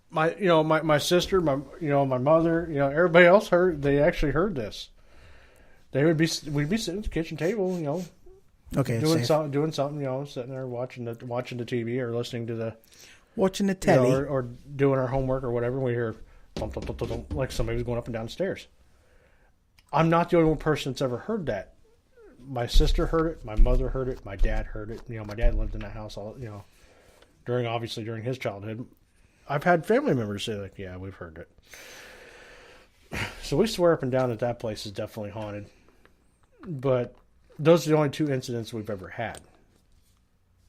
Speaker 2: my sister, my mother, everybody else they actually heard this. We'd be sitting at the kitchen table,
Speaker 1: okay,
Speaker 2: doing something, sitting there watching the TV or listening to
Speaker 1: watching the telly,
Speaker 2: or doing our homework or whatever. And we hear thump, thump, thump, thump, like somebody was going up and down the stairs. I'm not the only one person that's ever heard that. My sister heard it, my mother heard it, my dad heard it. My dad lived in that house during his childhood. I've had family members say, like, yeah, we've heard it. So we swear up and down that place is definitely haunted. But those are the only 2 incidents we've ever had.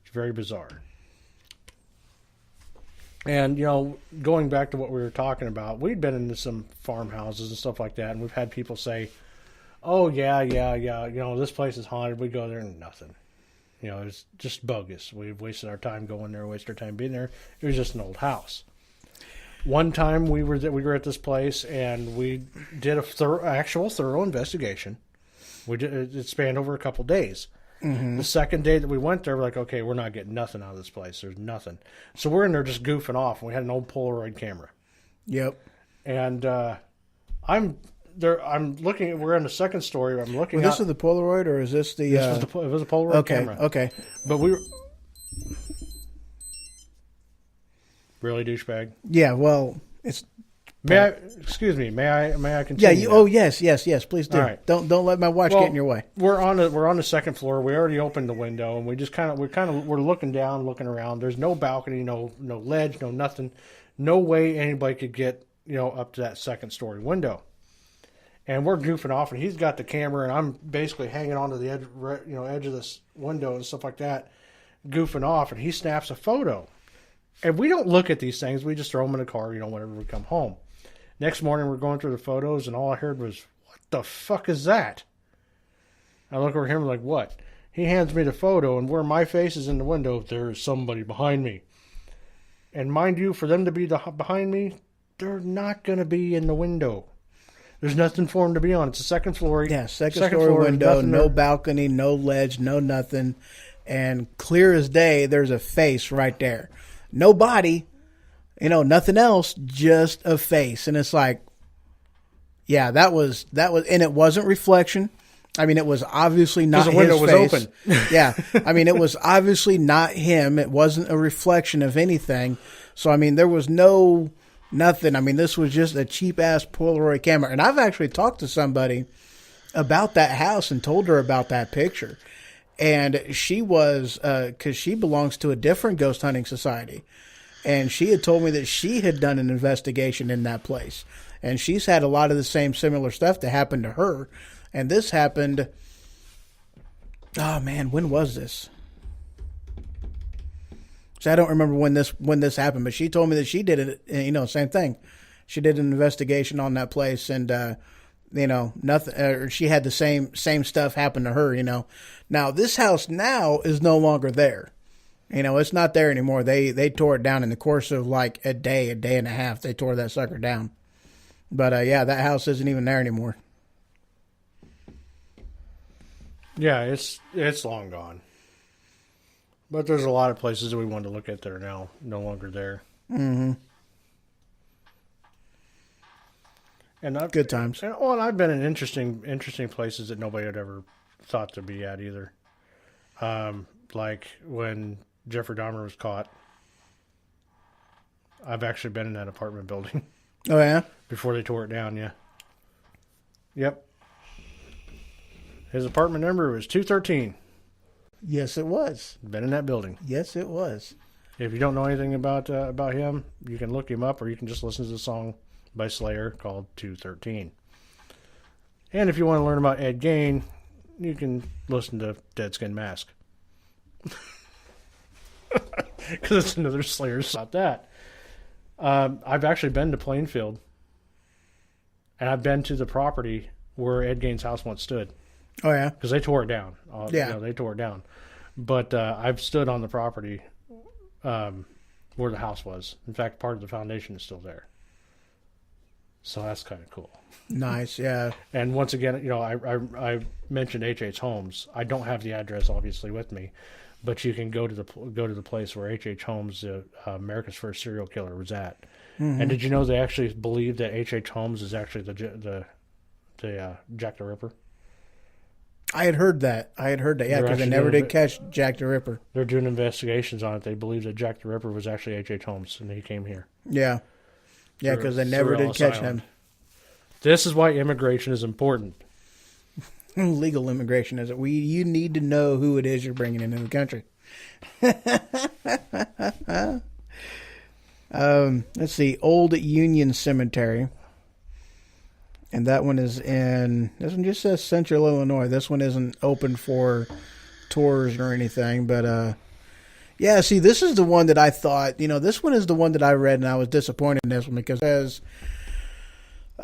Speaker 2: It's very bizarre. And, going back to what we were talking about, we'd been into some farmhouses and stuff like that, and we've had people say, oh, yeah, this place is haunted. We go there and nothing. It's just bogus. We've wasted our time going there, wasted our time being there. It was just an old house. One time we were at this place and we did a thorough investigation. It spanned over a couple days. Mm-hmm. The second day that we went there, we're like, okay, we're not getting nothing out of this place. There's nothing. So we're in there just goofing off. We had an old Polaroid camera.
Speaker 1: Yep.
Speaker 2: And I'm looking. We're in the second story. I'm looking.
Speaker 1: This is the Polaroid, or is this the?
Speaker 2: It was a Polaroid camera.
Speaker 1: Okay.
Speaker 2: But we were really douchebag.
Speaker 1: Yeah. Well, it's.
Speaker 2: Excuse me. May I continue?
Speaker 1: Yeah. Yes. Please do.
Speaker 2: All right.
Speaker 1: Don't let my watch get in your way.
Speaker 2: We're on the second floor. We already opened the window, and we just we're looking down, looking around. There's no balcony, no ledge, no nothing. No way anybody could get up to that second story window. And we're goofing off, and he's got the camera, and I'm basically hanging onto the edge of this window and stuff like that, goofing off, and he snaps a photo. And we don't look at these things. We just throw them in the car, whenever we come home. Next morning, we're going through the photos, and all I heard was, what the fuck is that? I look over at him like, what? He hands me the photo, and where my face is in the window, there's somebody behind me. And mind you, for them to be behind me, they're not going to be in the window. There's nothing for them to be on. It's a second floor.
Speaker 1: Yeah, second floor window, no balcony, no ledge, no nothing. And clear as day, there's a face right there. no body, nothing else, just a face. And it's like, yeah, that was, and it wasn't reflection. I mean, it was obviously not his
Speaker 2: window was
Speaker 1: face.
Speaker 2: open.
Speaker 1: Yeah. I mean, it was obviously not him. It wasn't a reflection of anything. So, I mean, there was nothing. I mean, this was just a cheap-ass Polaroid camera. And I've actually talked to somebody about that house and told her about that picture. And she was, because she belongs to a different ghost hunting society. And she had told me that she had done an investigation in that place. And she's had a lot of the same similar stuff that happened to her. And this happened, oh man, when was this? So I don't remember when this happened, but she told me that she did it, same thing. She did an investigation on that place, and nothing. She had the same stuff happen to her. Now this house now is no longer there. It's not there anymore. They tore it down in the course of like a day and a half. They tore that sucker down. But yeah, that house isn't even there anymore.
Speaker 2: Yeah, it's long gone. But there's a lot of places that we wanted to look at that are now no longer there.
Speaker 1: Mm-hmm.
Speaker 2: And
Speaker 1: good times.
Speaker 2: And I've been in interesting places that nobody had ever thought to be at either. Like when Jeffrey Dahmer was caught. I've actually been in that apartment building.
Speaker 1: Oh yeah?
Speaker 2: Before they tore it down, yeah. Yep. His apartment number was 213.
Speaker 1: Yes, it was.
Speaker 2: Been in that building.
Speaker 1: Yes, it was.
Speaker 2: If you don't know anything about him, you can look him up, or you can just listen to the song by Slayer called 213. And if you want to learn about Ed Gein, you can listen to Dead Skin Mask. Because it's another Slayer song about that. I've actually been to Plainfield, and I've been to the property where Ed Gein's house once stood.
Speaker 1: Oh, yeah?
Speaker 2: Because they tore it down.
Speaker 1: Yeah.
Speaker 2: They tore it down. But I've stood on the property where the house was. In fact, part of the foundation is still there. So that's kind of cool.
Speaker 1: Nice, yeah.
Speaker 2: And once again, I mentioned H.H. Holmes. I don't have the address, obviously, with me. But you can go to the place where H.H. Holmes, America's first serial killer, was at. Mm-hmm. And did you know they actually believe that H.H. Holmes is actually the Jack the Ripper?
Speaker 1: I had heard that, yeah, because they never did catch Jack the Ripper.
Speaker 2: They're doing investigations on it. They believe that Jack the Ripper was actually H.H. Holmes, and he came here.
Speaker 1: Yeah. Yeah, because they never did catch him.
Speaker 2: This is why immigration is important.
Speaker 1: Legal immigration is it? You need to know who it is you're bringing into the country. Let's see, Old Union Cemetery. And that one is this one just says Central Illinois. This one isn't open for tours or anything. But, yeah, see, this is the one that I thought, this one is the one that I read and I was disappointed in this one because it says,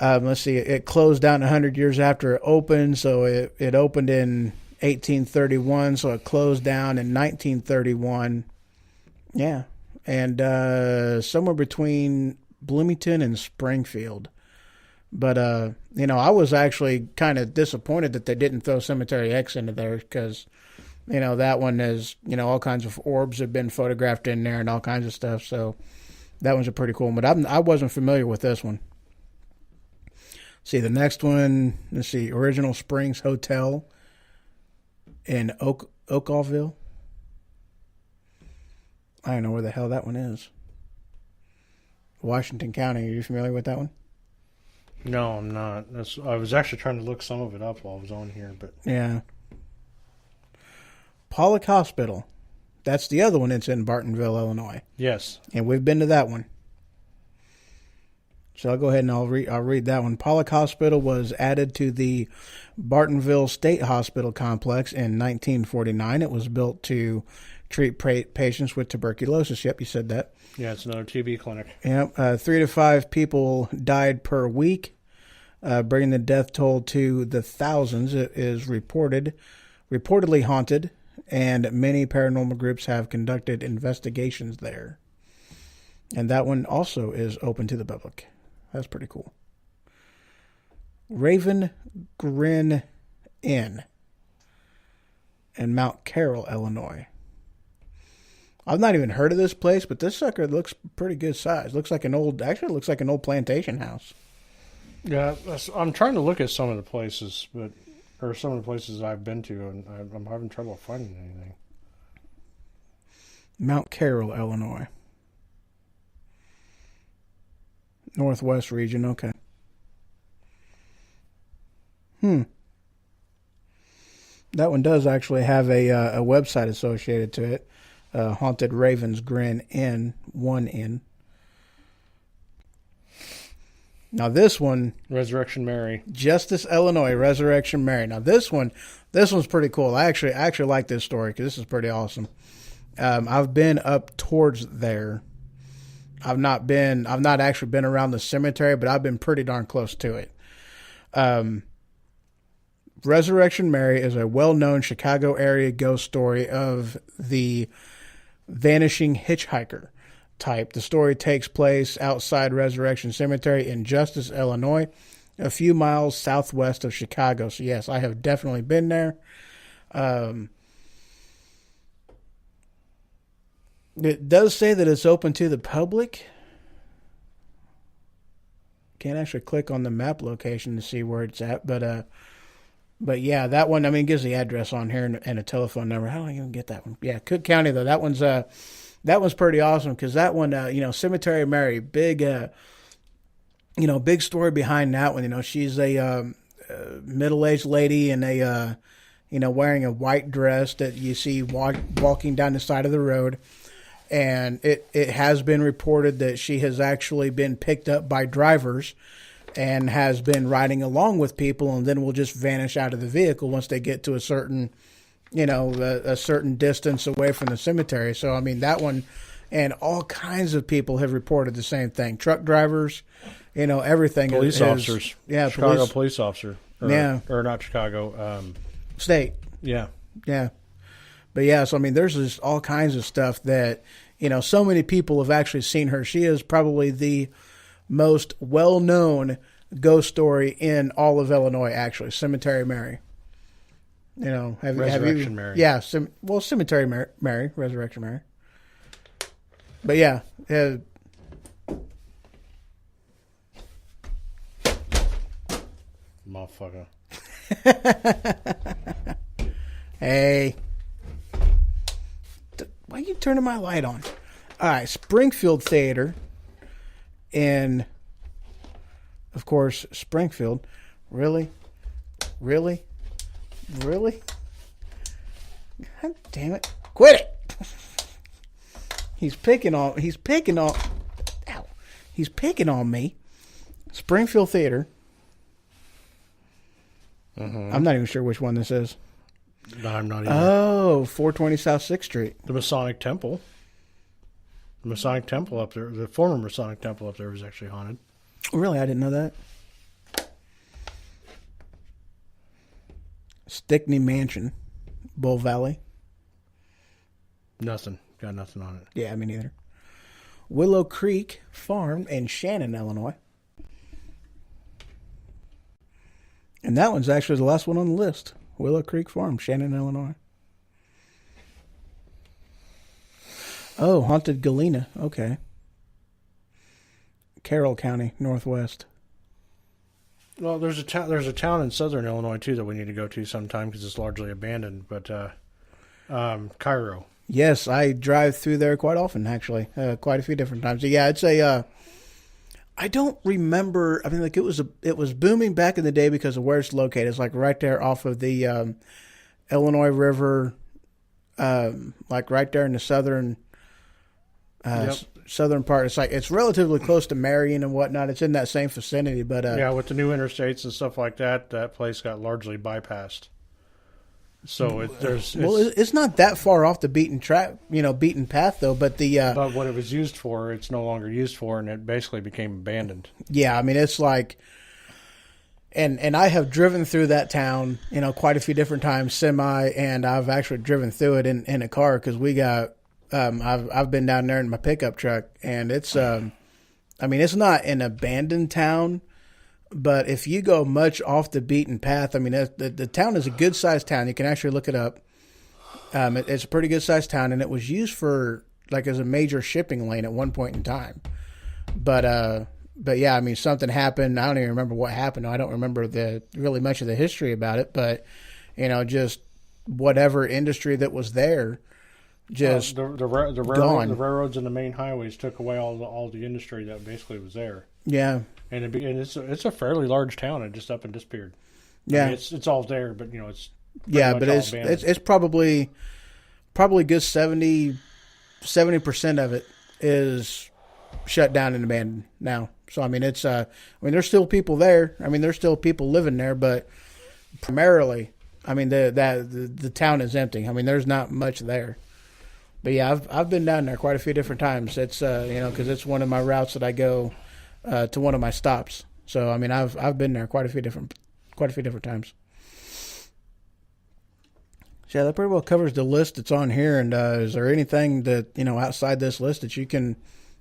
Speaker 1: let's see, it closed down 100 years after it opened. So it opened in 1831. So it closed down in 1931. Yeah. And somewhere between Bloomington and Springfield. But, I was actually kind of disappointed that they didn't throw Cemetery X into there because, that one is, all kinds of orbs have been photographed in there and all kinds of stuff. So that one's a pretty cool one. But I wasn't familiar with this one. See, the next one, let's see, Original Springs Hotel in Oakville. I don't know where the hell that one is. Washington County. Are you familiar with that one?
Speaker 2: No, I'm not. I was actually trying to look some of it up while I was on here, but
Speaker 1: yeah. Pollock Hospital. That's the other one that's in Bartonville, Illinois.
Speaker 2: Yes.
Speaker 1: And we've been to that one. So I'll go ahead and I'll read that one. Pollock Hospital was added to the Bartonville State Hospital complex in 1949. It was built to treat patients with tuberculosis. Yep, you said that.
Speaker 2: Yeah, it's another TB clinic.
Speaker 1: Yep, 3 to 5 people died per week, bringing the death toll to the thousands. It is reportedly haunted, and many paranormal groups have conducted investigations there. And that one also is open to the public. That's pretty cool. Raven Grin Inn in Mount Carroll, Illinois. I've not even heard of this place, but this sucker looks pretty good size. Looks like an old plantation house.
Speaker 2: Yeah, I'm trying to look at some of the places, or some of the places I've been to, and I'm having trouble finding anything.
Speaker 1: Mount Carroll, Illinois. Northwest region, okay. That one does actually have a website associated to it. Haunted Ravens Grin Inn, 1 Inn. Now this one,
Speaker 2: Resurrection Mary,
Speaker 1: Justice, Illinois, Resurrection Mary. Now this one's pretty cool. I actually like this story because this is pretty awesome. I've been up towards there. I've not actually been around the cemetery, but I've been pretty darn close to it. Resurrection Mary is a well-known Chicago area ghost story of the vanishing hitchhiker type. The story takes place outside Resurrection Cemetery in Justice, Illinois, a few miles southwest of Chicago. So yes, I have definitely been there. It does say that it's open to the public. Can't actually click on the map location to see where it's at, but yeah, that one, I mean, it gives the address on here and a telephone number. How do I even get that one? Yeah, Cook County, though. That one's pretty awesome because that one, Cemetery Mary, big story behind that one. She's a middle-aged lady in a, wearing a white dress that you see walking down the side of the road. And it has been reported that she has actually been picked up by drivers and has been riding along with people, and then will just vanish out of the vehicle once they get to a certain, a certain distance away from the cemetery. So, I mean, that one, and all kinds of people have reported the same thing. Truck drivers, everything.
Speaker 2: Police officers.
Speaker 1: Yeah,
Speaker 2: Chicago police officer. Or not Chicago.
Speaker 1: State.
Speaker 2: Yeah.
Speaker 1: Yeah. But yeah, so I mean, there's just all kinds of stuff that, so many people have actually seen her. She is probably the most well-known ghost story in all of Illinois, actually. Cemetery Mary.
Speaker 2: Resurrection Mary.
Speaker 1: Yeah, Cemetery Mary, Resurrection Mary. But yeah.
Speaker 2: Motherfucker.
Speaker 1: Hey. Why are you turning my light on? All right, Springfield Theater in, of course, Springfield. Really? God damn it. Quit it. He's picking on me. Springfield Theater. I'm not even sure which one this is.
Speaker 2: No, I'm not either.
Speaker 1: Oh, 420 South 6th Street.
Speaker 2: The Masonic Temple. The Masonic Temple up there, the former Masonic Temple up there was actually haunted.
Speaker 1: Really? I didn't know that. Stickney Mansion, Bull Valley.
Speaker 2: Nothing. Got nothing on it.
Speaker 1: Yeah, me neither. Willow Creek Farm in Shannon, Illinois. And that one's actually the last one on the list. Willow Creek Farm, Shannon, Illinois. Oh, Haunted Galena. Okay. Carroll County, Northwest.
Speaker 2: Well, there's a town in southern Illinois too that we need to go to sometime because it's largely abandoned. But Cairo.
Speaker 1: Yes, I drive through there quite often, actually, quite a few different times. Yeah, it's a. I don't remember. I mean, like it was booming back in the day because of where it's located. It's like right there off of the Illinois River, like right there in the southern. Southern part. It's relatively close to Marion and whatnot. It's in that same vicinity, but
Speaker 2: yeah, with the new interstates and stuff like that, that place got largely bypassed. So it's
Speaker 1: not that far off the beaten path though. But
Speaker 2: but what it was used for, it's no longer used for, and it basically became abandoned.
Speaker 1: Yeah, I mean it's like, and I have driven through that town, quite a few different times, semi, and I've actually driven through it in a car because we got. I've been down there in my pickup truck, and it's I mean it's not an abandoned town, but if you go much off the beaten path, I mean the town is a good sized town. You can actually look it up. It's a pretty good sized town, and it was used for like as a major shipping lane at one point in time. But yeah, I mean, something happened. I don't even remember what happened. I don't remember really much of the history about it, but just whatever industry that was there, just
Speaker 2: the railroads and the main highways took away all the industry that basically was there.
Speaker 1: Yeah,
Speaker 2: and it's a fairly large town. It just up and disappeared.
Speaker 1: Yeah,
Speaker 2: I mean, it's all there, but it's
Speaker 1: but it's probably good 70% of it is shut down and abandoned now. So I mean, there's still people there. I mean, there's still people living there, but primarily, I mean, the town is empty. I mean, there's not much there. But yeah, I've been down there quite a few different times. It's because it's one of my routes that I go to one of my stops. So I mean, I've been there quite a few different times. So yeah, that pretty well covers the list that's on here. And is there anything that outside this list that you can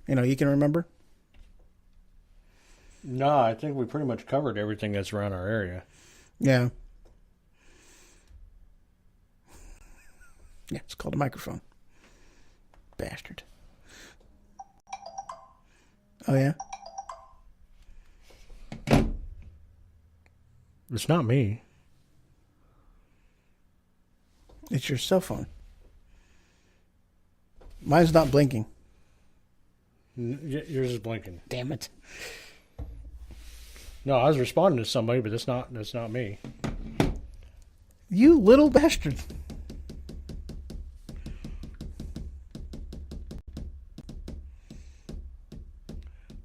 Speaker 1: remember?
Speaker 2: No, I think we pretty much covered everything that's around our area.
Speaker 1: Yeah. Yeah, it's called a microphone. Bastard. Oh, yeah?
Speaker 2: It's not me.
Speaker 1: It's your cell phone. Mine's not blinking.
Speaker 2: Yours is blinking.
Speaker 1: Damn it.
Speaker 2: No, I was responding to somebody, but that's not me.
Speaker 1: You little bastard.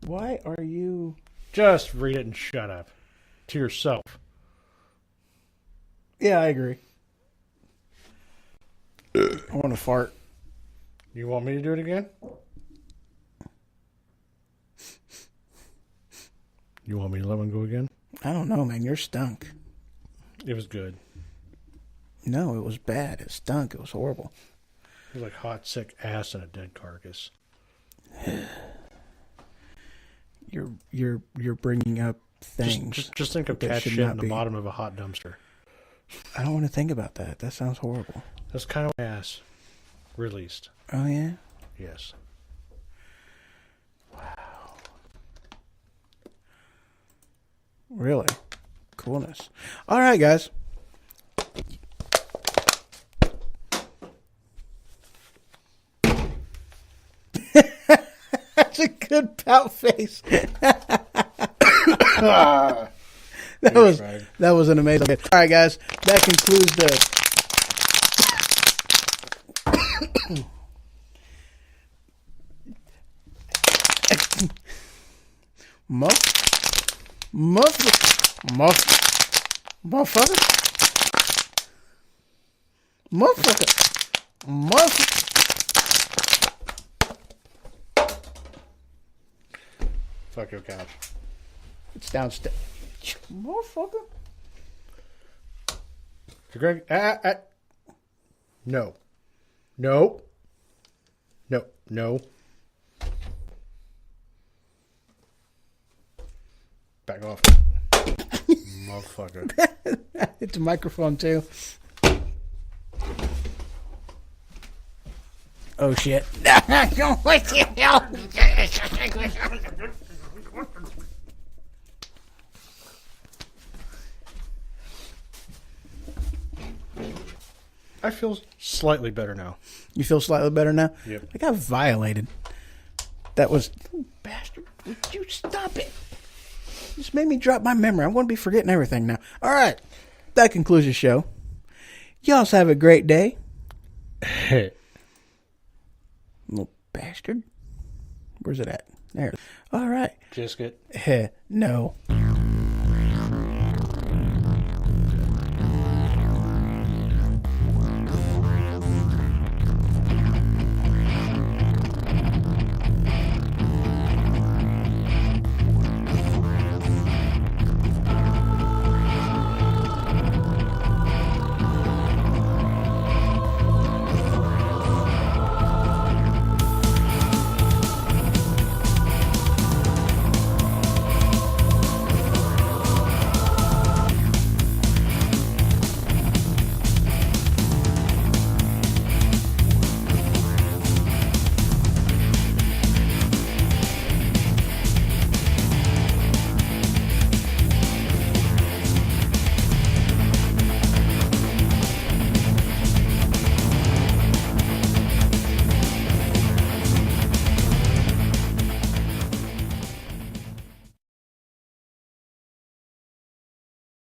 Speaker 1: Why are you...
Speaker 2: Just read it and shut up. To yourself.
Speaker 1: Yeah, I agree. I want to fart.
Speaker 2: You want me to do it again? You want me to let one go again?
Speaker 1: I don't know, man. You're stunk.
Speaker 2: It was good.
Speaker 1: No, it was bad. It stunk. It was horrible.
Speaker 2: It was like hot, sick ass in a dead carcass.
Speaker 1: You're bringing up things.
Speaker 2: Just think of cat shit in the bottom of a hot dumpster.
Speaker 1: I don't want to think about that. That sounds horrible.
Speaker 2: That's kind of ass released.
Speaker 1: Oh, yeah?
Speaker 2: Yes.
Speaker 1: Wow. Really? Coolness. All right, guys. That's a good pout face. That was an amazing bit. All right, guys. That concludes the... Motherfucker.
Speaker 2: Fuck your couch.
Speaker 1: It's downstairs. Motherfucker.
Speaker 2: Greg, no. Back off. Motherfucker.
Speaker 1: It's a microphone, too. Oh, shit.
Speaker 2: I feel slightly better now.
Speaker 1: You feel slightly better now?
Speaker 2: Yep.
Speaker 1: I got violated. That was... You bastard. Would you stop it? Just made me drop my memory. I'm going to be forgetting everything now. All right. That concludes the show. Y'all have a great day. Little bastard. Where's it at? There. All right.
Speaker 2: Just get.
Speaker 1: No.